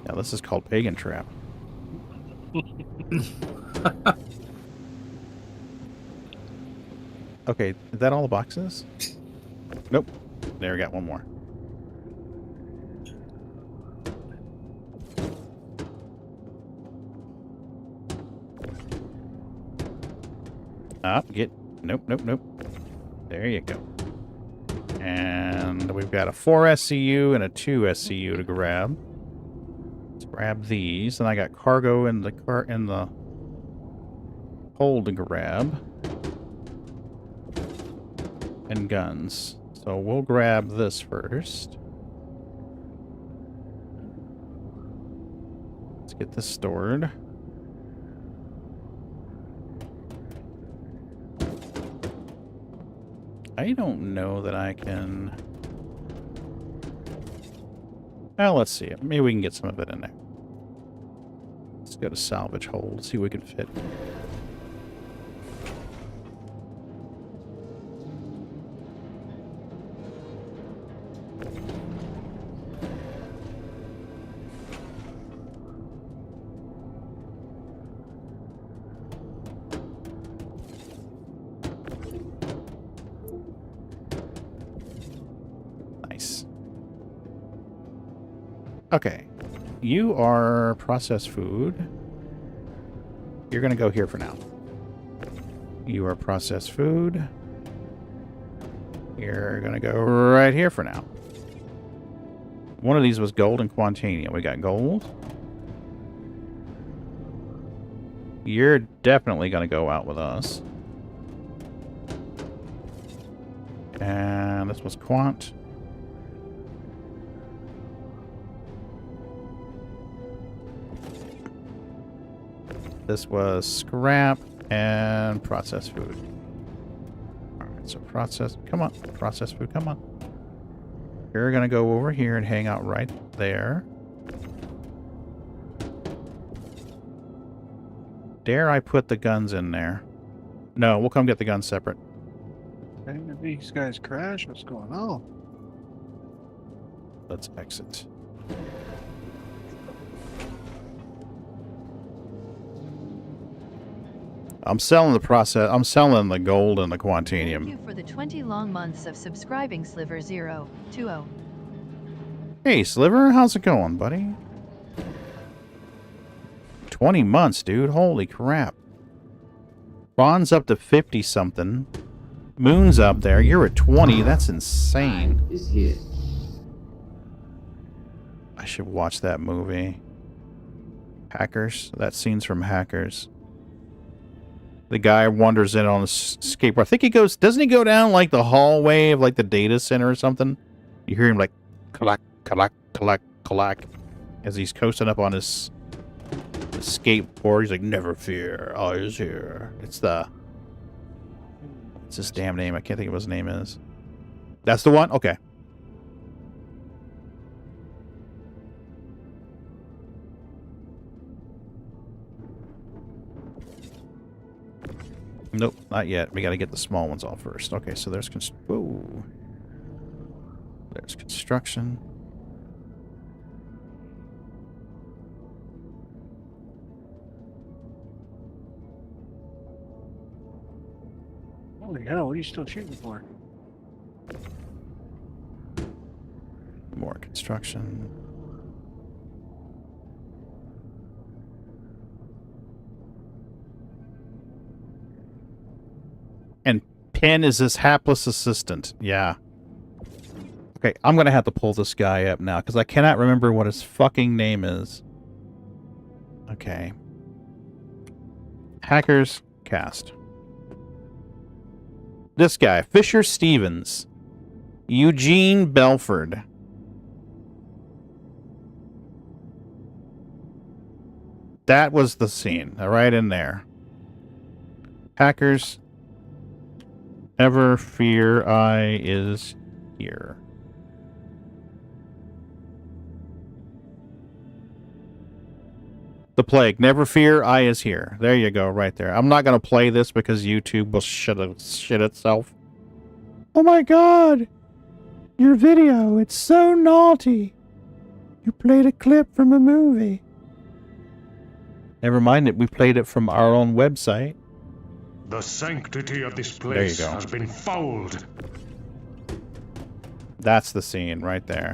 Yeah, this is called Pagan Trap. Okay, is that all the boxes? Nope. There, we got one more. Nope, nope, nope. There you go. And we've got a 4 SCU and a 2 SCU to grab. Let's grab these. And I got cargo in the hold to grab. And guns. So we'll grab this first. Let's get this stored. I don't know that I can... Well, let's see. Maybe we can get some of it in there. Let's go to salvage hold, see what we can fit. Okay, you are processed food. You're going to go here for now. You are processed food. You're going to go right here for now. One of these was gold and Quantanium. We got gold. You're definitely going to go out with us. And this was Quant. This was scrap and processed food. Alright, so processed... Come on. Processed food, come on. You're going to go over here and hang out right there. Dare I put the guns in there? No, we'll come get the guns separate. Did these guys crash? What's going on? Let's exit. I'm selling the process. I'm selling the gold and the Quantanium. Thank you for the 20 long months of subscribing, Sliver 020. Hey, Sliver, how's it going, buddy? 20 months, dude. Holy crap. Bond's up to 50-something. Moon's up there. You're at 20. That's insane. I should watch that movie. Hackers. That scene's from Hackers. The guy wanders in on a skateboard. I think he goes... Doesn't he go down, like, the hallway of, like, the data center or something? You hear him, like, clack, clack, clack, clack, as he's coasting up on his skateboard. He's like, never fear, I is here. It's the... What's his damn name? I can't think of what his name is. That's the one? Okay. Nope, not yet. We got to get the small ones off first. Okay, so there's whoa. There's construction. Holy hell, what are you still shooting for? More construction. And Penn is his hapless assistant. Yeah. Okay, I'm going to have to pull this guy up now because I cannot remember what his fucking name is. Okay. Hackers cast. This guy, Fisher Stevens. Eugene Belford. That was the scene, right in there. Hackers, never fear, I is here. The plague, never fear, I is here. There you go, right there. I'm not going to play this because YouTube will shit itself. Oh my god! Your video, it's so naughty. You played a clip from a movie. Never mind it, we played it from our own website. The sanctity of this place There you go. has been fouled. That's the scene right there.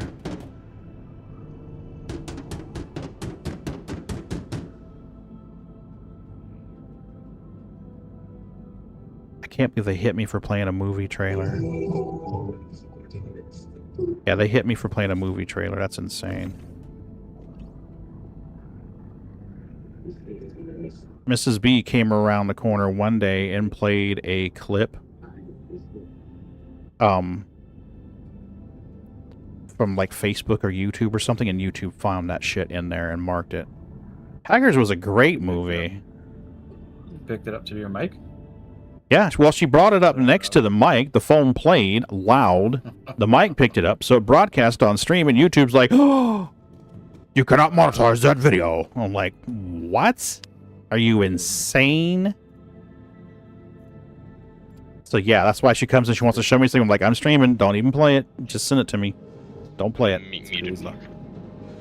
I can't believe they hit me for playing a movie trailer. Yeah, they hit me for playing a movie trailer. That's insane. Mrs. B came around the corner one day and played a clip from like Facebook or YouTube or something, and YouTube found that shit in there and marked it. Hackers was a great movie. You picked it up to your mic? Yeah, well, she brought it up next to the mic. The phone played loud. The mic picked it up, so it broadcast on stream, and YouTube's like, oh, you cannot monetize that video. I'm like, what? Are you insane? So yeah, that's why she comes and she wants to show me something. I'm like, I'm streaming. Don't even play it. Just send it to me. Don't play it.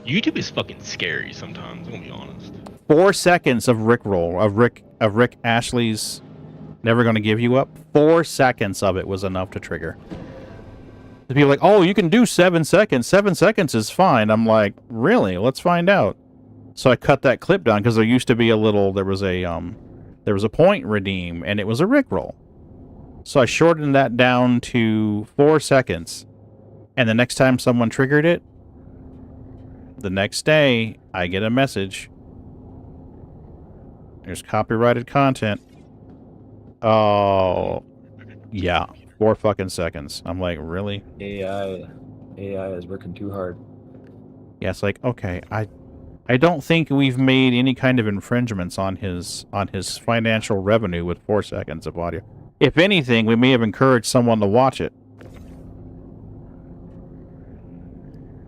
YouTube is fucking scary sometimes. I'm gonna be honest. 4 seconds of Rickroll of Rick Ashley's Never Gonna Give You Up. 4 seconds of it was enough to trigger. The people are like, oh, you can do 7 seconds. 7 seconds is fine. I'm like, really? Let's find out. So I cut that clip down because there used to be a little. There was a point redeem, and it was a Rickroll. So I shortened that down to 4 seconds. And the next time someone triggered it, the next day, I get a message. There's copyrighted content. Oh, yeah. 4 fucking seconds. I'm like, really? AI is working too hard. Yeah, it's like, okay, I don't think we've made any kind of infringements on his financial revenue with 4 seconds of audio. If anything, we may have encouraged someone to watch it.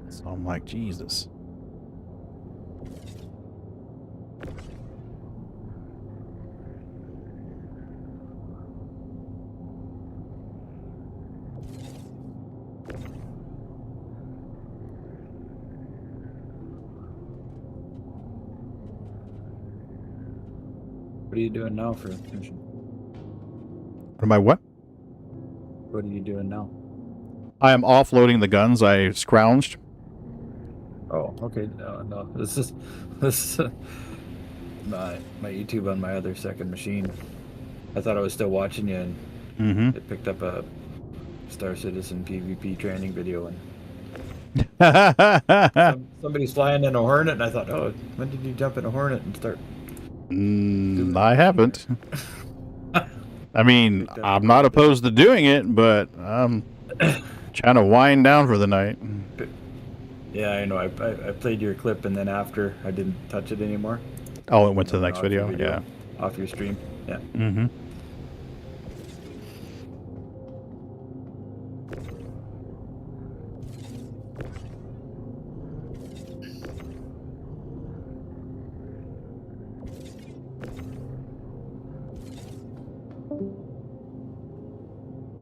So I'm like, Jesus. What are you doing now for mission? What am I what? What are you doing now? I am offloading the guns I scrounged. Oh, okay. No. This is my YouTube on my other second machine. I thought I was still watching you, and it picked up a Star Citizen PvP training video, and somebody's flying in a Hornet, and I thought, oh, when did you jump in a Hornet and start? I haven't. I mean, I'm not opposed to doing it, but I'm trying to wind down for the night. Yeah, I know. I played your clip, and then after, I didn't touch it anymore. Oh, it went to the next video? Yeah. Off your stream. Yeah. Mm-hmm.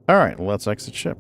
All right, let's exit ship.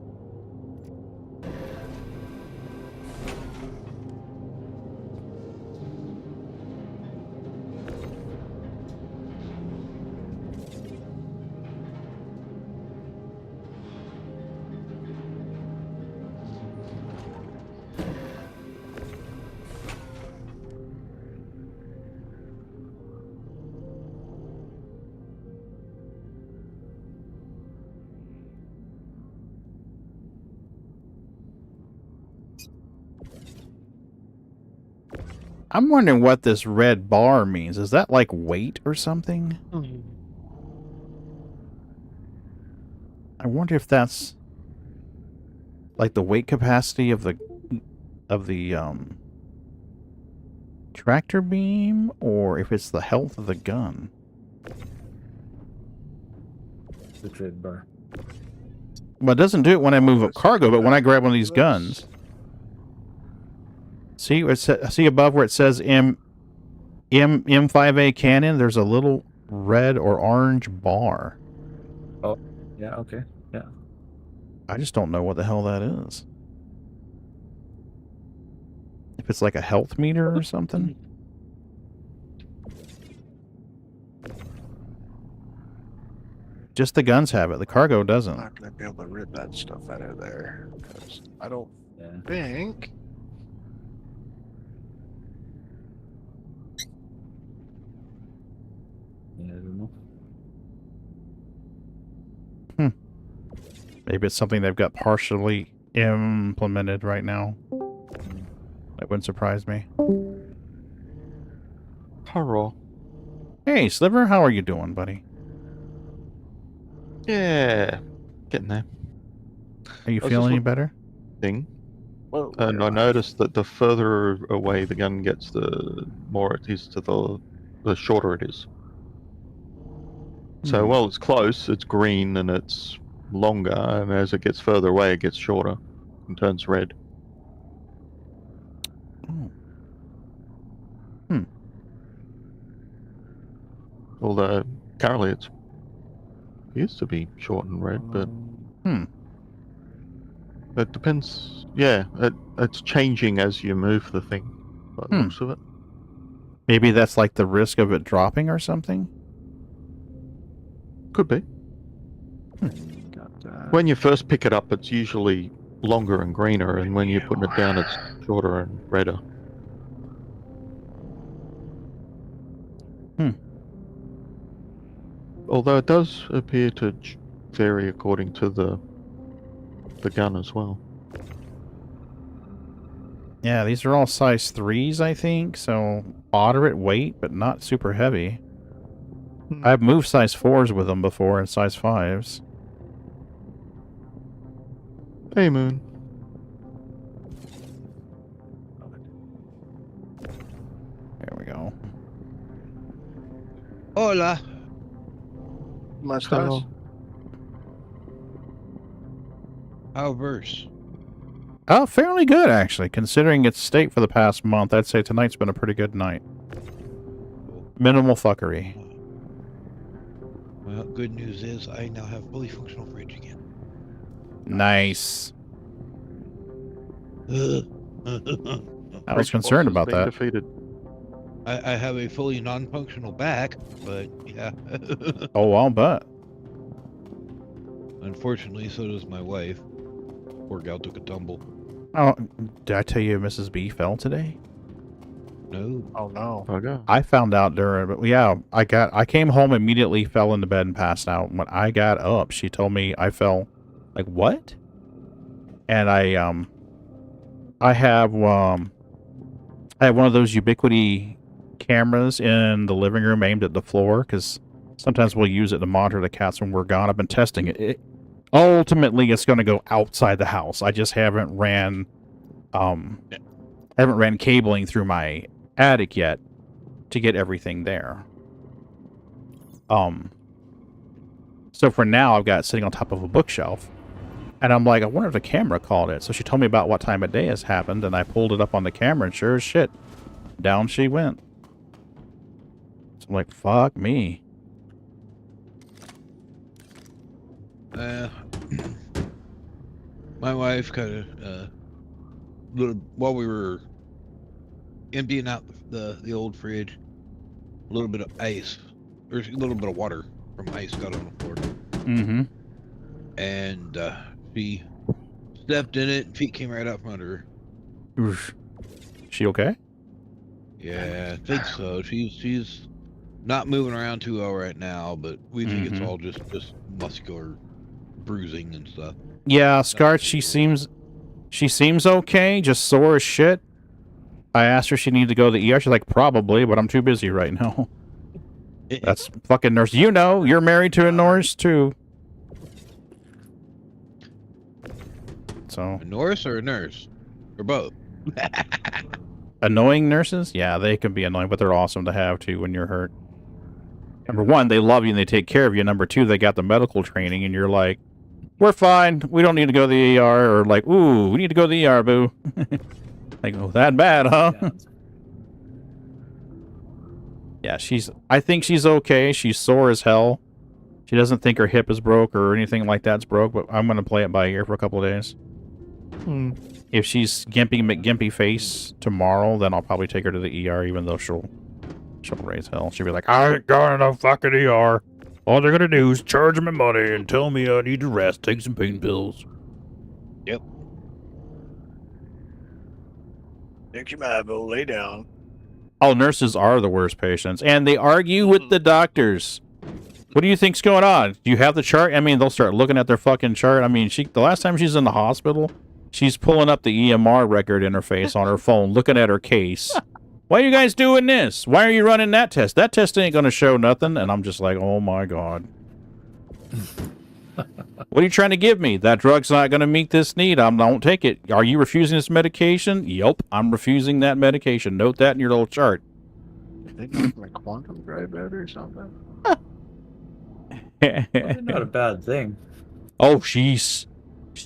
I'm wondering what this red bar means. Is that like weight or something? I wonder if that's like the weight capacity of the tractor beam, or if it's the health of the gun. The trade bar. Well, it doesn't do it when I move up cargo, but when I grab one of these guns. See, see above where it says M5A cannon, there's a little red or orange bar. Oh, yeah, okay. Yeah. I just don't know what the hell that is. If it's like a health meter or something. Just the guns have it. The cargo doesn't. I'm not going to be able to rip that stuff out of there. Because I don't think... Yeah, I don't know. Maybe it's something they've got partially implemented right now. That wouldn't surprise me. Hello. Hey, Sliver, how are you doing, buddy? Yeah, getting there. Are you feeling any better? Well, and I noticed that the further away the gun gets, the more it is to the shorter it is. So while it's close, it's green and it's longer, and as it gets further away, it gets shorter and turns red. Although currently it used to be short and red, but it depends. Yeah, it's changing as you move the thing. By the looks of it. Maybe that's like the risk of it dropping or something? Could be. When you first pick it up, it's usually longer and greener, and when you're putting it down, it's shorter and redder. Although it does appear to vary according to the gun as well. Yeah, these are all size 3s, I think, so moderate weight, but not super heavy. I've moved size 4s with them before, and size 5s. Hey, Moon. There we go. Hola. Much less. How verse? Oh, fairly good, actually. Considering its state for the past month, I'd say tonight's been a pretty good night. Minimal fuckery. Well, good news is I now have fully functional fridge again. Nice. I was Fridge concerned boss about has been that. Defeated. I have a fully non-functional back, but yeah. Oh, I'll bet. Unfortunately, so does my wife. Poor gal took a tumble. Oh, did I tell you Mrs. B fell today? No. Oh no. Okay. I found out during, but yeah, I came home immediately, fell into bed and passed out. When I got up, she told me I fell. Like, what? And I have one of those Ubiquity cameras in the living room aimed at the floor, because sometimes we'll use it to monitor the cats when we're gone. I've been testing it. Ultimately, it's going to go outside the house. I just haven't ran cabling through my attic yet to get everything there. So for now, I've got it sitting on top of a bookshelf. And I'm like, I wonder if the camera called it. So she told me about what time of day has happened, and I pulled it up on the camera, and sure as shit, down she went. So I'm like, fuck me. My wife kind of while we were emptying out the old fridge, a little bit of ice, or a little bit of water from ice got on the floor. Mm-hmm. And she stepped in it, and feet came right out from under her. Oof. She okay? Yeah, I think so. She's not moving around too well right now, but we think it's all just muscular bruising and stuff. Yeah, Scar, she seems okay, just sore as shit. I asked her if she needed to go to the ER. She's like, probably, but I'm too busy right now. That's fucking nurse. You know, you're married to a nurse too. So A nurse or a nurse? Or both? Annoying nurses? Yeah, they can be annoying, but they're awesome to have too when you're hurt. Number one, they love you and they take care of you. Number two, they got the medical training and you're like, we're fine. We don't need to go to the ER. Or like, ooh, we need to go to the ER, boo. Like, oh, that bad, huh? Yeah, I think she's okay. She's sore as hell. She doesn't think her hip is broke or anything like that's broke, but I'm going to play it by ear for a couple of days. If she's gimpy McGimpy face tomorrow, then I'll probably take her to the ER, even though she'll raise hell. She'll be like, I ain't going to the fucking ER. All they're going to do is charge me money and tell me I need to rest, take some pain pills. Yep. Take your Bible, lay down. Oh, nurses are the worst patients, and they argue with the doctors. What do you think's going on? Do you have the chart? I mean, they'll start looking at their fucking chart. I mean, the last time she's in the hospital, she's pulling up the EMR record interface on her phone, looking at her case. Why are you guys doing this? Why are you running that test? That test ain't going to show nothing. And I'm just like, oh my God. What are you trying to give me? That drug's not going to meet this need. I don't take it. Are you refusing this medication? Yep, I'm refusing that medication. Note that in your little chart. They knocked my quantum drive out or something. Probably not a bad thing. Oh, she's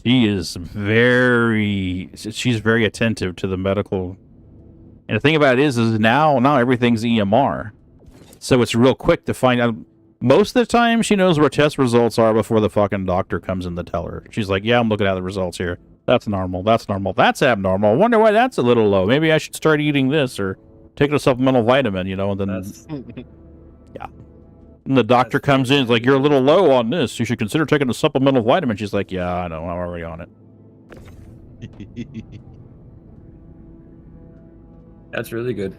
very attentive to the medical. And the thing about it is now everything's EMR. So it's real quick to find out. Most of the time, she knows where test results are before the fucking doctor comes in to tell her. She's like, yeah, I'm looking at the results here. That's normal. That's normal. That's abnormal. I wonder why that's a little low. Maybe I should start eating this or take a supplemental vitamin, and then... Yeah. And the doctor comes in, is like, you're a little low on this. You should consider taking a supplemental vitamin. She's like, yeah, I know. I'm already on it. That's really good.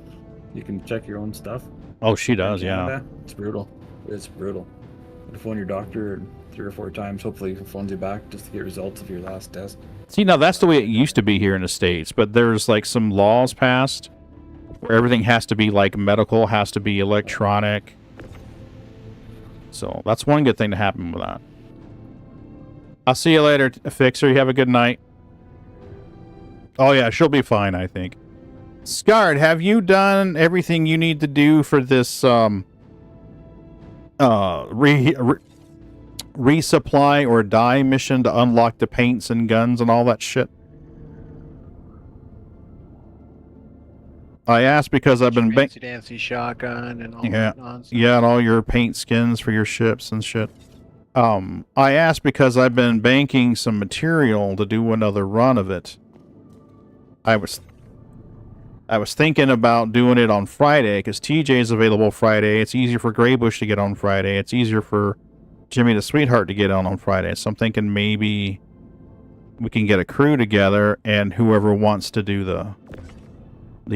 You can check your own stuff. Oh, she does, yeah. It's brutal. It's brutal. You phone your doctor 3 or 4 times. Hopefully he phones you back just to get results of your last test. See, now that's the way it used to be here in the States, but there's like some laws passed where everything has to be like medical, has to be electronic. So that's one good thing to happen with that. I'll see you later, Fixer. You have a good night. Oh yeah, she'll be fine, I think. Scarred, have you done everything you need to do for this resupply or die mission to unlock the paints and guns and all that shit? I asked because I've been fancy dancy shotgun and all that nonsense. Yeah, and all your paint skins for your ships and shit. I asked because I've been banking some material to do another run of it. I was thinking about doing it on Friday because TJ is available Friday. It's easier for Graybush to get on Friday. It's easier for Jimmy the Sweetheart to get on Friday. So I'm thinking maybe we can get a crew together, and whoever wants to do the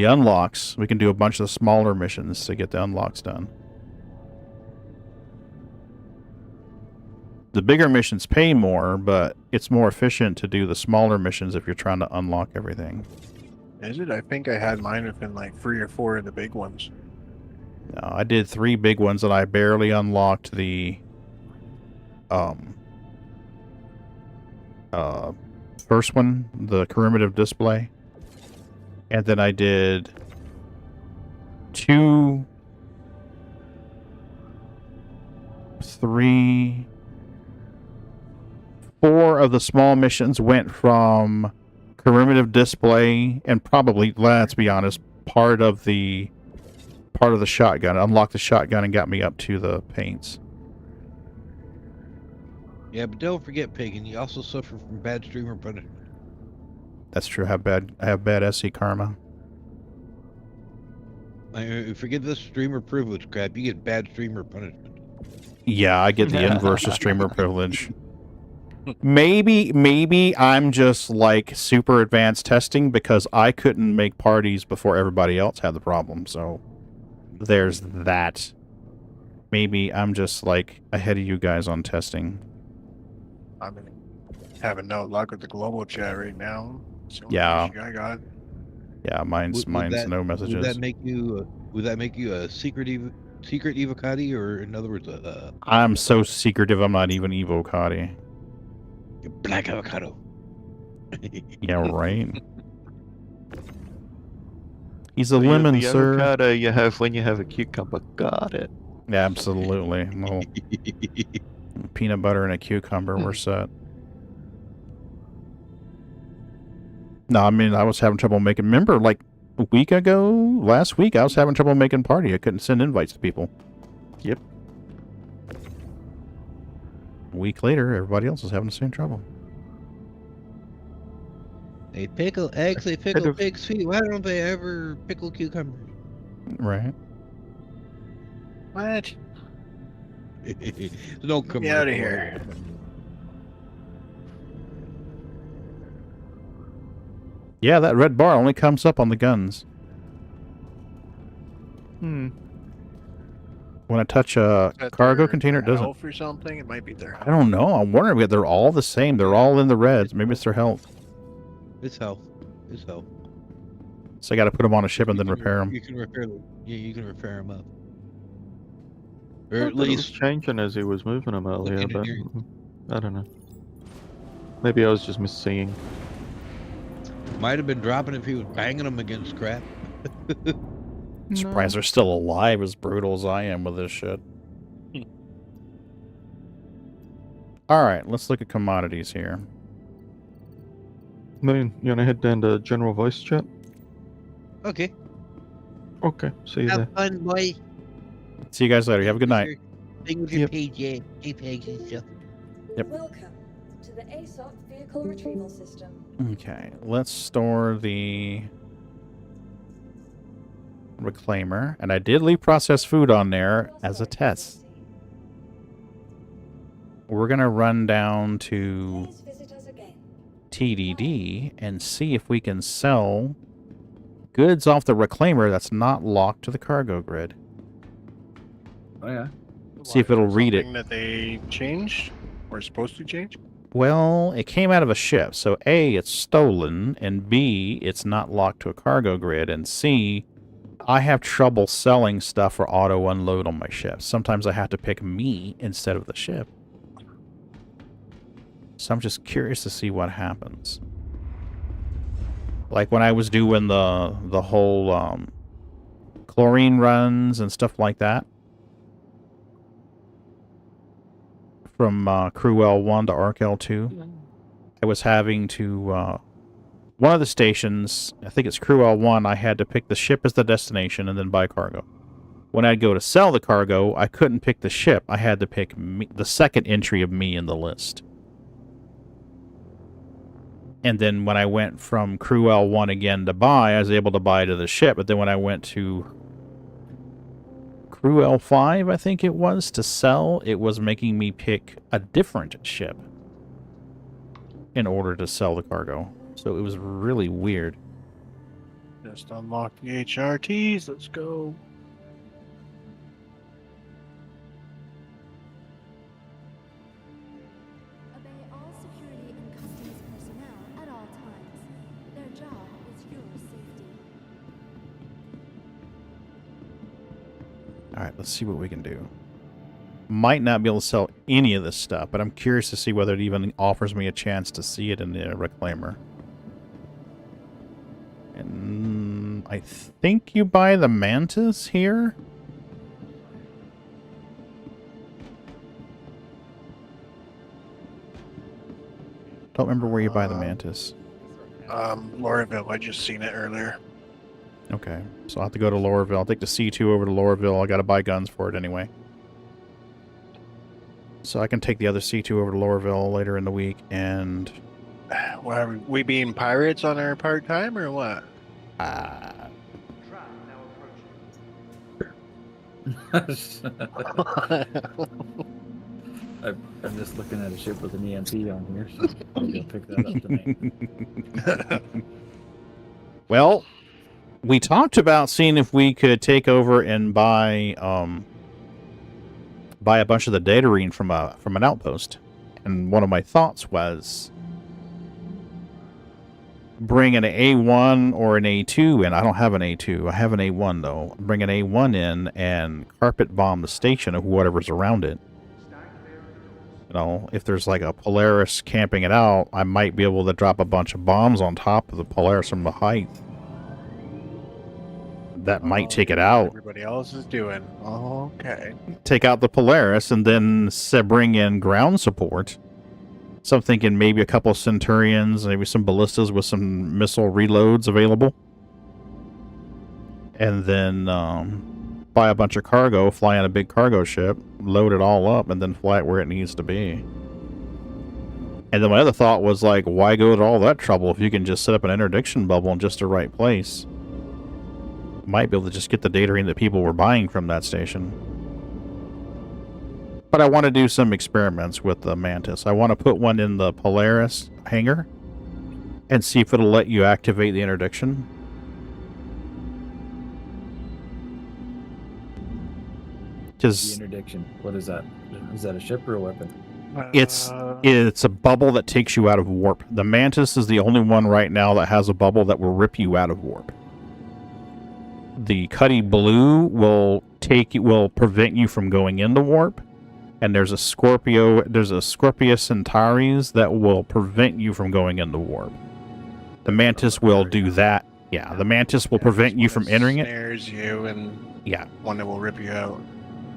unlocks, we can do a bunch of the smaller missions to get the unlocks done. The bigger missions pay more, but it's more efficient to do the smaller missions if you're trying to unlock everything. Is it? I think I had mine within like 3 or 4 of the big ones. No, I did 3 big ones, and I barely unlocked the first one, the commemorative display. And then I did 2, 3, 4 of the small missions went from commemorative display, and probably, let's be honest, part of the shotgun. Unlocked the shotgun and got me up to the paints. Yeah, but don't forget, Pagan, you also suffer from bad streamer punishment. That's true. I have bad SC karma. Forget this streamer privilege crap. You get bad streamer punishment. Yeah, I get the inverse of streamer privilege. Maybe I'm just like super advanced testing because I couldn't make parties before everybody else had the problem. So there's that. Maybe I'm just like ahead of you guys on testing. I'm having no luck with the global chat right now. So Yeah. I got. Yeah, mine's no messages. Would that make you a secret evocati, or in other words, I'm so secretive. I'm not even evocati. Black avocado. Yeah, right. He's a lemon, the sir. avocado you have when you have a cucumber. Got it. Yeah, absolutely. Well, peanut butter and a cucumber, we're set. No, I mean, I was having trouble making... Remember, like, last week, I was having trouble making party. I couldn't send invites to people. Yep. A week later, everybody else was having the same trouble. They pickle eggs, they pickle pig's feet. Why don't they ever pickle cucumbers? Right. What? Don't come out of here. Yeah, that red bar only comes up on the guns. Hmm. When I touch a cargo container, it doesn't. Health or something? It might be their I don't know. I'm wondering if they're all the same. They're all in the reds. Maybe it's their health. It's health. It's health. So I got to put them on a ship and then repair them. You can repair them. Yeah, you can repair them up. Or at least changing as he was moving them earlier, but I don't know. Maybe I was just misseeing. Might have been dropping if he was banging them against crap. Surprised they're still alive, as brutal as I am with this shit. Alright, let's look at commodities here. Moon, you wanna head down to general voice chat? Okay. Okay, see you Have there. fun, boy. See you guys later. You have a good night. Thing with your PJ, JPEGs and stuff. Yep. Welcome to the ASOC vehicle retrieval system. Okay, let's store the reclaimer. And I did leave processed food on there as a test. We're going to run down to TDD and see if we can sell goods off the reclaimer that's not locked to the cargo grid. Oh, yeah. See if it'll read it. Something that they changed or supposed to change? Well, it came out of a ship, so A, it's stolen, and B, it's not locked to a cargo grid, and C, I have trouble selling stuff for auto unload on my ship. Sometimes I have to pick me instead of the ship. So I'm just curious to see what happens. Like when I was doing the whole chlorine runs and stuff like that, from Crew L1 to Arc L2, I was having to, one of the stations, I think it's Crew L1, I had to pick the ship as the destination and then buy cargo. When I'd go to sell the cargo, I couldn't pick the ship. I had to pick me, the second entry of me in the list. And then when I went from Crew L1 again to buy, I was able to buy to the ship. But then when I went to Crew L5, I think it was, to sell, it was making me pick a different ship in order to sell the cargo. So it was really weird. Just unlock the HRTs. Let's go. Obey all security and customs personnel at all times. Their job is your safety. Alright, let's see what we can do. Might not be able to sell any of this stuff, but I'm curious to see whether it even offers me a chance to see it in the reclaimer. And I think you buy the mantis here? Don't remember where you buy the mantis. Lorville, I just seen it earlier. Okay, so I'll have to go to Lorville. I'll take the C2 over to Lorville. I gotta buy guns for it anyway. So I can take the other C2 over to Lowerville later in the week, and... Why are we being pirates on our part-time, or what? I'm just looking at a ship with an EMP on here, so maybe I'll pick that up tonight. Well, we talked about seeing if we could take over and buy a bunch of the data reading from an outpost. And one of my thoughts was bring an A1 or an A2 in. I don't have an A2. I have an A1, though. Bring an A1 in and carpet bomb the station of whatever's around it. You know, if there's like a Polaris camping it out, I might be able to drop a bunch of bombs on top of the Polaris from the height. That might take it out. Everybody else is doing. Okay. Take out the Polaris and then bring in ground support. So I'm thinking maybe a couple of Centurions, maybe some ballistas with some missile reloads available. And then buy a bunch of cargo, fly on a big cargo ship, load it all up, and then fly it where it needs to be. And then my other thought was, like, why go to all that trouble if you can just set up an interdiction bubble in just the right place? Might be able to just get the data in that people were buying from that station. But I want to do some experiments with the Mantis. I want to put one in the Polaris hangar and see if it'll let you activate the interdiction. The interdiction. What is that? Is that a ship or a weapon? It's a bubble that takes you out of warp. The Mantis is the only one right now that has a bubble that will rip you out of warp. The Cuddy Blue will prevent you from going into warp, and there's a Scorpio Centauri's that will prevent you from going into warp. The Mantis will do that. Yeah, the Mantis will prevent you from entering it. Snares you, and yeah, one that will rip you out.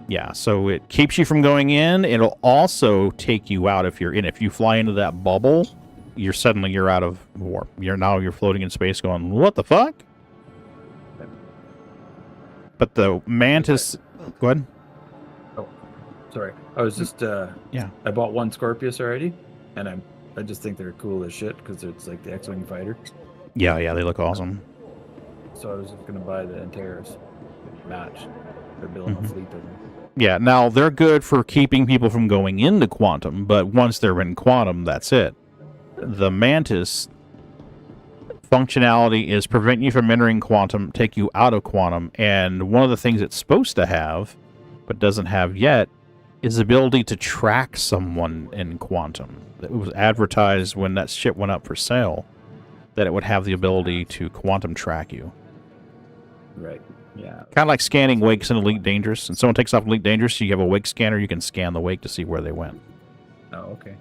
Yeah, so it keeps you from going in. It'll also take you out if you're in. If you fly into that bubble, you're out of warp. You're floating in space going, what the fuck? But the Mantis... Go ahead. Oh, sorry. I was just... yeah. I bought one Scorpius already, and I just think they're cool as shit, because it's like the X-Wing fighter. Yeah, they look awesome. So I was just going to buy the Antares match. They're building a fleet of them. Yeah, now they're good for keeping people from going into Quantum, but once they're in Quantum, that's it. The Mantis functionality is prevent you from entering Quantum, take you out of Quantum, and one of the things it's supposed to have, but doesn't have yet, is the ability to track someone in Quantum. It was advertised when that ship went up for sale, that it would have the ability to Quantum track you. Right. Yeah. Kind of like scanning wakes in Elite Dangerous. And someone takes off Elite Dangerous, you have a wake scanner, you can scan the wake to see where they went. Oh, okay.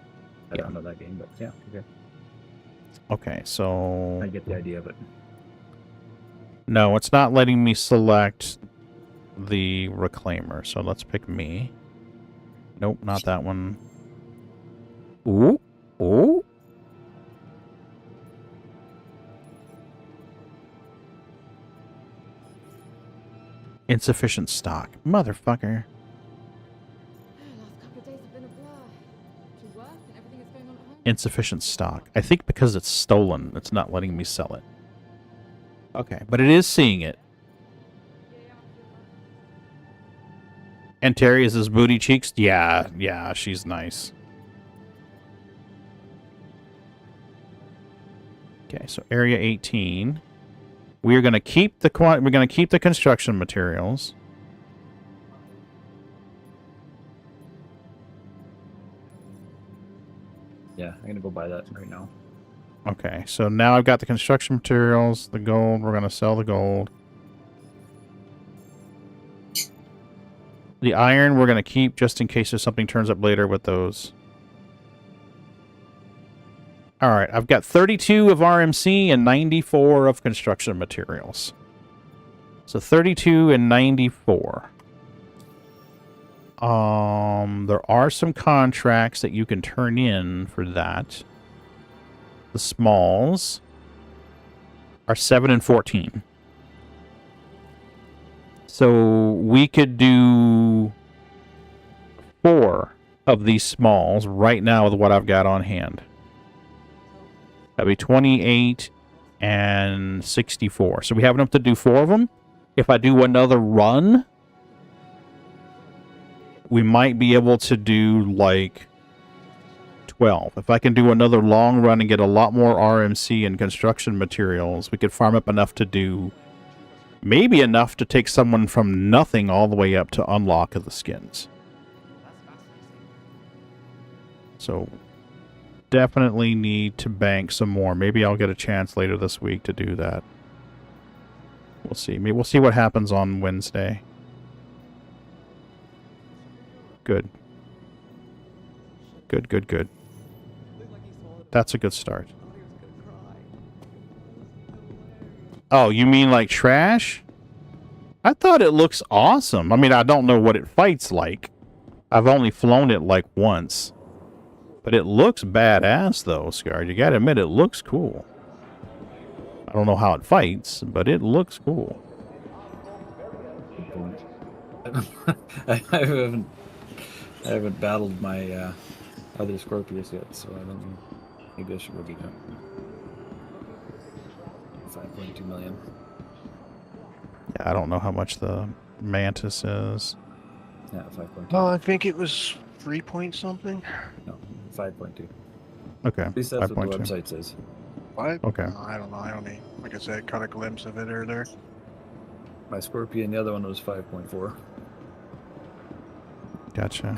I don't know that game, but yeah, okay. Okay, so... I get the idea of it. No, it's not letting me select the Reclaimer, so let's pick me. Nope, not that one. Ooh, ooh. Insufficient stock. Motherfucker. Insufficient stock. I think because it's stolen, it's not letting me sell it. Okay, but it is seeing it. And Terry is his booty cheeks? Yeah, she's nice. Okay, so area 18. We are going to keep the construction materials. Yeah, I'm going to go buy that right now. Okay, so now I've got the construction materials, the gold. We're going to sell the gold. The iron we're going to keep just in case something turns up later with those. Alright, I've got 32 of RMC and 94 of construction materials. So 32 and 94. There are some contracts that you can turn in for that. The smalls are 7 and 14. So we could do 4 of these smalls right now with what I've got on hand. That'd be 28 and 64. So we have enough to do 4 of them. If I do another run, we might be able to do like 12. If I can do another long run and get a lot more RMC and construction materials, we could farm up enough to do maybe enough to take someone from nothing all the way up to unlock of the skins. So definitely need to bank some more. Maybe I'll get a chance later this week to do that. We'll see. Maybe we'll see what happens on Wednesday. Good. Good, good, good. That's a good start. Oh, you mean like trash? I thought it looks awesome. I mean, I don't know what it fights like. I've only flown it like once. But it looks badass, though, Scar. You gotta admit, it looks cool. I don't know how it fights, but it looks cool. I haven't battled my other Scorpius yet, so I don't know. Maybe I should go beat him. 5.2 million. Yeah, I don't know how much the Mantis is. Yeah, 5.2. Oh, I think it was 3 point something. No, 5.2. Okay. At least that's what the 5.2. website says. What? Okay. I don't know. I only, like I said, caught a glimpse of it earlier. My Scorpion, the other one was 5.4. Gotcha.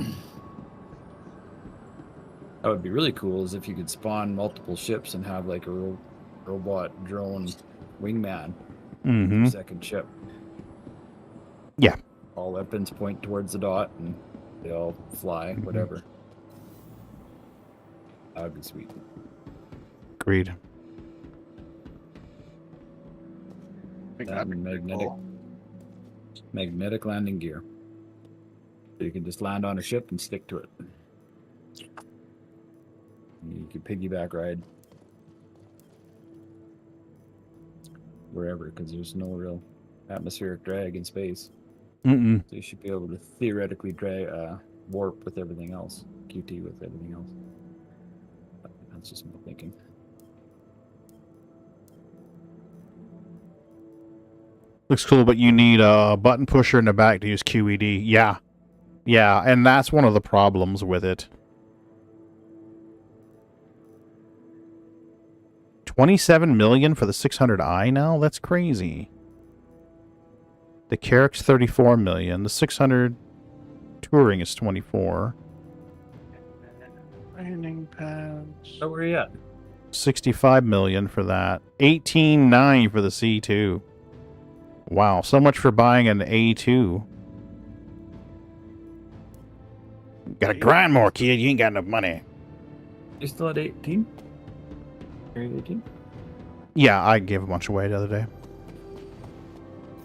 That would be really cool is if you could spawn multiple ships and have like a robot drone wingman. Mm-hmm. Second ship. Yeah. All weapons point towards the dot and they all fly, whatever. That would be sweet. Agreed. That and magnetic landing gear. So you can just land on a ship and stick to it. You can piggyback ride wherever because there's no real atmospheric drag in space. Mm-mm. So you should be able to theoretically drag warp with everything else, QT with everything else. That's just my thinking. Looks cool, but you need a button pusher in the back to use QED. Yeah. Yeah, and that's one of the problems with it. 27 million for the 600i now? That's crazy. The Carrick's 34 million. The 600 Touring is 24. Landing pads. Oh, where are you at? 65 million for that. 18.9 for the C2. Wow, so much for buying an A2. Gotta grind more, kid. You ain't got enough money. You still at 18? Area 18? Yeah, I gave a bunch away the other day.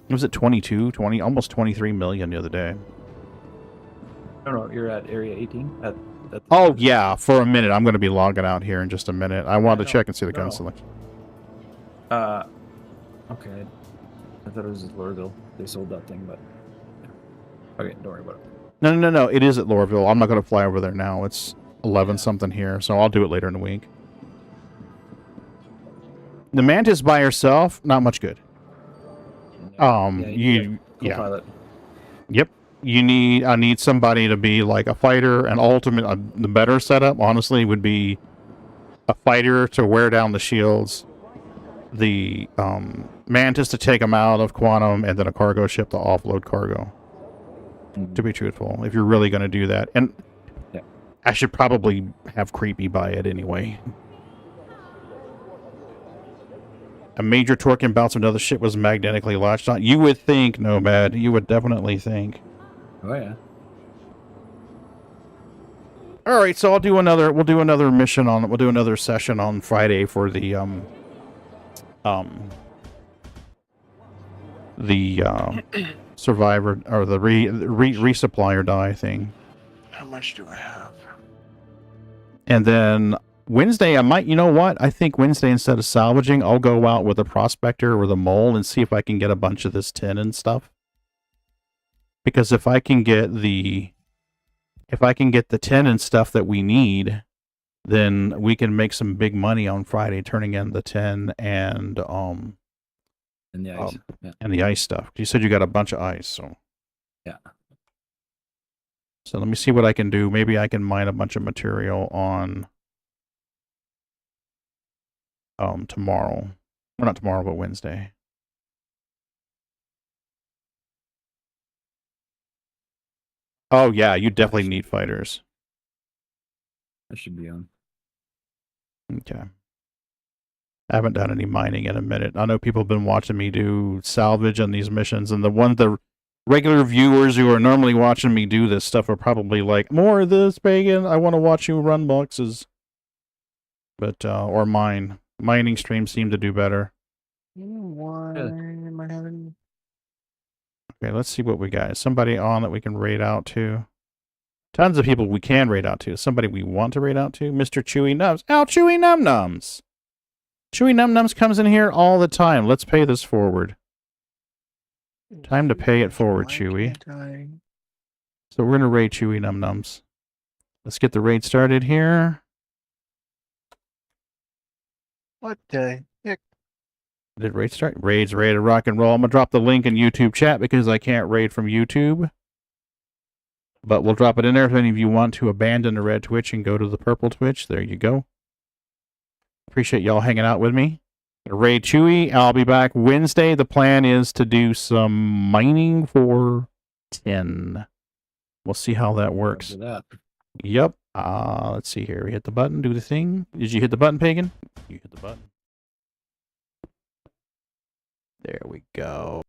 It was at 22, 20, almost 23 million the other day. No, you're at Area 18? Oh, yeah, for a minute. I'm going to be logging out here in just a minute. I wanted to check and see the gun selection. Okay. I thought it was at Lorville. They sold that thing, but... Okay, don't worry about it. No. It is at Lorville. I'm not going to fly over there now. It's 11-something here, so I'll do it later in the week. The Mantis by herself, not much good. Co-pilot. Yep. I need somebody to be like a fighter, an ultimate, the better setup, honestly, would be a fighter to wear down the shields, the Mantis to take them out of Quantum, and then a cargo ship to offload cargo. To be truthful, if you're really going to do that. And I should probably have Creepy by it anyway. A major torque imbalance of another ship was magnetically latched on. You would think, Nomad. You would definitely think. Oh, yeah. All right, so we'll do another mission on, we'll do another session on Friday for the survivor, or the resupply or die thing. How much do I have? And then Wednesday, I might, you know what? I think Wednesday, instead of salvaging, I'll go out with a prospector or the mole and see if I can get a bunch of this tin and stuff. Because if I can get the if I can get the 10 and stuff that we need, then we can make some big money on Friday turning in the 10 and And the ice. Yeah. and the ice stuff. You said you got a bunch of ice, so Yeah. so let me see what I can do. Maybe I can mine a bunch of material on tomorrow. Well, not tomorrow, but Wednesday. Oh yeah, you definitely need fighters. I should be on. Okay. I haven't done any mining in a minute. I know people have been watching me do salvage on these missions, and the regular viewers who are normally watching me do this stuff are probably like, more of this, Pagan. I want to watch you run boxes. But, or mine. Mining streams seem to do better. Why am I having... Okay, let's see what we got. Is somebody on that we can raid out to? Tons of people we can raid out to. Somebody we want to raid out to? Mr. Chewy Nums. Ow, Chewy Num Nums! Chewy Num Nums comes in here all the time. Let's pay this forward. Time to pay it forward, Chewy. So we're going to raid Chewy Num Nums. Let's get the raid started here. What the heck? Did raid start? Raid's ready to rock and roll. I'm going to drop the link in YouTube chat because I can't raid from YouTube. But we'll drop it in there if any of you want to abandon the red Twitch and go to the purple Twitch. There you go. Appreciate y'all hanging out with me. Raid Chewy. I'll be back Wednesday. The plan is to do some mining for 10. We'll see how that works. Yep. Let's see here. We hit the button. Do the thing. Did you hit the button, Pagan? You hit the button. There we go.